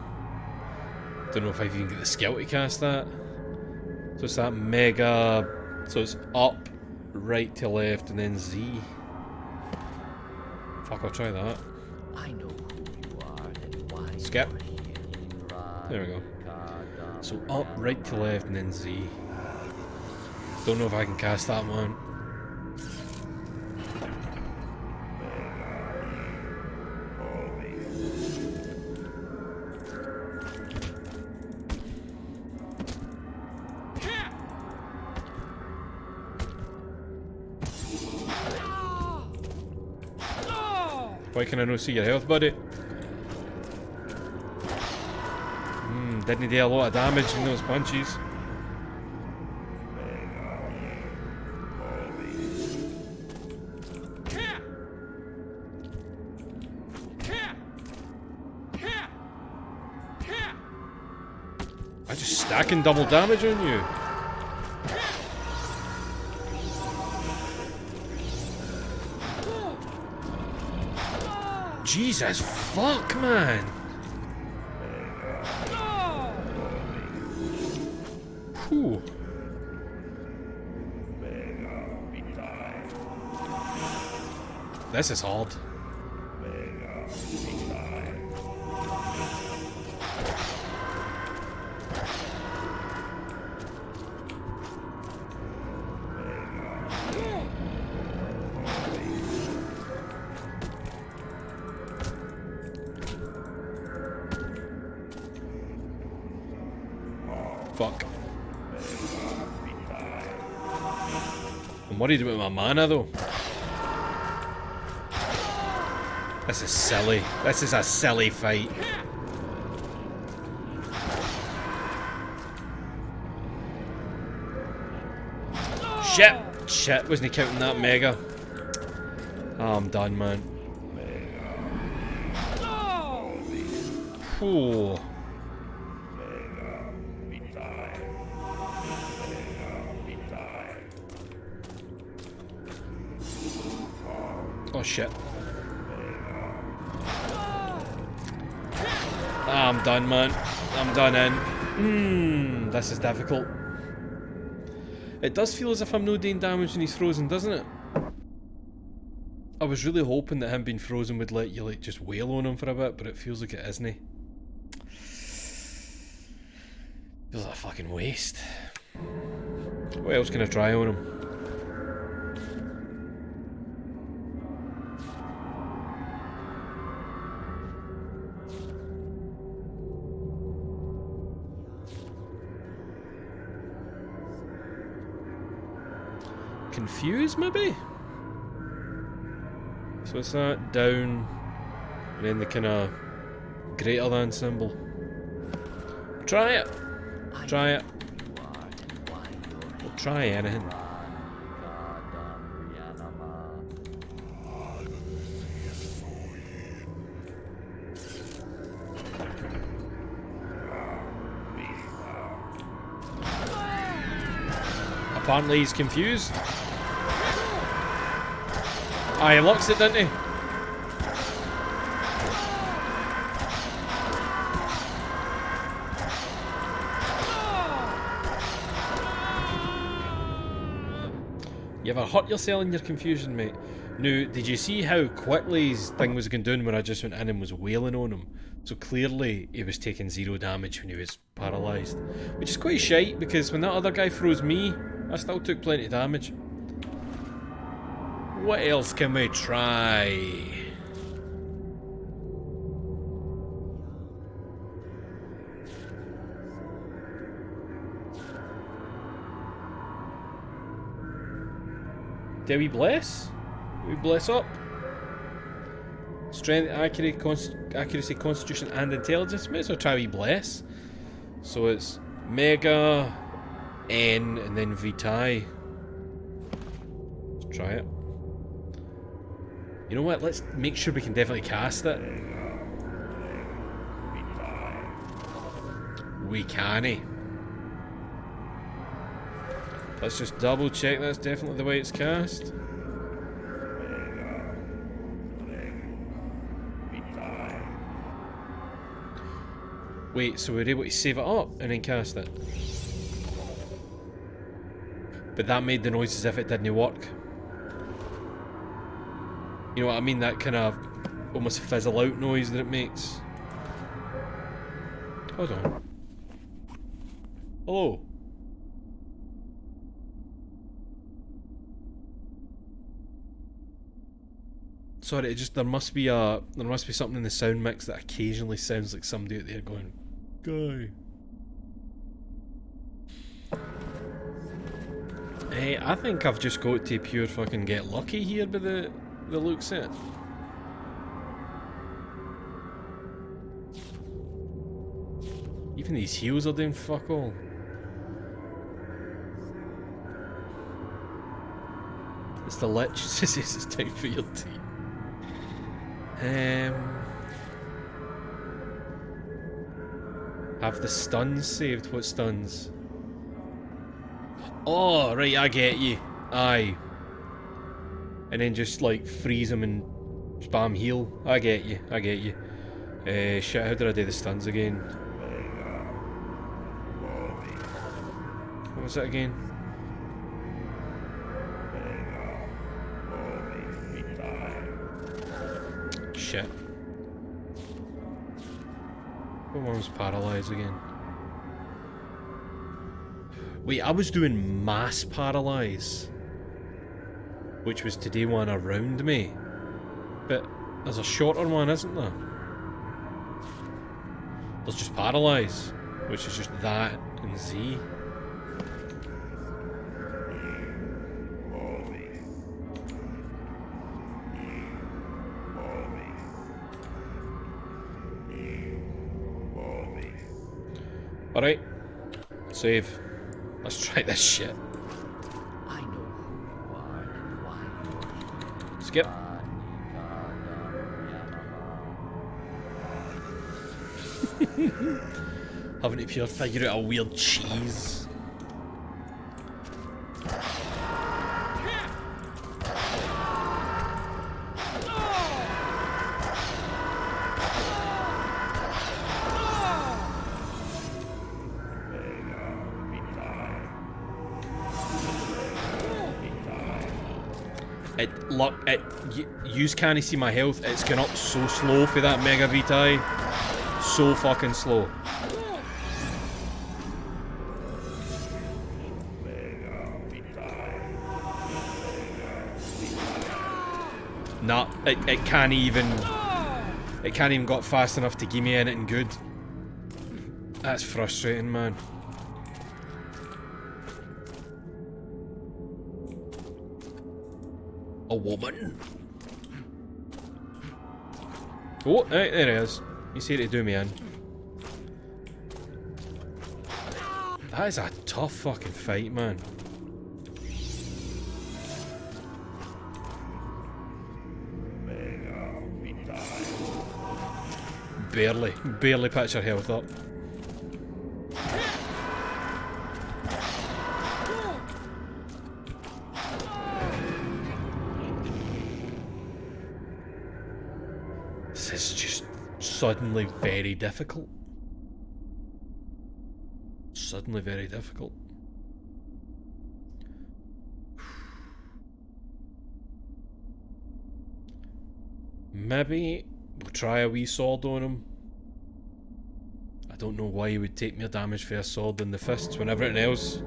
Speaker 1: Don't know if I even get the skill to cast that. So it's that mega. So it's up, right to left, and then Z. Fuck, I'll try that.
Speaker 7: I know who you are and why
Speaker 1: Skip.
Speaker 7: you're here.
Speaker 1: There we go. So up, right to left, and then Z. Don't know if I can cast that one. Why can I not see your health, buddy? Didn't do a lot of damage in those punches. I just stacking double damage on you. Jesus fuck, man. Whew. This is hard. Fuck. I'm worried about my mana though. This is silly. This is a silly fight. Shit! Shit, wasn't counting that mega. Oh, I'm done, man. Ooh. Oh shit. I'm done, man. I'm done in. This is difficult. It does feel as if I'm not doing damage when he's frozen, doesn't it? I was really hoping that him being frozen would let you like just wail on him for a bit, but it feels like it isn't. Feels like a fucking waste. What else can I try on him? Confuse, maybe? So it's that down, and then the kind of greater than symbol. Try it! Try it. We'll try anything. Apparently he's confused. Ah, he locks it, didn't he? You ever hurt yourself in your confusion, mate? Now, did you see how quickly his thing was going down when I just went in and was wailing on him? So clearly he was taking 0 damage when he was paralysed. Which is quite shite, because when that other guy froze me, I still took plenty of damage. What else can we try? Do we bless? We bless up. Strength, accuracy, constitution, and intelligence. Might as well try we bless. So it's Mega, N, and then Vitae. Let's try it. You know what? Let's make sure we can definitely cast it. We canny. Let's just double check that's definitely the way it's cast. Wait, so we're able to save it up and then cast it. But that made the noise as if it didn't work. You know what I mean? That kind of almost fizzle out noise that it makes. Hold on. Hello. Sorry, it just there must be something in the sound mix that occasionally sounds like somebody out there going, "Guy." Hey, I think I've just got to pure fucking get lucky here by the looks of it. Even these heals are doing fuck all. It's the lich. It says it's time for your tea. Have the stuns saved? What stuns? Oh, right, I get you. Aye. And then just like freeze them and spam heal. I get you, I get you. Shit, how did I do the stuns again? What was it again? Shit. What one was paralysed again? Wait, I was doing mass paralyze, which was to do one around me. But there's a shorter one, isn't there? There's just paralyze, which is just that and Z. Alright, save. Let's try this shit.
Speaker 7: I know who you are and why you are.
Speaker 1: Skip. Having to pure figure out a weird cheese. Yous can't see my health. It's going up so slow for that Mega Vitae. So fucking slow. Nah, it can't even. It can't even got fast enough to give me anything good. That's frustrating, man. A woman? Oh, there it is. He's here to do me in. That is a tough fucking fight, man. Barely patch her health up. This is just suddenly very difficult. Suddenly very difficult. Maybe we'll try a wee sword on him. I don't know why he would take more damage for a sword than the fists when everything else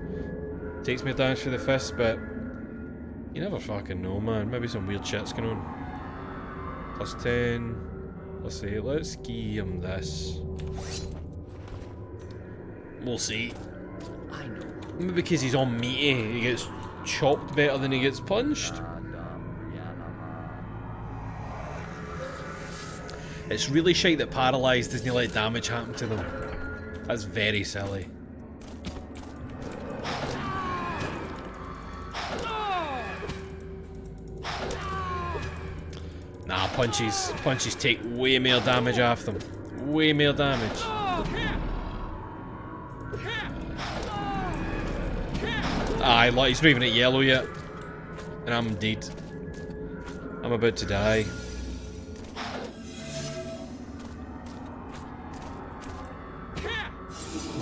Speaker 1: takes more damage for the fists, but you never fucking know, man. Maybe some weird shit's going on. Plus 10. Let's see, let's give him this. We'll see.
Speaker 7: I know.
Speaker 1: Maybe because he's on meaty, he gets chopped better than he gets punched. It's really shite that paralysed doesn't let damage happen to them. That's very silly. Nah, punches take way more damage off them. Way more damage. Aye, look, he's not even at yellow yet. And I'm dead. I'm about to die.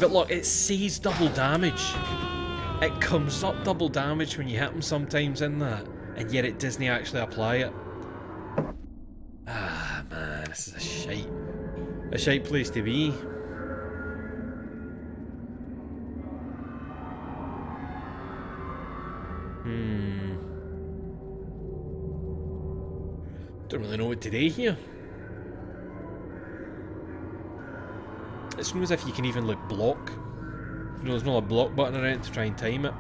Speaker 1: But look, it says double damage. It comes up double damage when you hit him sometimes in that. And yet it doesn't actually apply it. Ah, man, this is a shite. A shite place to be. Don't really know what to do here. It's not as if you can even, like, block. You know, there's not a block button around to try and time it.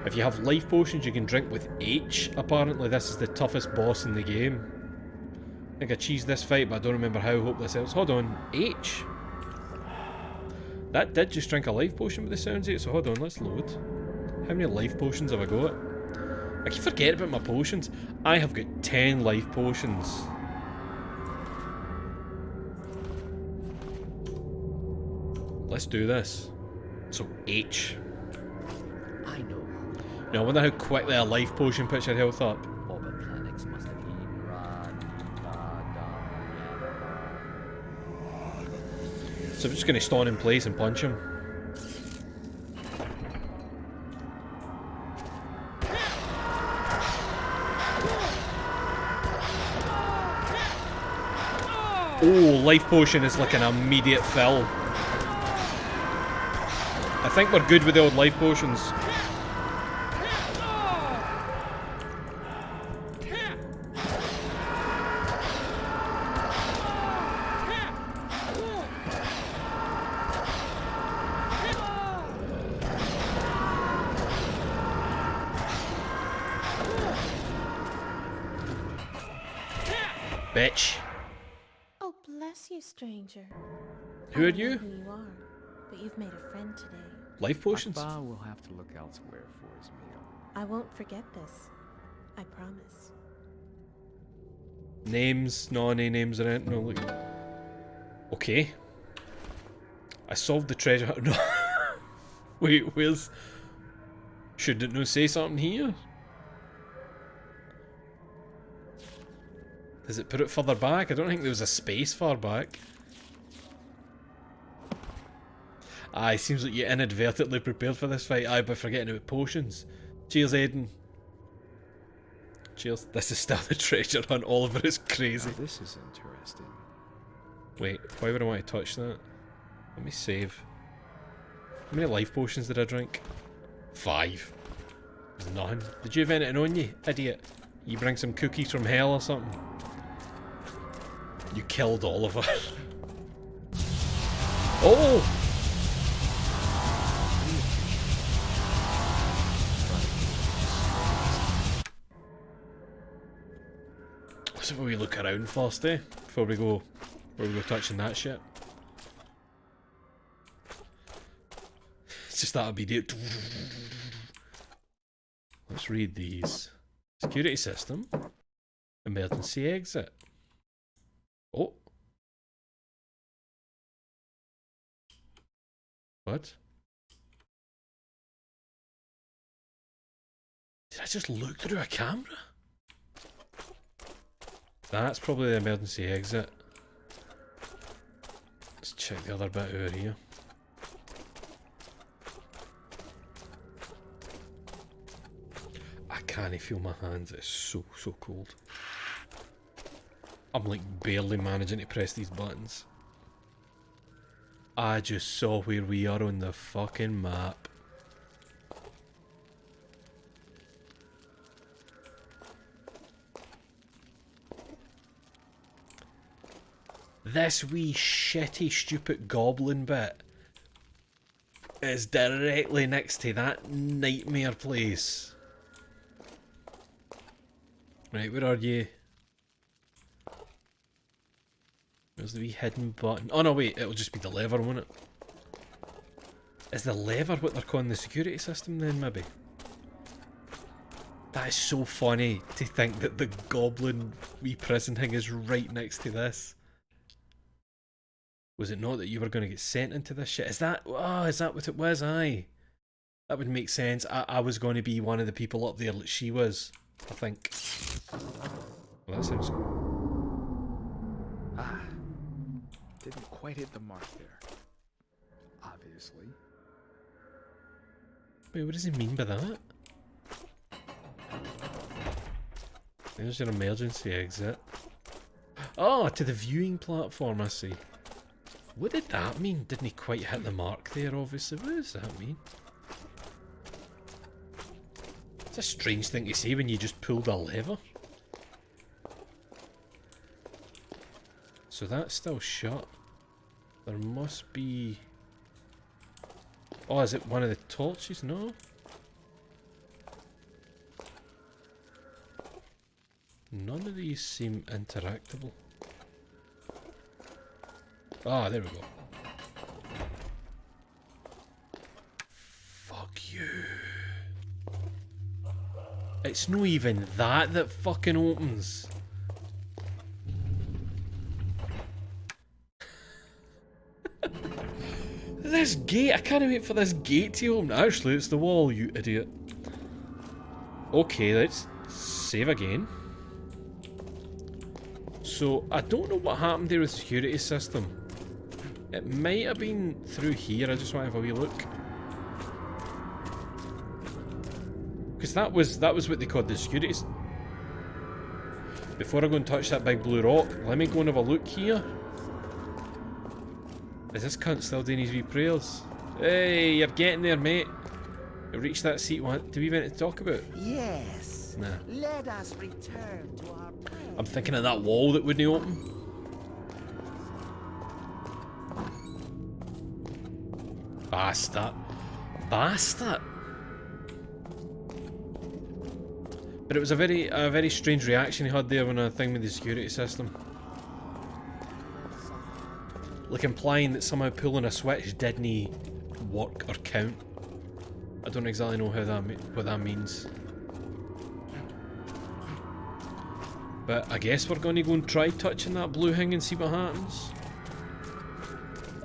Speaker 1: If you have life potions, you can drink with H. Apparently, this is the toughest boss in the game. I think I cheesed this fight, but I don't remember how. Hope this helps. Hold on, H. That did just drink a life potion with the sounds of it, so hold on, let's load. How many life potions have I got? I keep forgetting about my potions. I have got 10 life potions. Let's do this. So, H.
Speaker 7: I know.
Speaker 1: Now, I wonder how quickly a life potion puts your health up.
Speaker 7: Orbit planets must have eaten
Speaker 1: So I'm just going to stand in place and punch him. Oh, life potion is like an immediate fill. I think we're good with the old life potions. Bitch.
Speaker 2: Oh, bless you, stranger.
Speaker 1: Who are
Speaker 2: I don't know
Speaker 1: you?
Speaker 2: who you are, but you've made a friend today.
Speaker 1: Life potions?
Speaker 3: Akbar will have to look elsewhere for his meal.
Speaker 2: I won't forget this. I promise.
Speaker 1: Names? No, any names around? No, look. Okay. I solved the treasure hunt. No. Wait, where's... Should it no say something here? Does it put it further back? I don't think there was a space far back. Aye, seems like you inadvertently prepared for this fight. Aye, by forgetting about potions. Cheers, Aiden. Cheers. This is still the treasure hunt. Oliver is crazy.
Speaker 3: Now, this is interesting.
Speaker 1: Wait, why would I want to touch that? Let me save. How many life potions did I drink? 5. There's none. Did you have anything on you, idiot? You bring some cookies from hell or something? You killed Oliver. Oh! Let's have a wee look around first, eh? Before we go touching that shit. It's just that immediate. Let's read these. Security system. Emergency exit. Oh. What? Did I just look through a camera? That's probably the emergency exit. Let's check the other bit over here. I can't feel my hands, it's so cold. I'm like barely managing to press these buttons. I just saw where we are on the fucking map. This wee shitty stupid goblin bit is directly next to that nightmare place. Right, where are you? There's the wee hidden button. Oh no, wait, it'll just be the lever, won't it? Is the lever what they're calling the security system then, maybe? That is so funny to think that the goblin wee prison thing is right next to this. Was it not that you were going to get sent into this shit? Is that what it was? Aye. That would make sense. I was going to be one of the people up there like she was, I think. Well, that sounds...
Speaker 3: Ah, didn't quite hit the mark there. Obviously.
Speaker 1: Wait, what does he mean by that? There's your emergency exit. Oh, to the viewing platform, I see. What did that mean? Didn't he quite hit the mark there, obviously? What does that mean? It's a strange thing to say when you just pulled a lever. So that's still shut. There must be... Oh, is it one of the torches? No? None of these seem interactable. Ah, there we go. Fuck you. It's not even that fucking opens. This gate, I can't wait for this gate to open. Actually, it's the wall, you idiot. Okay, let's save again. So, I don't know what happened there with the security system. It might have been through here, I just want to have a wee look. Because that was what they called the security... Before I go and touch that big blue rock, let me go and have a look here. Is this cunt still doing his wee prayers? Hey, you're getting there, mate. You reached that seat. What do we even to talk about?
Speaker 5: Yes.
Speaker 1: Nah.
Speaker 5: Let us return to our prayers.
Speaker 1: I'm thinking of that wall that wouldn't open. Bastard. Bastard. But it was a very strange reaction he had there when I thing with the security system. Like implying that somehow pulling a switch didn't work or count. I don't exactly know how what that means. But I guess we're going to go and try touching that blue thing and see what happens.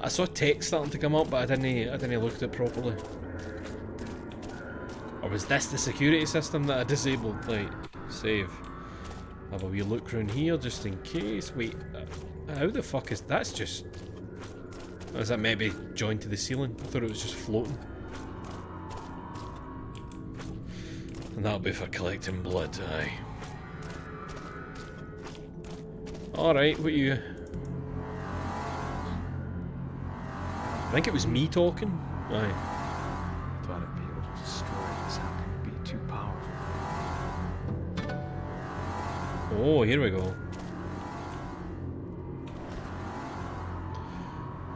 Speaker 1: I saw text starting to come up, but I didn't look at it properly. Or was this the security system that I disabled? Like, save. Have a wee look around here just in case. Wait, how the fuck is that's just... Or is that maybe joined to the ceiling? I thought it was just floating. And that'll be for collecting blood, aye. Alright, what you... I think it was me talking. Aye.
Speaker 3: Thought I'd be able to destroy this. How can it be too powerful?
Speaker 1: Oh, here we go.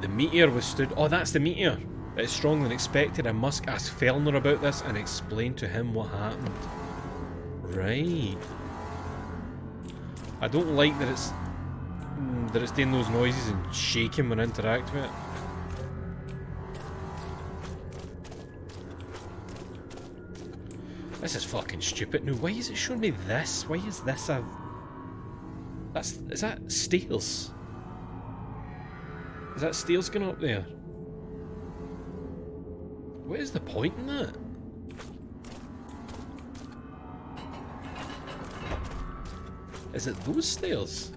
Speaker 1: The meteor withstood... Oh, that's the meteor. It's stronger than expected. I must ask Fellner about this and explain to him what happened. Right. I don't like that it's doing those noises and shaking when I interact with it. This is fucking stupid. Now, why is it showing me this? Why is this a... Is that stairs? Is that stairs going up there? What is the point in that? Is it those stairs?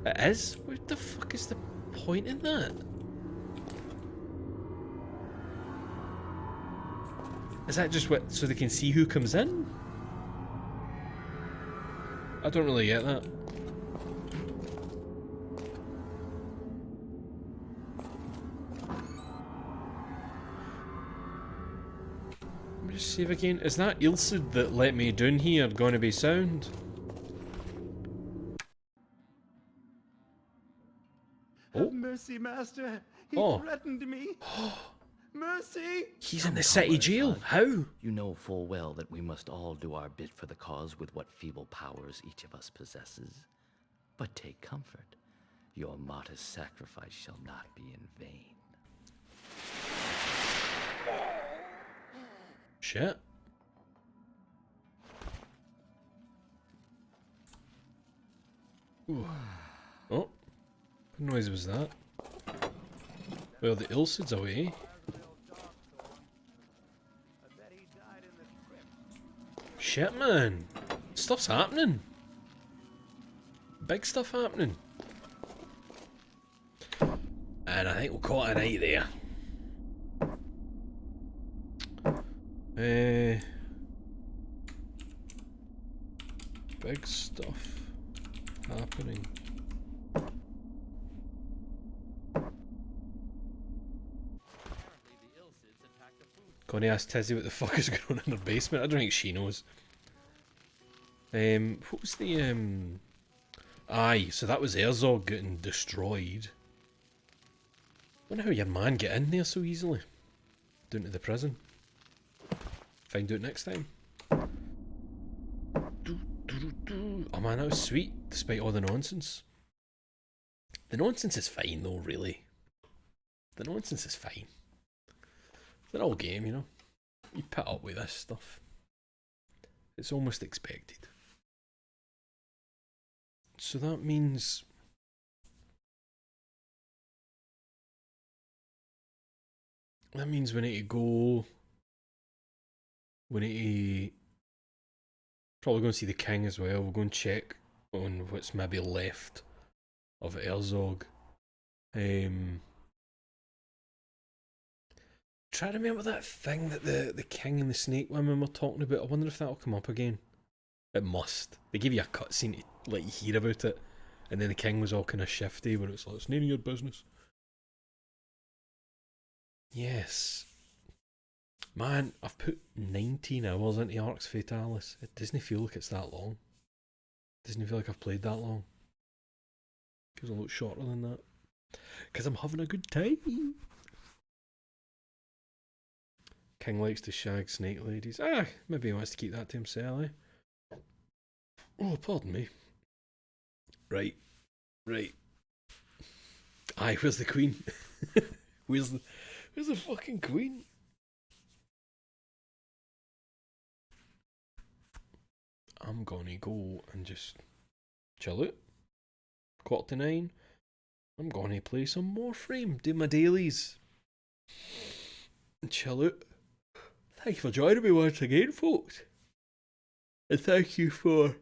Speaker 1: It is? What the fuck is the point in that? Is that just what, so they can see who comes in? I don't really get that. Let me just save again. Is that Ilsud that let me down here going to be sound?
Speaker 5: Have mercy, master. He threatened me. Mercy!
Speaker 1: He's in the city jail. How?
Speaker 7: You know full well that we must all do our bit for the cause with what feeble powers each of us possesses. But take comfort. Your martyr's sacrifice shall not be in vain.
Speaker 1: Shit. Ooh. Oh. What noise was that? Well, the Ilcid's away. Shit, man. Stuff's happening. Big stuff happening. And I think we'll call it a night there. Big stuff happening. Gonna ask Tizzy what the fuck is going on in her basement. I don't think she knows. What was the Aye, so that was Herzog getting destroyed. Wonder how your man get in there so easily. Down to the prison. Find out next time. Oh man, that was sweet, despite all the nonsense. The nonsense is fine though, really. The nonsense is fine. It's an old game, you know. You put up with this stuff. It's almost expected. So that means... That means we need to go... We need to... Probably go and see the king as well. We'll go and check on what's maybe left of Herzog. Try to remember that thing that the king and the snake women were talking about. I wonder if that'll come up again. It must. They give you a cutscene to let you hear about it. And then the king was all kind of shifty where it's like, it's none of your business. Yes. Man, I've put 19 hours into Arx Fatalis. It doesn't feel like it's that long. It doesn't feel like I've played that long. It feels a lot shorter than that. Because I'm having a good time. King likes to shag snake ladies. Ah, maybe he wants to keep that to himself, eh? Oh, pardon me. Right. Aye, where's the queen? Where's the fucking queen? I'm gonna go and just chill out. 8:45. I'm gonna play some more Frame, do my dailies. And chill out. Thank you for joining me once again, folks. And thank you for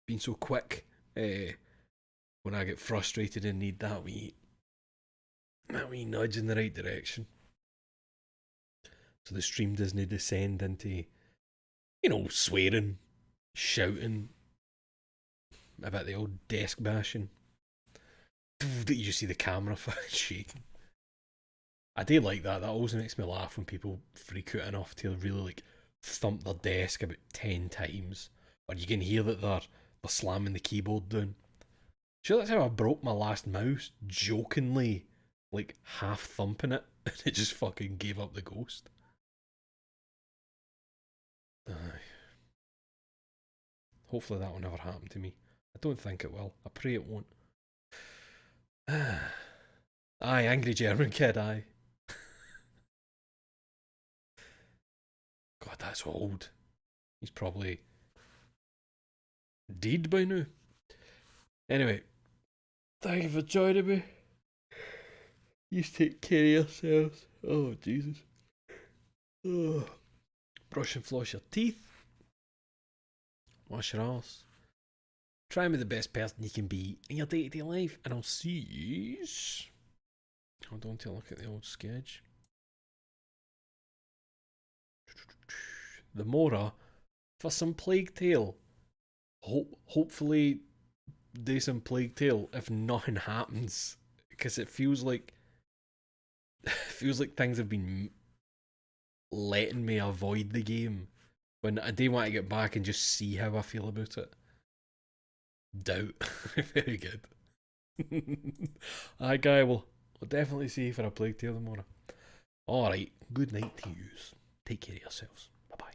Speaker 1: being so quick when I get frustrated and need that wee nudge in the right direction. So the stream doesn't descend into, you know, swearing, shouting, about the old desk bashing. Did you just see the camera shaking? I do like that. That always makes me laugh when people freak out enough to really like thump their desk about 10 times. Or you can hear that they're slamming the keyboard down. Sure, that's how I broke my last mouse, jokingly, like half thumping it, and it just fucking gave up the ghost. Aye. Hopefully that will never happen to me. I don't think it will. I pray it won't. Aye, angry German kid, aye. God, that's old. He's probably dead by now. Anyway, thank you for joining me. You take care of yourselves. Oh, Jesus. Oh. Brush and floss your teeth. Wash your ass. Try and be the best person you can be in your day-to-day life. And I'll see you. Hold on till I look at the old sketch. The Mora for some Plague Tale. Hopefully do some Plague Tale if nothing happens. Because it feels like things have been letting me avoid the game when I do want to get back and just see how I feel about it. Doubt. Very good. Alright, guy, we'll definitely see you for a Plague Tale tomorrow. Alright, good night to yous. Take care of yourselves. Bye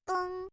Speaker 1: bye.